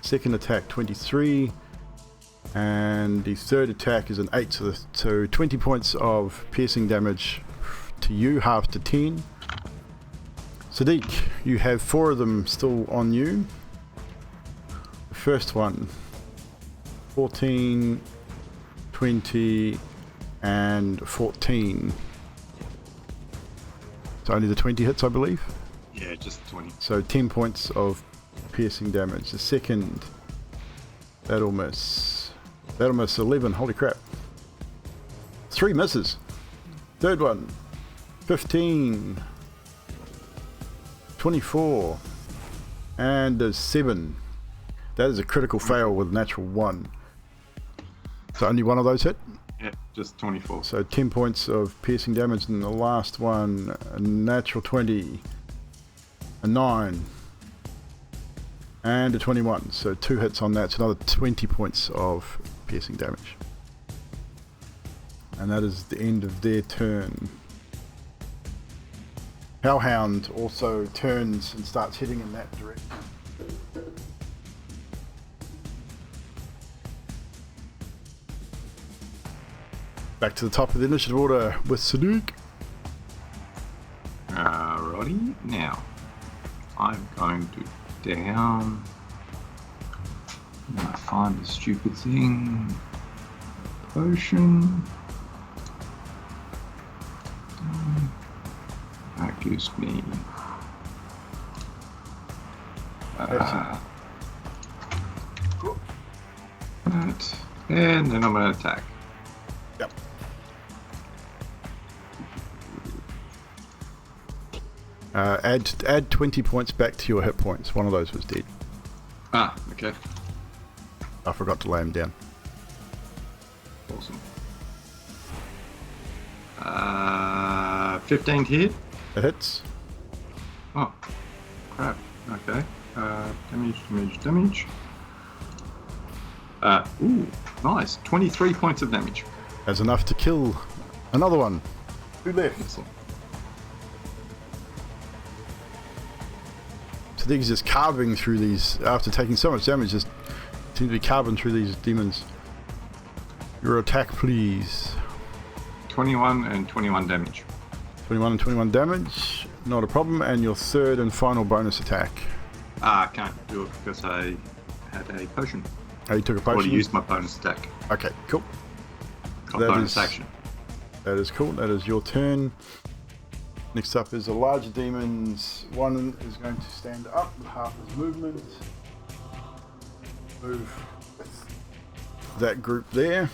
second attack 23, and the third attack is an 8, so 20 points of piercing damage to you, half to 10. Sadiq, you have 4 of them still on you. The first one, 14, 20, and 14. So only the 20 hits, I believe? Yeah, just 20. So 10 points of piercing damage. The second, that'll miss. That'll miss 11, holy crap. 3 misses. Third one, 15, 24, and a 7. That is a critical fail with natural 1. So only one of those hit? Yeah, just 24. So 10 points of piercing damage, and the last one, a natural 20, a 9, and a 21. So 2 hits on that, so another 20 points of piercing damage. And that is the end of their turn. Hellhound also turns and starts heading in that direction. Back to the top of the initiative order with Sadiq. Alrighty, now I'm going to down. I'm going to find the stupid thing. Potion. That gives me. That. And then I'm going to attack. Yep. Add 20 points back to your hit points. One of those was dead. Ah, okay. I forgot to lay him down. Awesome. 15 to hit. It hits. Oh, crap. Okay. Damage. Ooh, nice. 23 points of damage. That's enough to kill another one. Who left? Excellent. Sadiq's just carving through these, after taking so much damage, just seems to be carving through these demons. Your attack, please. 21 and 21 damage. 21 and 21 damage, not a problem. And your third and final bonus attack. I can't do it because I had a potion. Oh, you took a I potion? already used my bonus attack. Okay, cool. Got bonus action. That is cool. That is your turn. Next up is the larger demons. One is going to stand up with half his movement. Move with that group there.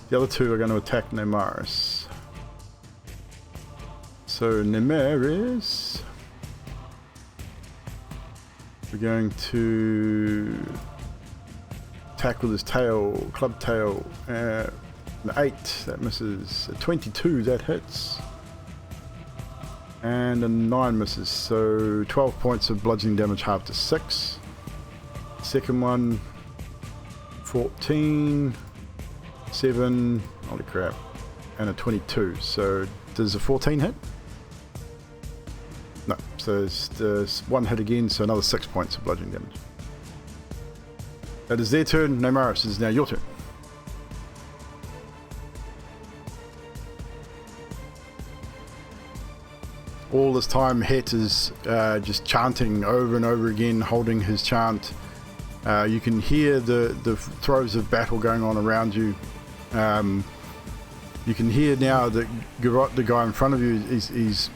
The other two are going to attack Nemaris. So Nemaris, we're going to attack with his tail, club tail. An 8, that misses. A 22, that hits. And a 9 misses, so 12 points of bludgeoning damage, half to 6. Second one, 14, 7, holy crap, and a 22. So does a 14 hit? No, so there's one hit again, so another 6 points of bludgeoning damage. That is their turn. Namaris, it is now your turn. All this time, Het is just chanting over and over again, holding his chant. You can hear the throes of battle going on around you. You can hear now that Garrot, the guy in front of you, he's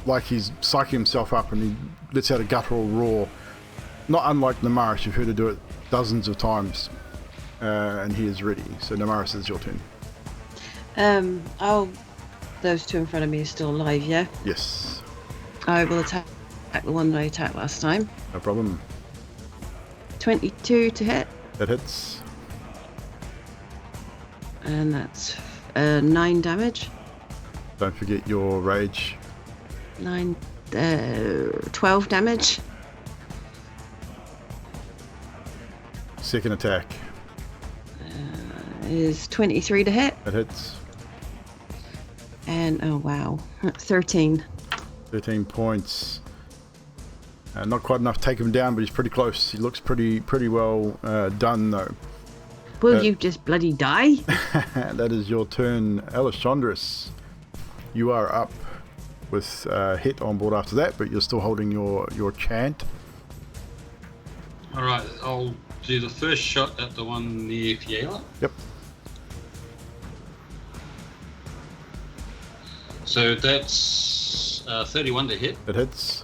like he's psyching himself up, and he lets out a guttural roar. Not unlike Namaris, you've heard her do it dozens of times, and he is ready. So Namaris, it's your turn. Those two in front of me are still alive, yeah? Yes. I will attack the one that I attacked last time. No problem. 22 to hit, That hits. and that's 9 damage. Don't forget your rage. 12 damage. Second attack. Is 23 to hit, That hits. and oh wow, 13. 13 points. Not quite enough to take him down, but he's pretty close. He looks pretty well done, though. Will you just bloody die? That is your turn, Alessandris. You are up with hit on board after that, but you're still holding your chant. All right, I'll do the first shot at the one near Fiala. Yep. So that's 31 to hit It hits.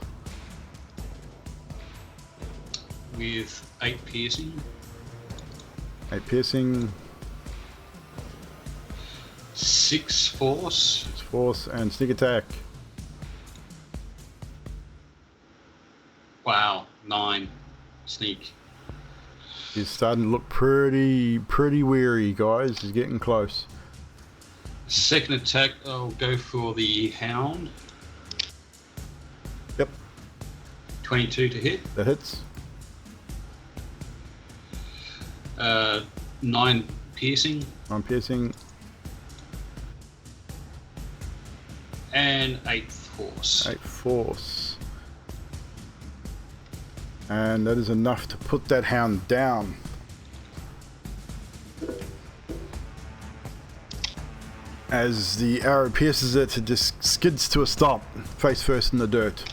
with 8 piercing, 8 piercing, 6 force, 6 force, and sneak attack. wow, 9 sneak. He's starting to look pretty weary, guys. He's getting close. Second attack, I'll go for the hound. Yep. 22 to hit. That hits. 9 piercing 9 piercing, and 8 force. 8 force. And that is enough to put that hound down. As the arrow pierces it, it just skids to a stop, face first in the dirt.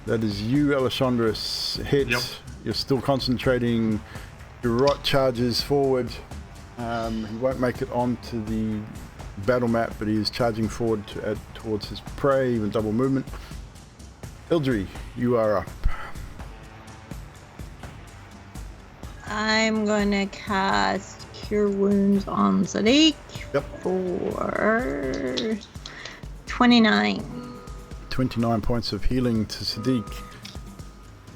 That is you, Alessandris. Hit. Yep. You're still concentrating. Your right charges forward. He won't make it onto the battle map, but he is charging forward towards his prey with double movement. Ildri, you are up. I'm going to cast Cure Wounds on Sadiq Yep. for 29. 29 points of healing to Sadiq.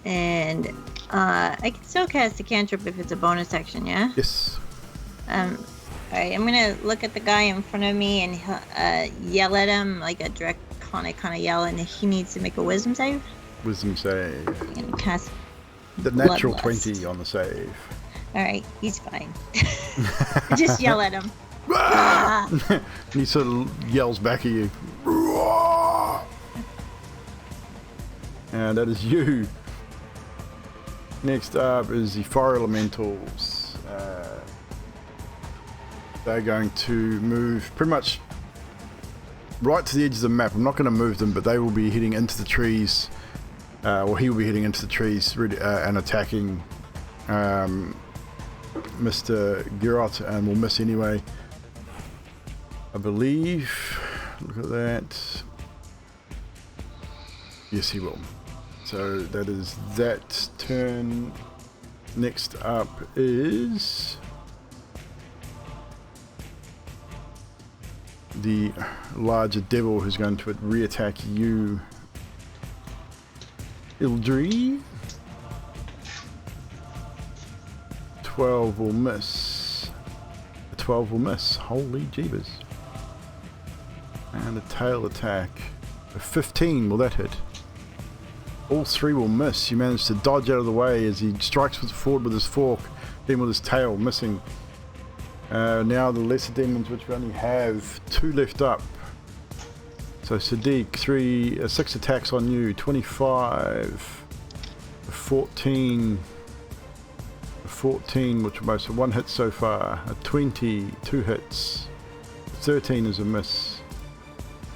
And I can still cast a cantrip if it's a bonus action, yeah? Yes. Alright, I'm going to look at the guy in front of me and yell at him like a draconic kind of yell, and he needs to make a wisdom save. Wisdom save. I'm going to cast The natural Bloodlust. 20 on the save. Alright, he's fine. Just yell at him. And he sort of yells back at you. And that is you. Next up is the fire elementals. They're going to move pretty much right to the edge of the map. I'm not going to move them, but they will be heading into the trees. Or he will be heading into the trees and attacking Mr. Girot, and will miss anyway, I believe. Look at that. Yes, he will. So that is that turn. Next up is the larger devil, who's going to re-attack you, Ildri. 12 will miss. A 12 will miss. Holy jeebus. And a tail attack. A 15, will that hit? All 3 will miss. You manage to dodge out of the way as he strikes forward with his fork, then with his tail, missing. Now the lesser demons, which we only have 2 left up. So Sadiq, 6 attacks on you. 25, 14, 14, which was most 1 hit so far. A 20, 2 hits. 13 is a miss.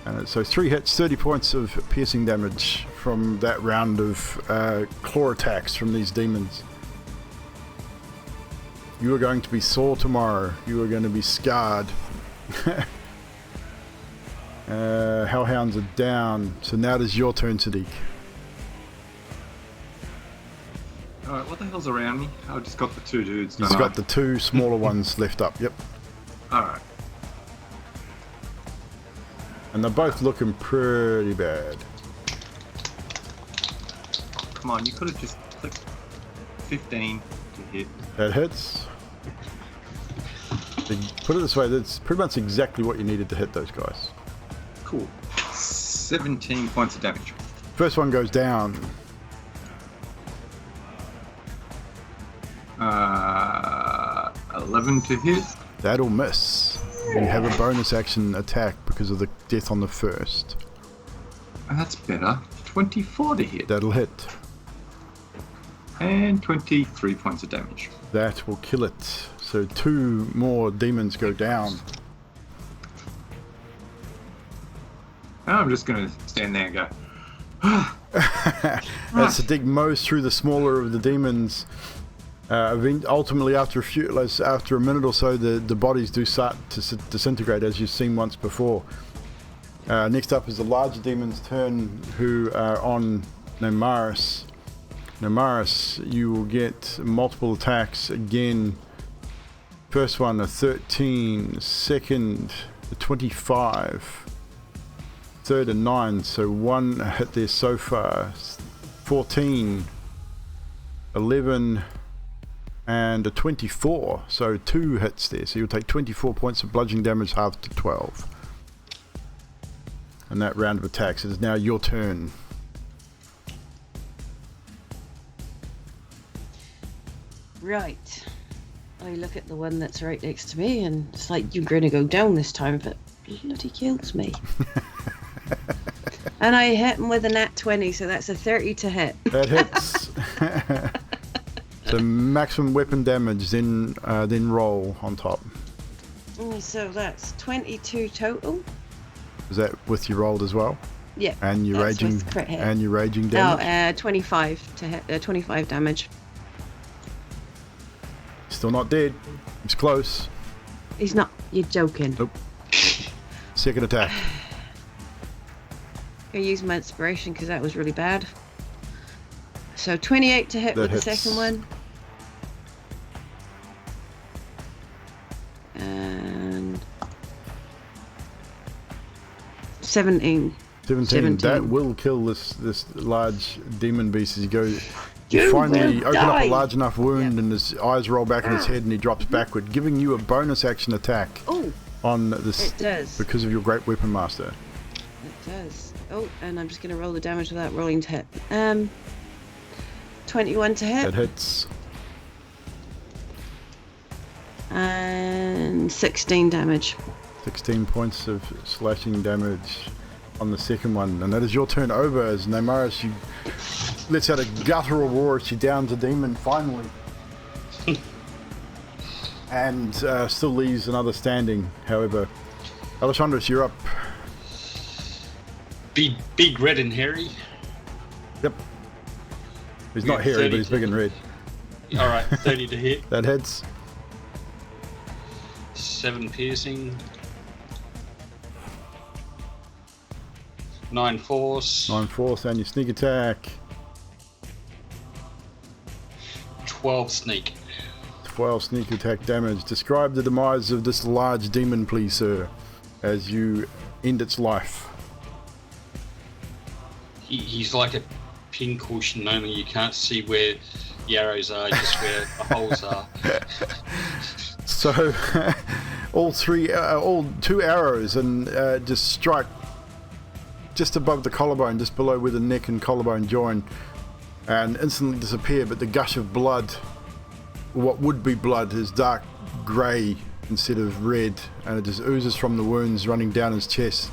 And so 3 hits, 30 points of piercing damage from that round of claw attacks from these demons. You are going to be sore tomorrow. You are going to be scarred. Hellhounds are down. So now it is your turn, Sadiq. Alright, what the hell's around me? I've just got the two dudes. He's got the two smaller ones left up. Yep. Alright. And they're both looking pretty bad. Come on, you could have just clicked 15 to hit. That hits. Put it this way, that's pretty much exactly what you needed to hit those guys. Cool. 17 points of damage. First one goes down. 11 to hit. That'll miss. You have a bonus action attack because of the death on the first. That's better. 24 to hit. That'll hit. And 23 points of damage. That will kill it. So 2 more demons go down. Now I'm just going to stand there and go. As the dig mows through the smaller of the demons, ultimately after a minute or so, the bodies do start to disintegrate, as you've seen once before. Next up is the larger demon's turn, who are on Namaris. Namaris, you will get multiple attacks again. First one a 13, second a 25, third a 9, so 1 hit there so far. 14, 11 and a 24, so 2 hits there, so you'll take 24 points of bludgeoning damage, halved to 12. And that round of attacks is now your turn. Right. I look at the one that's right next to me, and it's like, you're going to go down this time, but bloody kills me. And I hit him with a nat 20, so that's a 30 to hit. That hits. So maximum weapon damage, then roll on top. So that's 22 total. Is that with your rolled as well? Yeah. And your that's raging with crit hit. and your raging damage. 25 to hit. 25 damage. Still not dead. He's close. He's not. You're joking. Nope. Second attack. I use my inspiration because that was really bad. So 28 to hit That with hits. the second one. And 17. 17. That will kill this large demon beast as you finally open up a large enough wound, and his eyes roll back in his head and he drops backward, giving you a bonus action attack on this. It does. Because of your great weapon master. It does. Oh, and I'm just going to roll the damage without rolling to hit. 21 to hit. That hits. And 16 damage. 16 points of slashing damage on the second one, and that is your turn over as Namaris, you lets out a guttural roar as she downs a demon finally. And still leaves another standing, however. Alessandros, you're up. Big red and hairy. Yep. He's not hairy, but he's big and red. Alright, 30 to hit. That hits. 7 piercing. 9 force. 9 force, and your sneak attack. 12 sneak. 12 sneak attack damage. Describe the demise of this large demon, please, sir, as you end its life. He's like a pincushion, only you can't see where the arrows are, just where the holes are. So, all 2 arrows, and just strike just above the collarbone, just below where the neck and collarbone join, and instantly disappear. But the gush of blood, what would be blood, is dark grey instead of red, and it just oozes from the wounds running down his chest,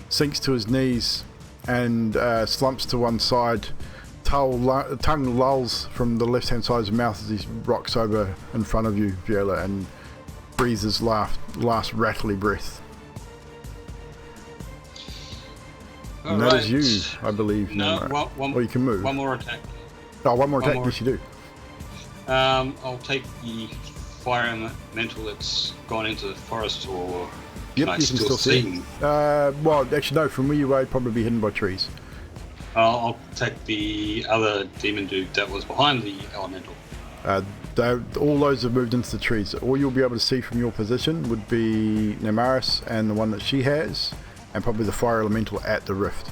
sinks to his knees, and slumps to one side. Tongue lulls from the left-hand side of his mouth as he rocks over in front of you, Viola, and breathes his last rattly breath. And that is you, I believe. No, or you can move. One more attack. Oh, one more attack? Yes, you do. I'll take the fire elemental that's gone into the forest, or Can I you can still see him? Well, actually, no. From where you are, probably be hidden by trees. I'll take the other demon dude that was behind the elemental. All those have moved into the trees. All you'll be able to see from your position would be Namaris and the one that she has, and probably the fire elemental at the rift.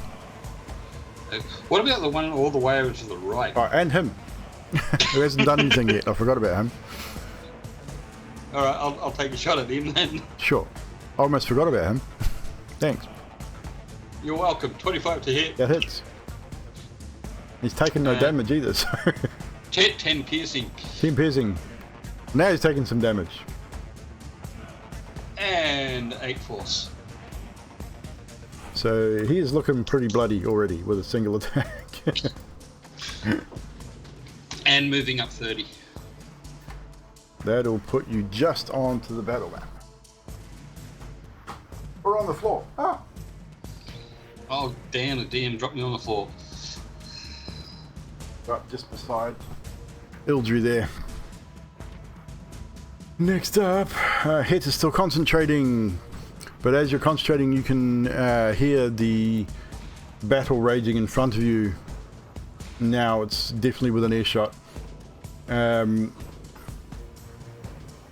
What about the one all the way over to the right? Oh, and him, who hasn't done anything yet. I forgot about him. All right, I'll take a shot at him then. Sure. I almost forgot about him. Thanks. You're welcome. 25 to hit. That hits. He's taken no damage either, so... 10 piercing. 10 piercing. Now he's taking some damage. And 8 force. So he is looking pretty bloody already with a single attack. And moving up 30. That'll put you just onto the battle map. Or on the floor. Oh, damn, the DM dropped me on the floor. Right, just beside Ildry there. Next up, Het is still concentrating, but as you're concentrating you can hear the battle raging in front of you. Now it's definitely within earshot.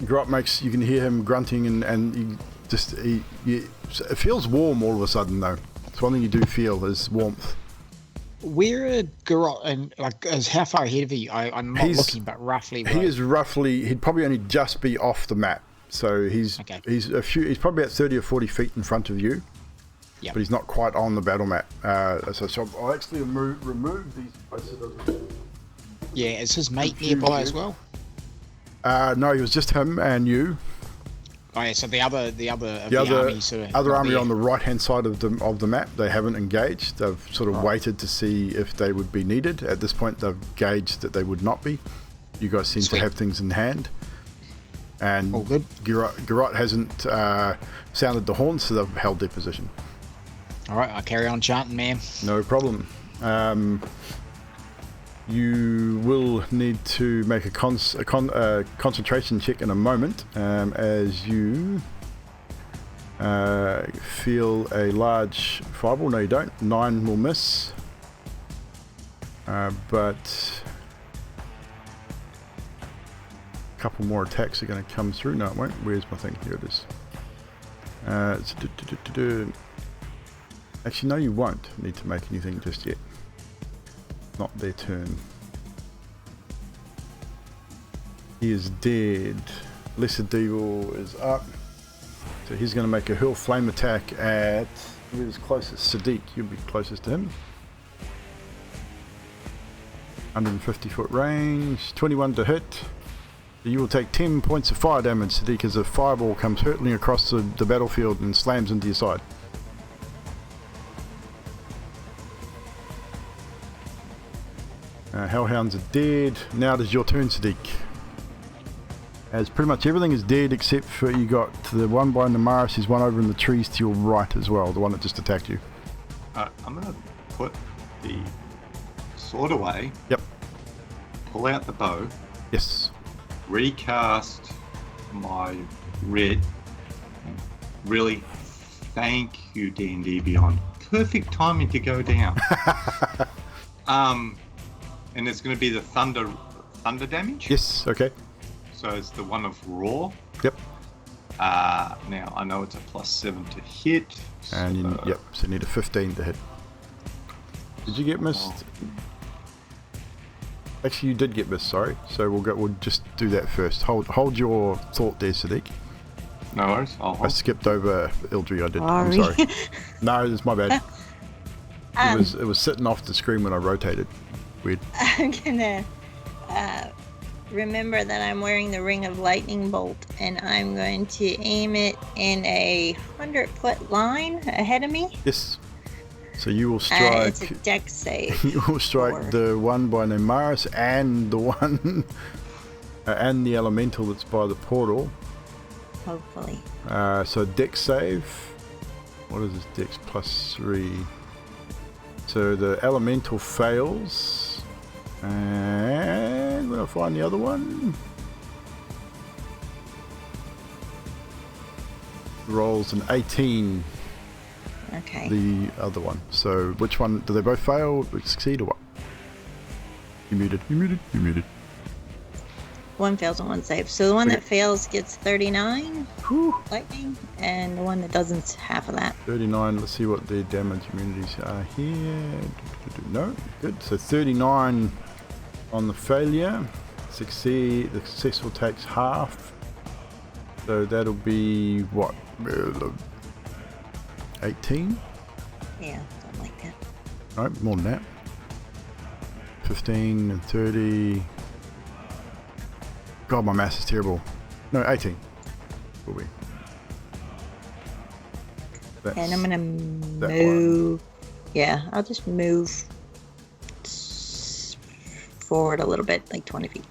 Grot makes, you can hear him grunting and it feels warm all of a sudden though. It's one thing you do feel is warmth. Where are Garrot and like is how far ahead of you? I'm not looking, but roughly. He is roughly. He'd probably only just be off the map, so he's He's probably about 30 or 40 feet in front of you. Yeah. But he's not quite on the battle map. So I'll actually remove these places. Yeah, is his mate nearby as well? No, he was just him and you. Oh yeah, so the other army sort of other army on the right hand side of the map, they haven't engaged. They've sort of waited to see if they would be needed. At this point, they've gauged that they would not be. You guys seem to have things in hand, and all good. Garrot hasn't sounded the horn, so they've held their position. All right, I'll carry on chanting, man. No problem. You will need to make a concentration check in a moment, as you feel a large fireball. No, you don't. 9 will miss. But a couple more attacks are going to come through. No, it won't. Where's my thing? Here it is. Actually, no, you won't need to make anything just yet. Not their turn. He is dead. Lesser Devil is up. So he's going to make a hurl flame attack at... Who's closest? Sadiq, you'll be closest to him. 150 foot range. 21 to hit. You will take 10 points of fire damage, Sadiq, as a fireball comes hurtling across the battlefield and slams into your side. Hellhounds are dead. Now it is your turn, Sadiq. As pretty much everything is dead except for you got the one by Namaris, there's one over in the trees to your right as well, the one that just attacked you. I'm going to put the sword away. Yep. Pull out the bow. Yes. Recast my red. Really, thank you, D&D Beyond. Perfect timing to go down. And it's going to be the thunder damage. Yes. Okay. So it's the one of raw. Yep. Now I know it's a +7 to hit. And so you need a 15 to hit. Did you get missed? Actually, you did get missed. Sorry. So we'll just do that first. Hold your thought there, Sadiq. No worries. I skipped over Ildry. I did. I'm sorry. No, it's my bad. It was sitting off the screen when I rotated. Weird. I'm gonna remember that I'm wearing the Ring of Lightning Bolt, and I'm going to aim it in a 100-foot line ahead of me. Yes. So you will strike. It's a dex save. You will strike the one by Namaris and the one and the elemental that's by the portal. Hopefully. So dex save. What is this dex +3? So the elemental fails. And when I find the other one, rolls an 18. Okay. The other one. So which one? Do they both fail? Succeed or what? You muted. One fails and one saves. So the one Okay. that fails gets 39 Whew. lightning, and the one that doesn't, half of that. 39. Let's see what the damage immunities are here. No, good. So 39 on the failure. Succeed. The successful takes half. So that'll be what? 18? Yeah, something like that. No, more than that. 15 and 30. God, my math is terrible. No, 18. Will be. And I'm gonna that move. Yeah, I'll just move forward a little bit, like 20 feet.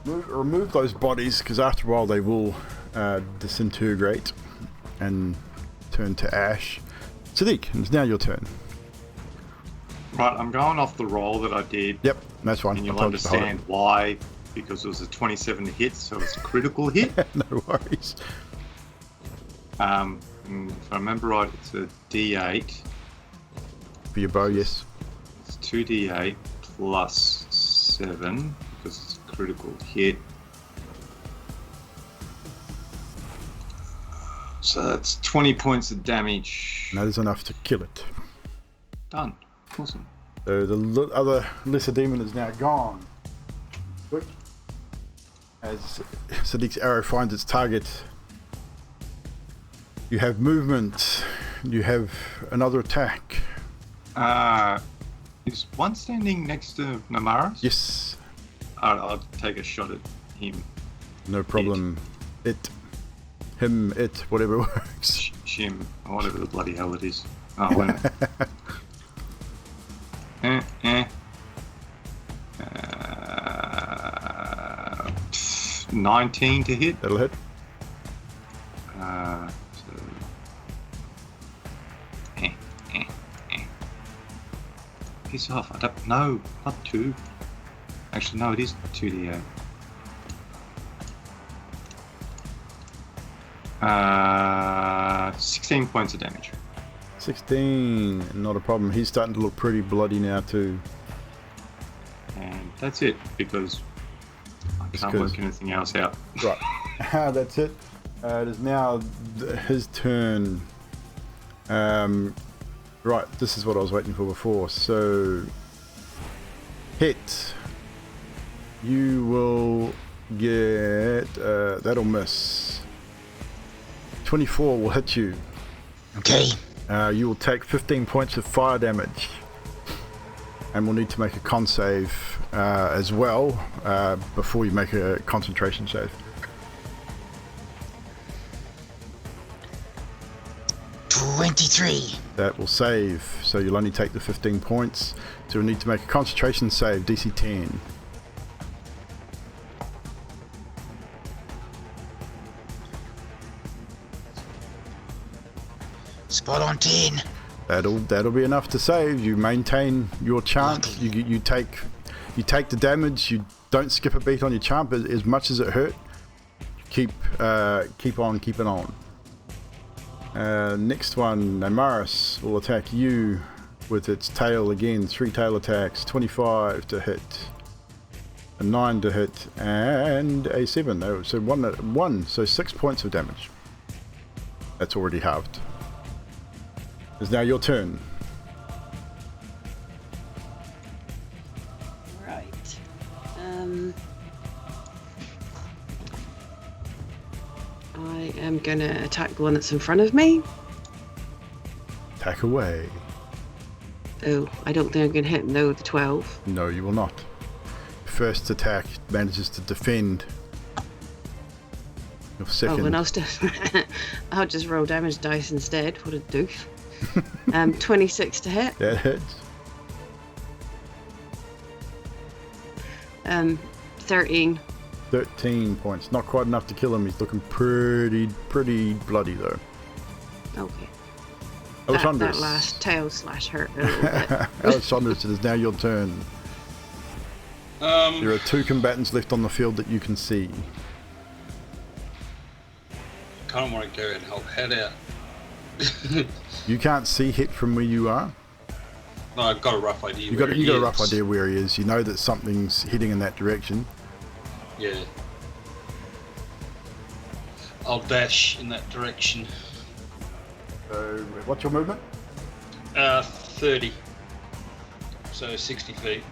Remove those bodies, because after a while they will disintegrate and turn to ash. Sadiq, it's now your turn. Right, I'm going off the roll that I did. Yep, that's fine. And I you'll told you to hold understand why, because it was a 27 to hit, so it's a critical hit. it. No worries. If I remember right, it's a D8. For your bow, yes. It's 2D8 plus 7, because it's a critical hit. So that's 20 points of damage. And that is enough to kill it. Done. Awesome. So the other lesser demon is now gone. Quick. As Sadiq's arrow finds its target, you have movement. You have another attack. Is one standing next to Namaris? Yes, I'll take a shot at him. no problem. It, him, it, whatever works. Shim, or whatever the bloody hell it is. Oh, wait a minute. 19 to hit. That'll hit. Piss off. I don't know. Not 2. Actually, no, it is 2d8. 16 points of damage. 16, not a problem. He's starting to look pretty bloody now too. And that's it, because I can't because- work anything else out. Right, that's it. It is now his turn. Right, this is what I was waiting for before. So, hit. You will get, that'll miss. 24 will hit you. Okay. You will take 15 points of fire damage. And we'll need to make a con save as well before you make a concentration save. 23. That will save, so you'll only take the 15 points. So you'll need to make a concentration save, DC 10. Spot on 10. That'll be enough to save. You maintain your chant. You take the damage. You don't skip a beat on your chant, but as much as it hurt, keep on keeping on. Next one, Namaris will attack you with its tail again. 3 tail attacks, 25 to hit, a 9 to hit, and a 7. Oh, so one, so 6 points of damage. That's already halved. It's now your turn. Right. I am gonna attack the one that's in front of me. Attack away. Oh, I don't think I'm gonna hit him though with the 12. No, you will not. First attack manages to defend. Your second. Oh, and I'll just roll damage dice instead. What a doof. 26 to hit. That hits. 13. 13 points. Not quite enough to kill him. He's looking pretty bloody though. Okay. That last tail slash hurt a little bit. Alexandros, it is now your turn. There are 2 combatants left on the field that you can see. Kind of want to go and help head out. You can't see Het from where you are. No, I've got a rough idea. You got a rough idea where he is. You know that something's heading in that direction. Yeah. I'll dash in that direction. So, what's your movement? 30. So 60 feet.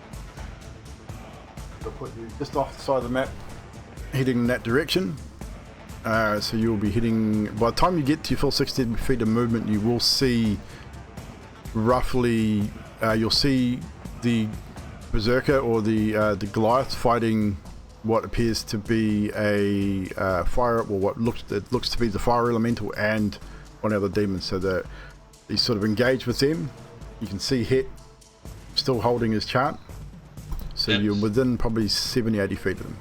I'll put you just off the side of the map, heading in that direction. So you'll be heading. By the time you get to your full 60 feet of movement, you will see roughly. You'll see the berserker or the Goliath fighting what appears to be a fire, or what looks to be the fire elemental and one other demon. So that you sort of engage with them. You can see Het still holding his chant. So you're within probably 70-80 feet of them,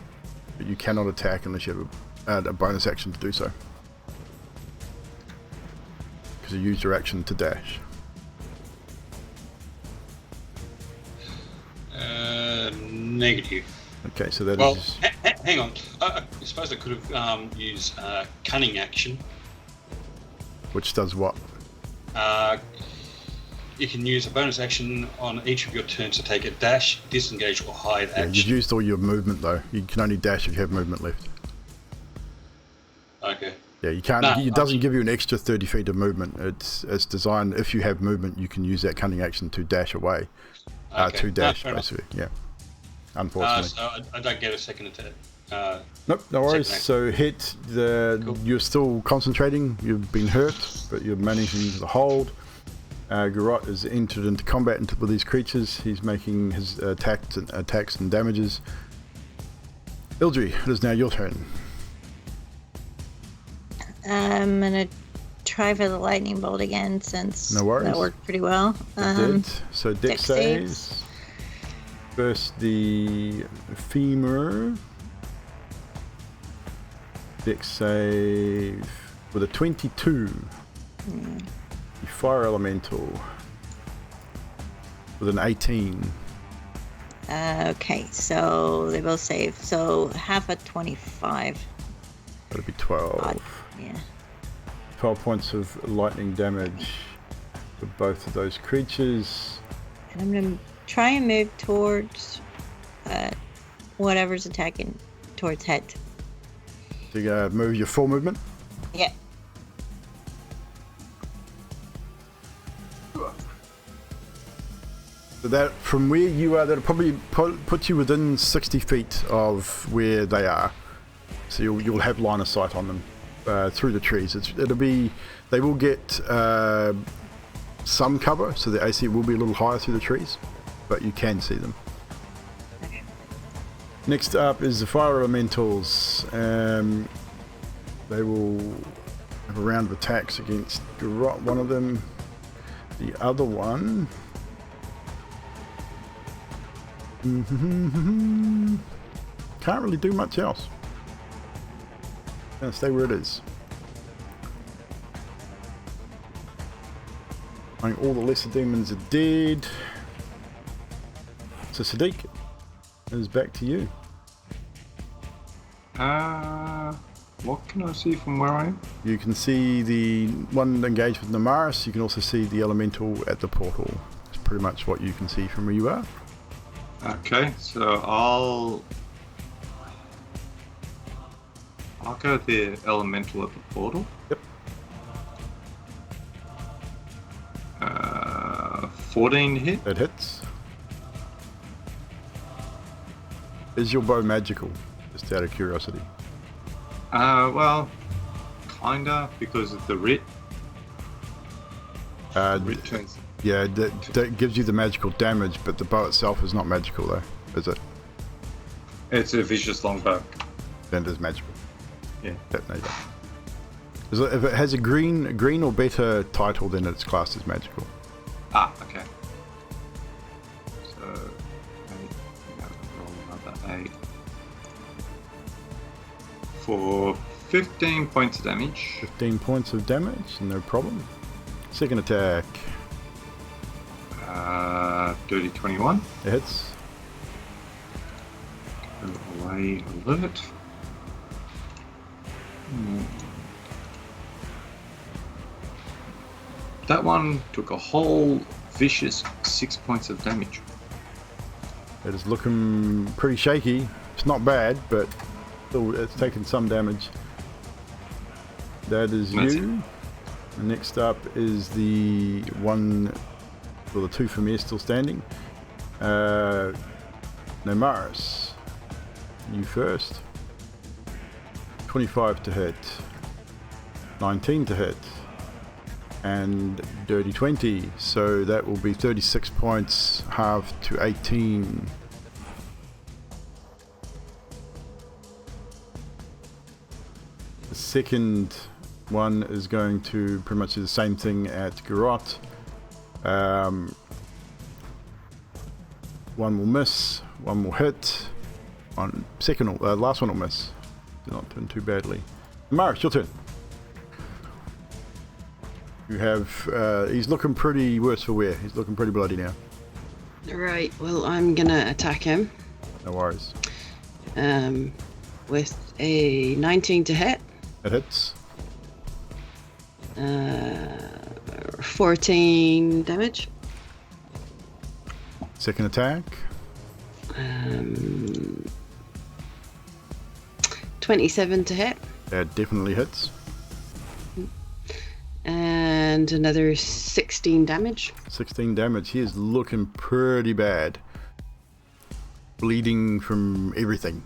but you cannot attack unless you have a bonus action to do so, because you used your action to dash. Negative. Okay, so that is. Hang on. I suppose I could have used cunning action. Which does what? You can use a bonus action on each of your turns to take a dash, disengage, or hide action. You've used all your movement though. You can only dash if you have movement left. Okay. Yeah, you can't. It doesn't give you an extra 30 feet of movement. It's designed. If you have movement, you can use that cunning action to dash away. To dash, basically. Yeah. Unfortunately. So I don't get a second attack. Nope, no worries. So Het, Cool. You're still concentrating. You've been hurt, but you're managing to hold. Garrot is entered into combat with these creatures. He's making his attacks and damages. Ildri, it is now your turn. I'm gonna try for the lightning bolt again, since No worries. that worked pretty well. It did. So Dex saves. saves. First the femur. Dex save with a 22. The fire elemental with an 18. Okay, so they both save. So half a 25. That'll be 12. Odd. Yeah. 12 points of lightning damage for both of those creatures. And I'm gonna try and move towards whatever's attacking towards Het. So you move your full movement. Yeah. So that from where you are, that'll probably put you within 60 feet of where they are. So you'll have line of sight on them through the trees. They will get some cover, so the AC will be a little higher through the trees, but you can see them. Okay. Next up is the fire elementals. They will have a round of attacks against Garrot, one of them. The other one. Can't really do much else. Gonna stay where it is. I think all the lesser demons are dead. So Sadiq, it is back to you. What can I see from where I am? You can see the one engaged with Namaris. You can also see the elemental at the portal. It's pretty much what you can see from where you are. Okay, so I'll go the elemental at the portal. Yep. 14 hit. That hits. Is your bow magical? Just out of curiosity. Well, kinda, because of the writ. Writ turns. Yeah, that gives you the magical damage, but the bow itself is not magical though, is it? It's a vicious longbow. Then it is magical. Yeah. That, no, you don't. If it has a green or better title, then it's classed as magical. Ah, okay. So, roll another 8. For 15 points of damage. 15 points of damage, no problem. Second attack. Dirty 21. It hits. Go away alert. That one took a whole vicious 6 points of damage. It is looking pretty shaky. It's not bad, but still it's taken some damage. That is you. Next up is the one, well, the two from here still standing. Namaris, you first. 25 to hit, 19 to hit, and dirty 20. So that will be 36 points, halved to 18. The second one is going to pretty much do the same thing at Garrot. One will miss, one will hit. Last one will miss. Did not turn too badly. Maris, your turn. You have, he's looking pretty worse for wear. He's looking pretty bloody now. Right, well, I'm gonna attack him. No worries. With a 19 to hit. It hits. 14 damage. Second attack. 27 to hit. That definitely hits. And another 16 damage. 16 damage. He is looking pretty bad. Bleeding from everything,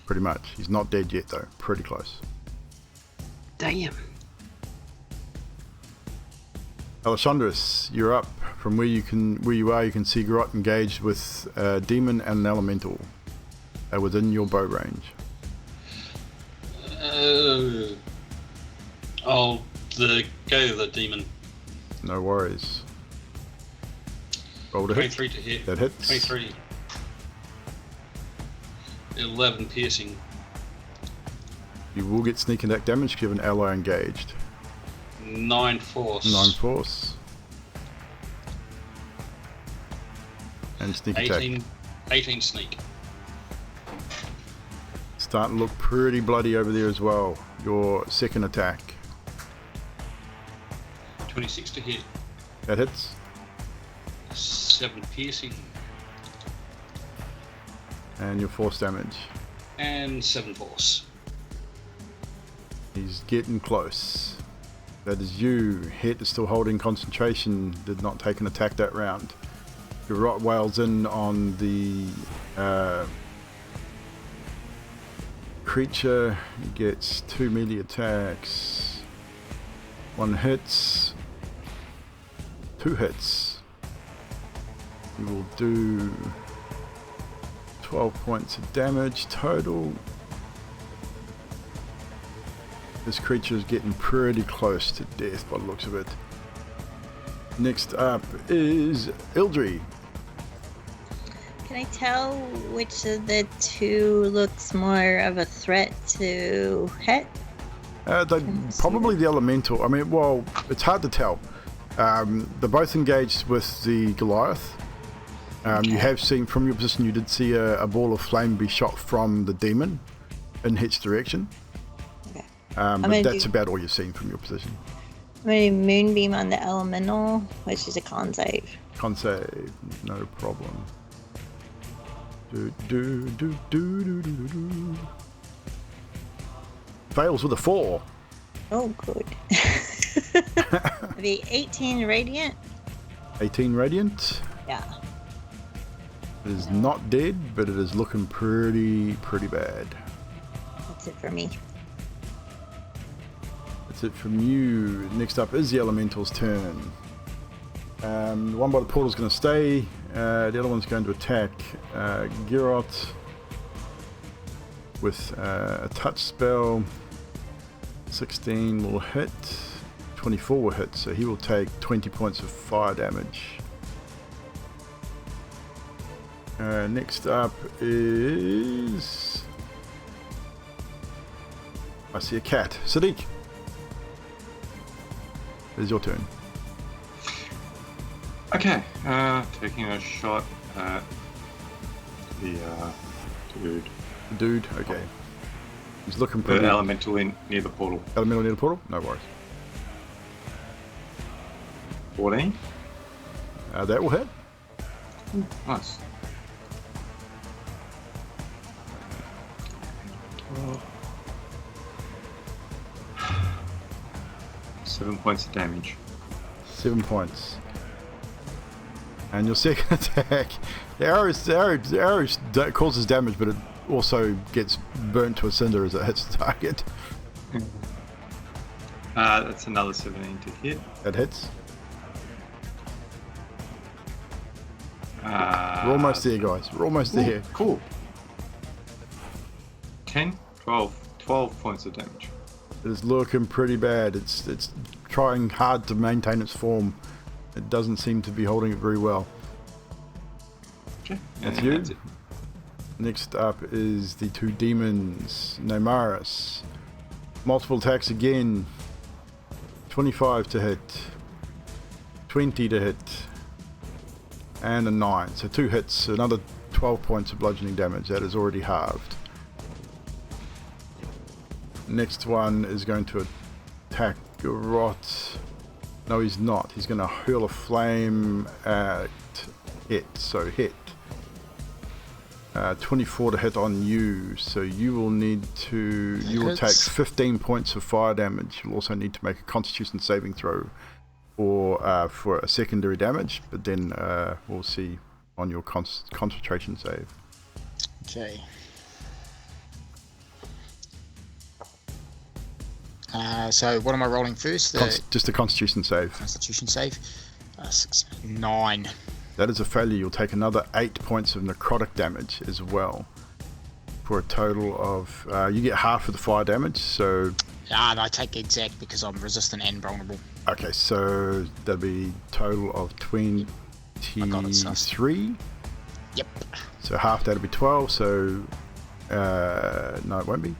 pretty much. He's not dead yet, though. Pretty close. Damn. Alessandrus, you're up. From where you are, you can see Garrot engaged with a demon and an elemental within your bow range. I'll go to the demon. No worries. Roll to hit. 23 to hit. That hits. 23. 11 piercing. You will get sneak attack damage if you have an ally engaged. 9 force. 9 force. And sneak 18, attack. 18 sneak. Starting to look pretty bloody over there as well. Your second attack. 26 to hit. That hits. 7 piercing. And your force damage. And 7 force. He's getting close. That is you. Het is still holding concentration. Did not take an attack that round. Garrot wails in on the creature. He gets 2 melee attacks. 1 hits. 2 hits. He will do 12 points of damage total. This creature is getting pretty close to death by the looks of it. Next up is Ildry. Can I tell which of the two looks more of a threat to Het? Probably the elemental. I mean, well, it's hard to tell. They're both engaged with the Goliath. You have seen, from your position, you did see a ball of flame be shot from the demon in Het's direction. Okay. But that's about all you've seen from your position. I'm going to moonbeam on the elemental, which is a con save. Con save, no problem. Fails with a 4. Oh, good. The 18 radiant. 18 radiant. Yeah. It is not dead, but it is looking pretty bad. That's it for me. That's it from you. Next up is the elemental's turn. The one by the portal is going to stay. The other one's going to attack Garrot with a touch spell. 16 will hit. 24 will hit, so he will take 20 points of fire damage. Next up is... I see a cat. Sadiq, it is your turn. Okay, taking a shot at the dude. Dude, okay. He's looking The pretty... elemental in near the portal. Elemental near the portal? No worries. 14. That will hit. Nice. 7 points of damage. 7 points. And your second attack, the arrow causes damage, but it also gets burnt to a cinder as it hits the target. That's another 17 to hit. That hits. We're almost there, guys. We're almost there. Cool. 10, 12 points of damage. It is looking pretty bad. It's trying hard to maintain its form. It doesn't seem to be holding it very well. Okay. That's you. That's it. Next up is the two demons. Namaris. Multiple attacks again. 25 to hit. 20 to hit. And a 9. So 2 hits. Another 12 points of bludgeoning damage. That is already halved. Next one is going to attack Rot. No, he's not. He's going to hurl a flame at it. So hit. 24 to hit on you. So you will need to... You will take 15 points of fire damage. You'll also need to make a Constitution saving throw for a secondary damage. But then we'll see on your concentration save. Okay. So what am I rolling first? Just a Constitution save. Constitution save. 9. That is a failure. You'll take another 8 points of necrotic damage as well, for a total of you get half of the fire damage. So I take exact because I'm resistant and vulnerable. Okay, so that'll be total of 23. Yep. So half that'll be 12. So no, it won't be.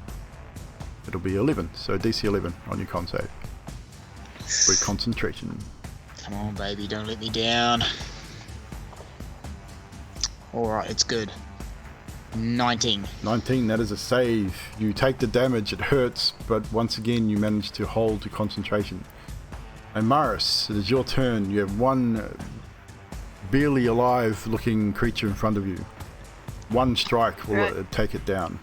It'll be 11. So DC 11 on your con save. With concentration. Come on, baby, don't let me down. Alright, it's good. 19. 19, that is a save. You take the damage, it hurts, but once again you manage to hold your concentration. And Maris, it is your turn. You have one barely alive looking creature in front of you. One strike will take it down.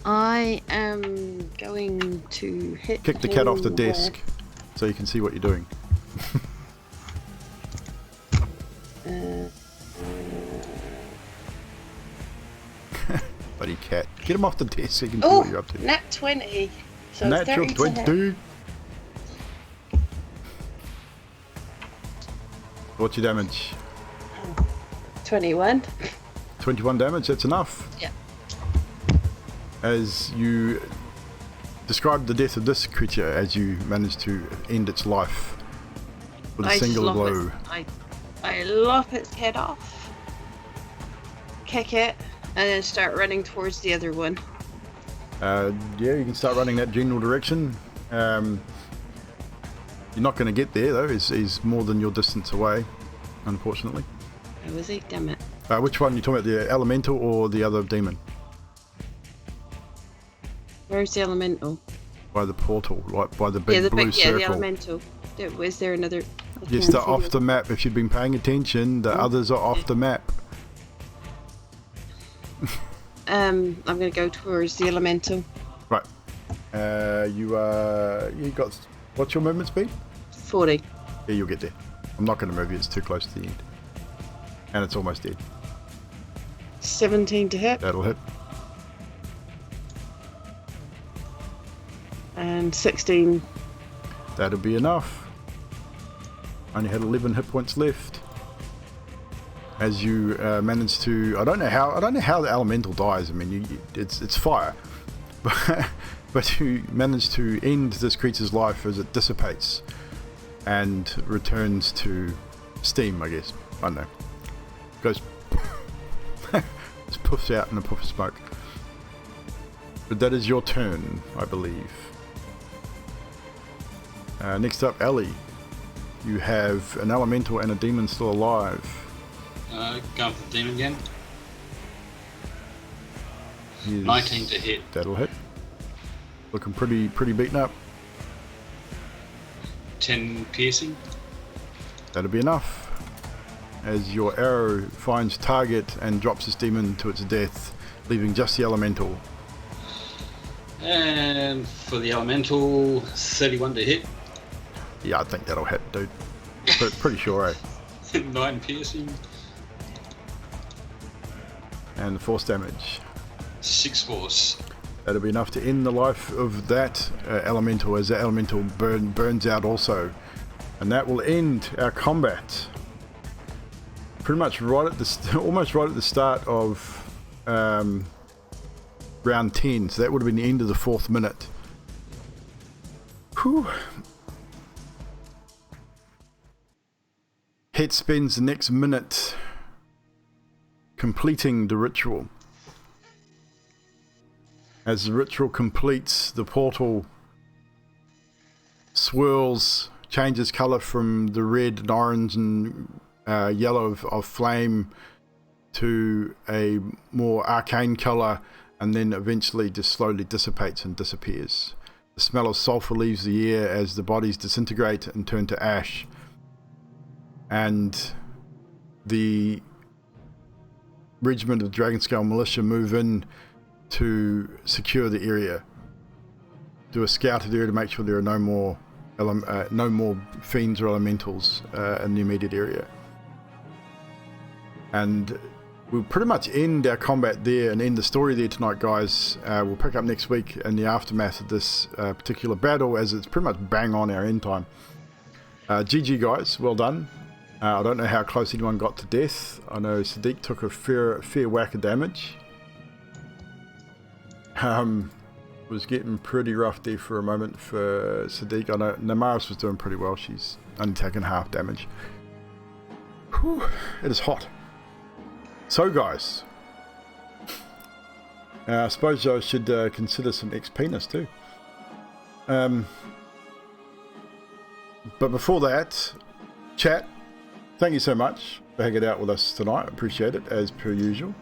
I am going to hit. Kick the cat off the desk so you can see what you're doing. Bloody cat. Get him off the desk so you can see what you're up to. Nat 20. So Natural 20. What's your damage? 21. 21 damage, that's enough. Yeah. As you describe the death of this creature as you manage to end its life with a single blow. I lop its head off, kick it, and then start running towards the other one. Yeah, you can start running that general direction. You're not going to get there though. He's more than your distance away, unfortunately. Oh, is he? Damn it. Which one are you talking about, the elemental or the other demon? Where's the elemental? By the portal, like by the big blue circle. Yeah, the elemental. Was there another? Yes, they're off the map. If you've been paying attention, the others are off the map. I'm going to go towards the elemental. Right. You got... What's your movement speed? 40. Yeah, you'll get there. I'm not going to move you. It's too close to the end. And it's almost dead. 17 to hit. That'll hit. And 16. That'll be enough. Only had 11 hit points left. As you manage to... I don't know how the elemental dies. I mean, it's fire. But you manage to end this creature's life as it dissipates and returns to steam, I guess. I don't know. Goes... just puffs out in a puff of smoke. But that is your turn, I believe. Next up, Ellie. You have an elemental and a demon still alive. Going for the demon again. Yes, 19 to hit. That'll hit. Looking pretty beaten up. 10 piercing. That'll be enough. As your arrow finds target and drops this demon to its death, leaving just the elemental. And for the elemental, 31 to hit. Yeah, I think that'll hit, dude. Pretty sure, eh? 9 piercing. And the force damage. 6 force. That'll be enough to end the life of that elemental, as that elemental burns out also. And that will end our combat. Pretty much right at the almost right at the start of round 10. So that would have been the end of the 4th minute. Whew. Het spends the next minute completing the ritual. As the ritual completes, the portal swirls, changes colour from the red and orange and yellow of flame to a more arcane colour, and then eventually just slowly dissipates and disappears. The smell of sulphur leaves the air as the bodies disintegrate and turn to ash, and the regiment of Dragonscale militia move in to secure the area. Do a scouted area to make sure there are no more fiends or elementals in the immediate area. And we'll pretty much end our combat there and end the story there tonight, guys. We'll pick up next week in the aftermath of this particular battle, as it's pretty much bang on our end time. GG, guys, well done. I don't know how close anyone got to death. I know Sadiq took a fair whack of damage. Was getting pretty rough there for a moment for Sadiq. I know Namaris was doing pretty well. She's only taken half damage. Whew, it is hot. So, guys, I suppose I should consider some XP-ness too. But before that, chat, thank you so much for hanging out with us tonight. I appreciate it, as per usual.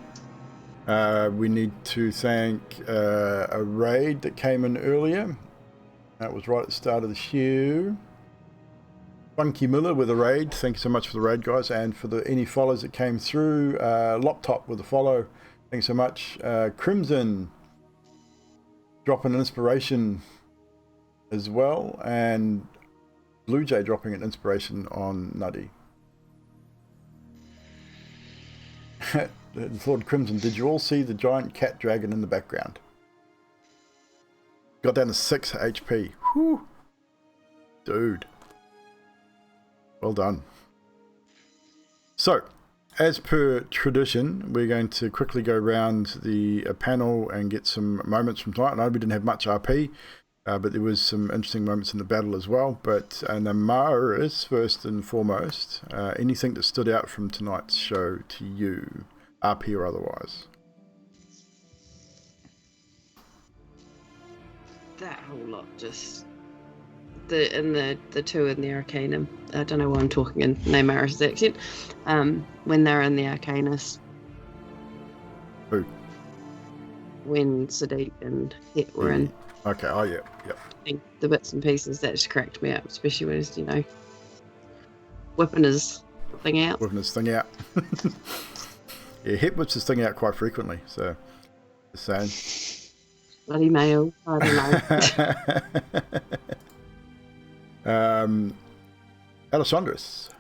We need to thank a raid that came in earlier. That was right at the start of the show. Funky Miller with a raid. Thank you so much for the raid, guys, and for any follows that came through. Loptop with a follow. Thanks so much. Crimson dropping an inspiration as well, and Blue Jay dropping an inspiration on Nutty. Lord Crimson, did you all see the giant cat dragon in the background? Got down to 6 HP. Whew. Dude. Well done. So, as per tradition, we're going to quickly go around the panel and get some moments from tonight. I know we didn't have much RP, but there was some interesting moments in the battle as well. But Namaris, first and foremost, anything that stood out from tonight's show to you, RP or otherwise? That whole lot, just the two in the Arcanum. I don't know why I'm talking in Namaris' accent. When they're in the Arcanus. Who? When Sadiq and Het were in. Okay, oh yeah, yep. I think the bits and pieces that just cracked me up, especially when he's, whipping his thing out. Whipping his thing out. Yeah, Het whips his thing out quite frequently, so just saying. Bloody male, I don't know. Alessandros.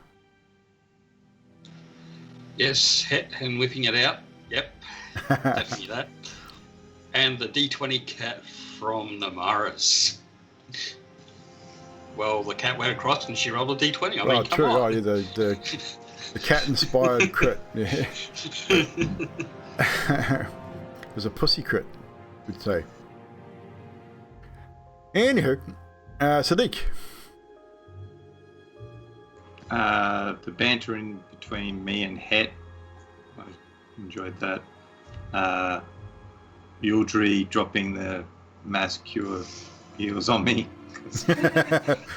Yes, Het and whipping it out. Yep, definitely that. And the D20 cat from Namaris. Well, the cat went across and she rolled a D20. I mean, true. come on. Oh, yeah, the cat-inspired crit. Yeah. It was a pussy crit, we'd say. Anywho, Sadiq. The banter in between me and Het, I enjoyed that. Yildri dropping the mass cure heals on me.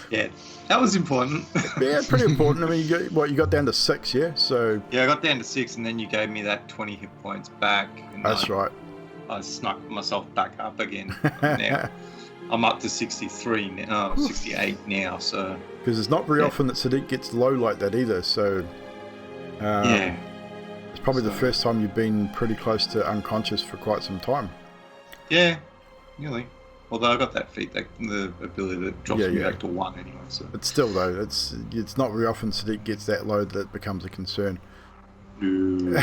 Yeah, that was important. Yeah, pretty important. I mean, you got down to 6, yeah? So yeah, I got down to 6, and then you gave me that 20 hit points back. And that's right. I snuck myself back up again. Now I'm up to 63 now, 68 now. So because it's not very often that Sadiq gets low like that either. So yeah, it's probably the first time you've been pretty close to unconscious for quite some time. Yeah, nearly. Although I got that feat, the ability that drops me back to 1 anyway. So. But still, though, it's not very often Sadiq gets that low that it becomes a concern. No.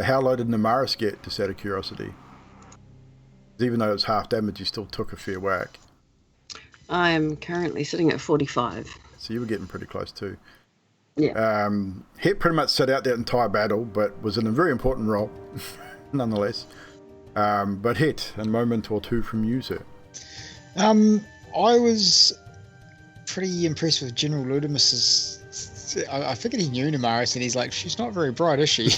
How low did Namaris get, just out of curiosity? Even though it was half damage, you still took a fair whack. I'm currently sitting at 45. So you were getting pretty close too. Yeah. Het pretty much sat out that entire battle, but was in a very important role, nonetheless. But Het, a moment or two from you, sir. I was pretty impressed with General Ludimus's. I figured he knew Namaris, and he's like, she's not very bright, is she?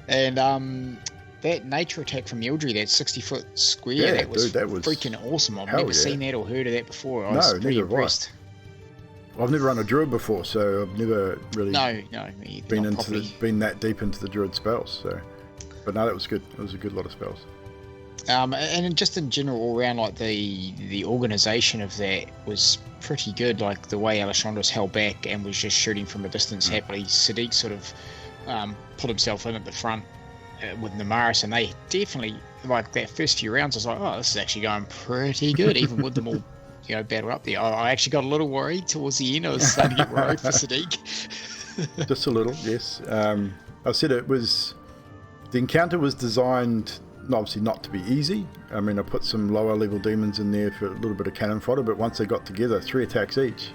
And that nature attack from Eldry, that 60-foot square, that was freaking awesome. I've never seen that or heard of that before. I was pretty impressed. I've never run a druid before, so I've never really me been that deep into the druid spells. So, but no, that was good. It was a good lot of spells. And just in general, all around, like the organisation of that was pretty good. Like the way Alessandro's held back and was just shooting from a distance happily. Sadiq sort of put himself in at the front with Namaris, and they definitely, like that first few rounds, I was like, oh, this is actually going pretty good, even with them all, battled up there. I actually got a little worried towards the end. I was starting to get worried for Sadiq. Just a little, yes. I said the encounter was designed obviously not to be easy. I mean, I put some lower level demons in there for a little bit of cannon fodder, but once they got together, 3 attacks each,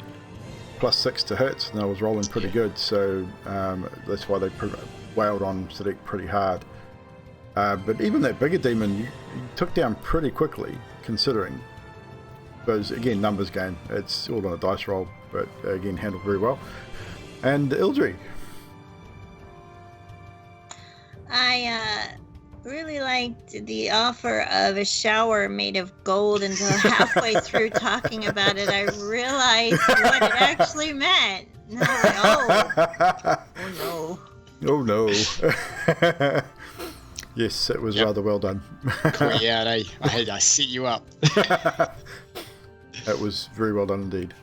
plus 6 to hit, and I was rolling pretty good. So that's why they wailed on Sadiq pretty hard. But even that bigger demon, you took down pretty quickly, considering. But again, numbers game. It's all on a dice roll, but again, handled very well. And Ildry. I really liked the offer of a shower made of gold until halfway through talking about it, I realized what it actually meant. And I was like, oh no. Yes, it was rather well done. Yeah, I set you up. That was very well done indeed.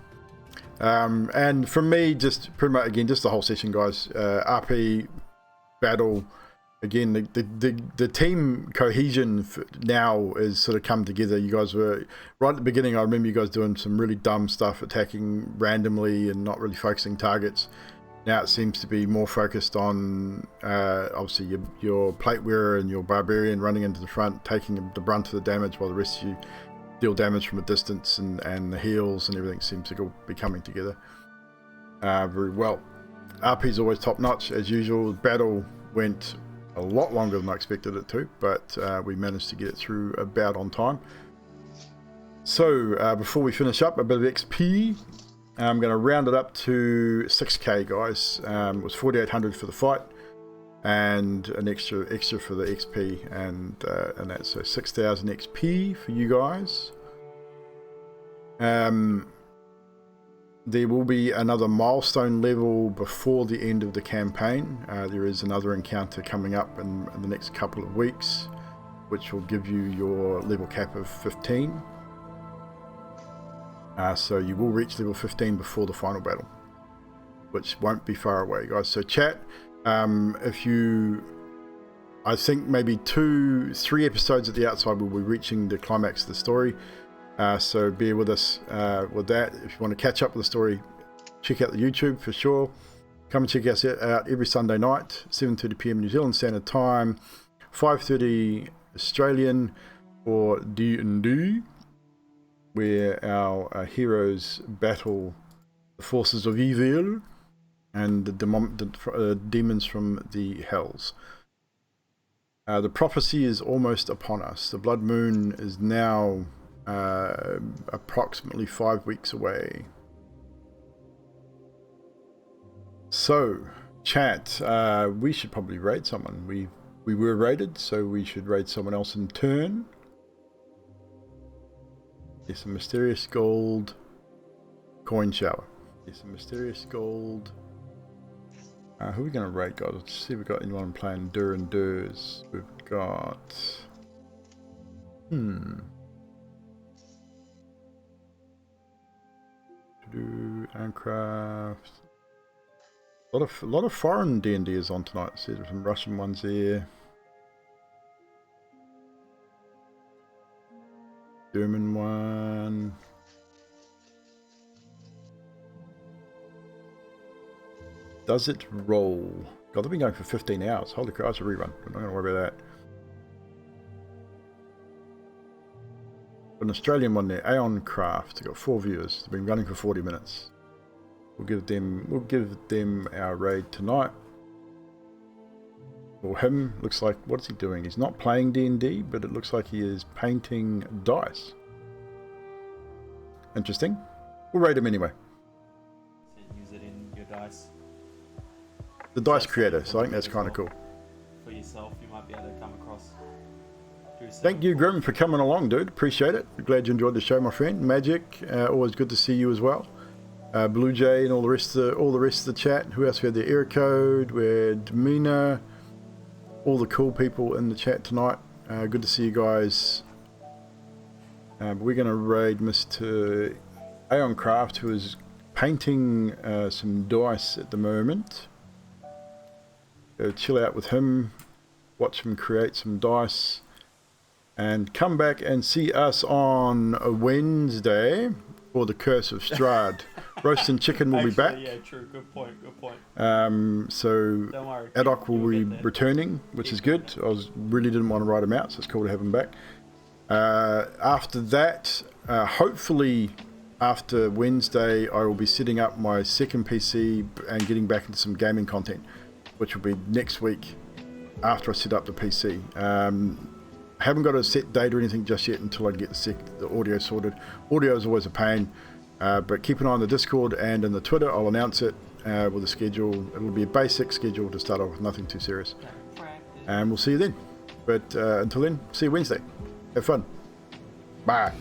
And from me, just pretty much again, just the whole session, guys. RP battle. Again, the team cohesion now is sort of come together. You guys were right at the beginning. I remember you guys doing some really dumb stuff, attacking randomly and not really focusing targets. Now it seems to be more focused on obviously your plate wearer and your barbarian running into the front, taking the brunt of the damage, while the rest of you deal damage from a distance, and the heals and everything seems to be coming together very well. RP's always top notch as usual. Battle went a lot longer than I expected it to, but we managed to get it through about on time. So before we finish up, a bit of XP. I'm going to round it up to 6k, guys. It was 4,800 for the fight, and an extra for the XP, and that's so 6,000 XP for you guys. There will be another milestone level before the end of the campaign. There is another encounter coming up in the next couple of weeks, which will give you your level cap of 15. So you will reach level 15 before the final battle, which won't be far away, guys. So chat, I think maybe 2-3 episodes at the outside we'll be reaching the climax of the story. So bear with us with that. If you want to catch up with the story, check out the YouTube for sure. Come and check us out every Sunday night, 7:30 PM New Zealand Standard Time, 5:30 Australian for D&D, where our heroes battle the forces of evil and the demons from the hells. The prophecy is almost upon us. The blood moon is now approximately 5 weeks away. So, chat, we should probably raid someone. We were raided, so we should raid someone else in turn. There's some mysterious gold coin shower. There's some mysterious gold. Who are we going to raid, guys? Let's see if we've got anyone playing Dur and Durs. We've got... Aircraft. A lot of foreign D&Ders on tonight. See, there's some Russian ones there. German one. Does it roll? God, they've been going for 15 hours. Holy crap, it's a rerun. I'm not going to worry about that. An Australian one there, Aeon Craft. They've got 4 viewers. They've been running for 40 minutes. We'll give them our raid tonight. Or him, looks like, what is he doing? He's not playing D&D, but it looks like he is painting dice. Interesting. We'll raid him anyway. So use it in your dice. The dice creator, so I think that's kind of cool. For yourself, you might be able to come across. Thank you, Grim, for coming along, dude. Appreciate it. Glad you enjoyed the show, my friend. Magic, always good to see you as well. Blue Jay and all the rest of the chat. Who else? We had the Air Code. We had Mina. All the cool people in the chat tonight. Good to see you guys. We're going to raid Mr. Aeon Craft, who is painting some dice at the moment. Go chill out with him. Watch him create some dice. And come back and see us on a Wednesday for the Curse of Strahd. Roast and Chicken will be back. Yeah, true. Good point. So don't worry, Adok will be returning, which is good. I really didn't want to write him out, so it's cool to have him back. After that, hopefully after Wednesday, I will be setting up my second PC and getting back into some gaming content, which will be next week after I set up the PC. I haven't got a set date or anything just yet until I get the audio sorted. Audio is always a pain, but keep an eye on the Discord and in the Twitter. I'll announce it with a schedule. It'll be a basic schedule to start off with, nothing too serious. And we'll see you then. But until then, see you Wednesday. Have fun. Bye.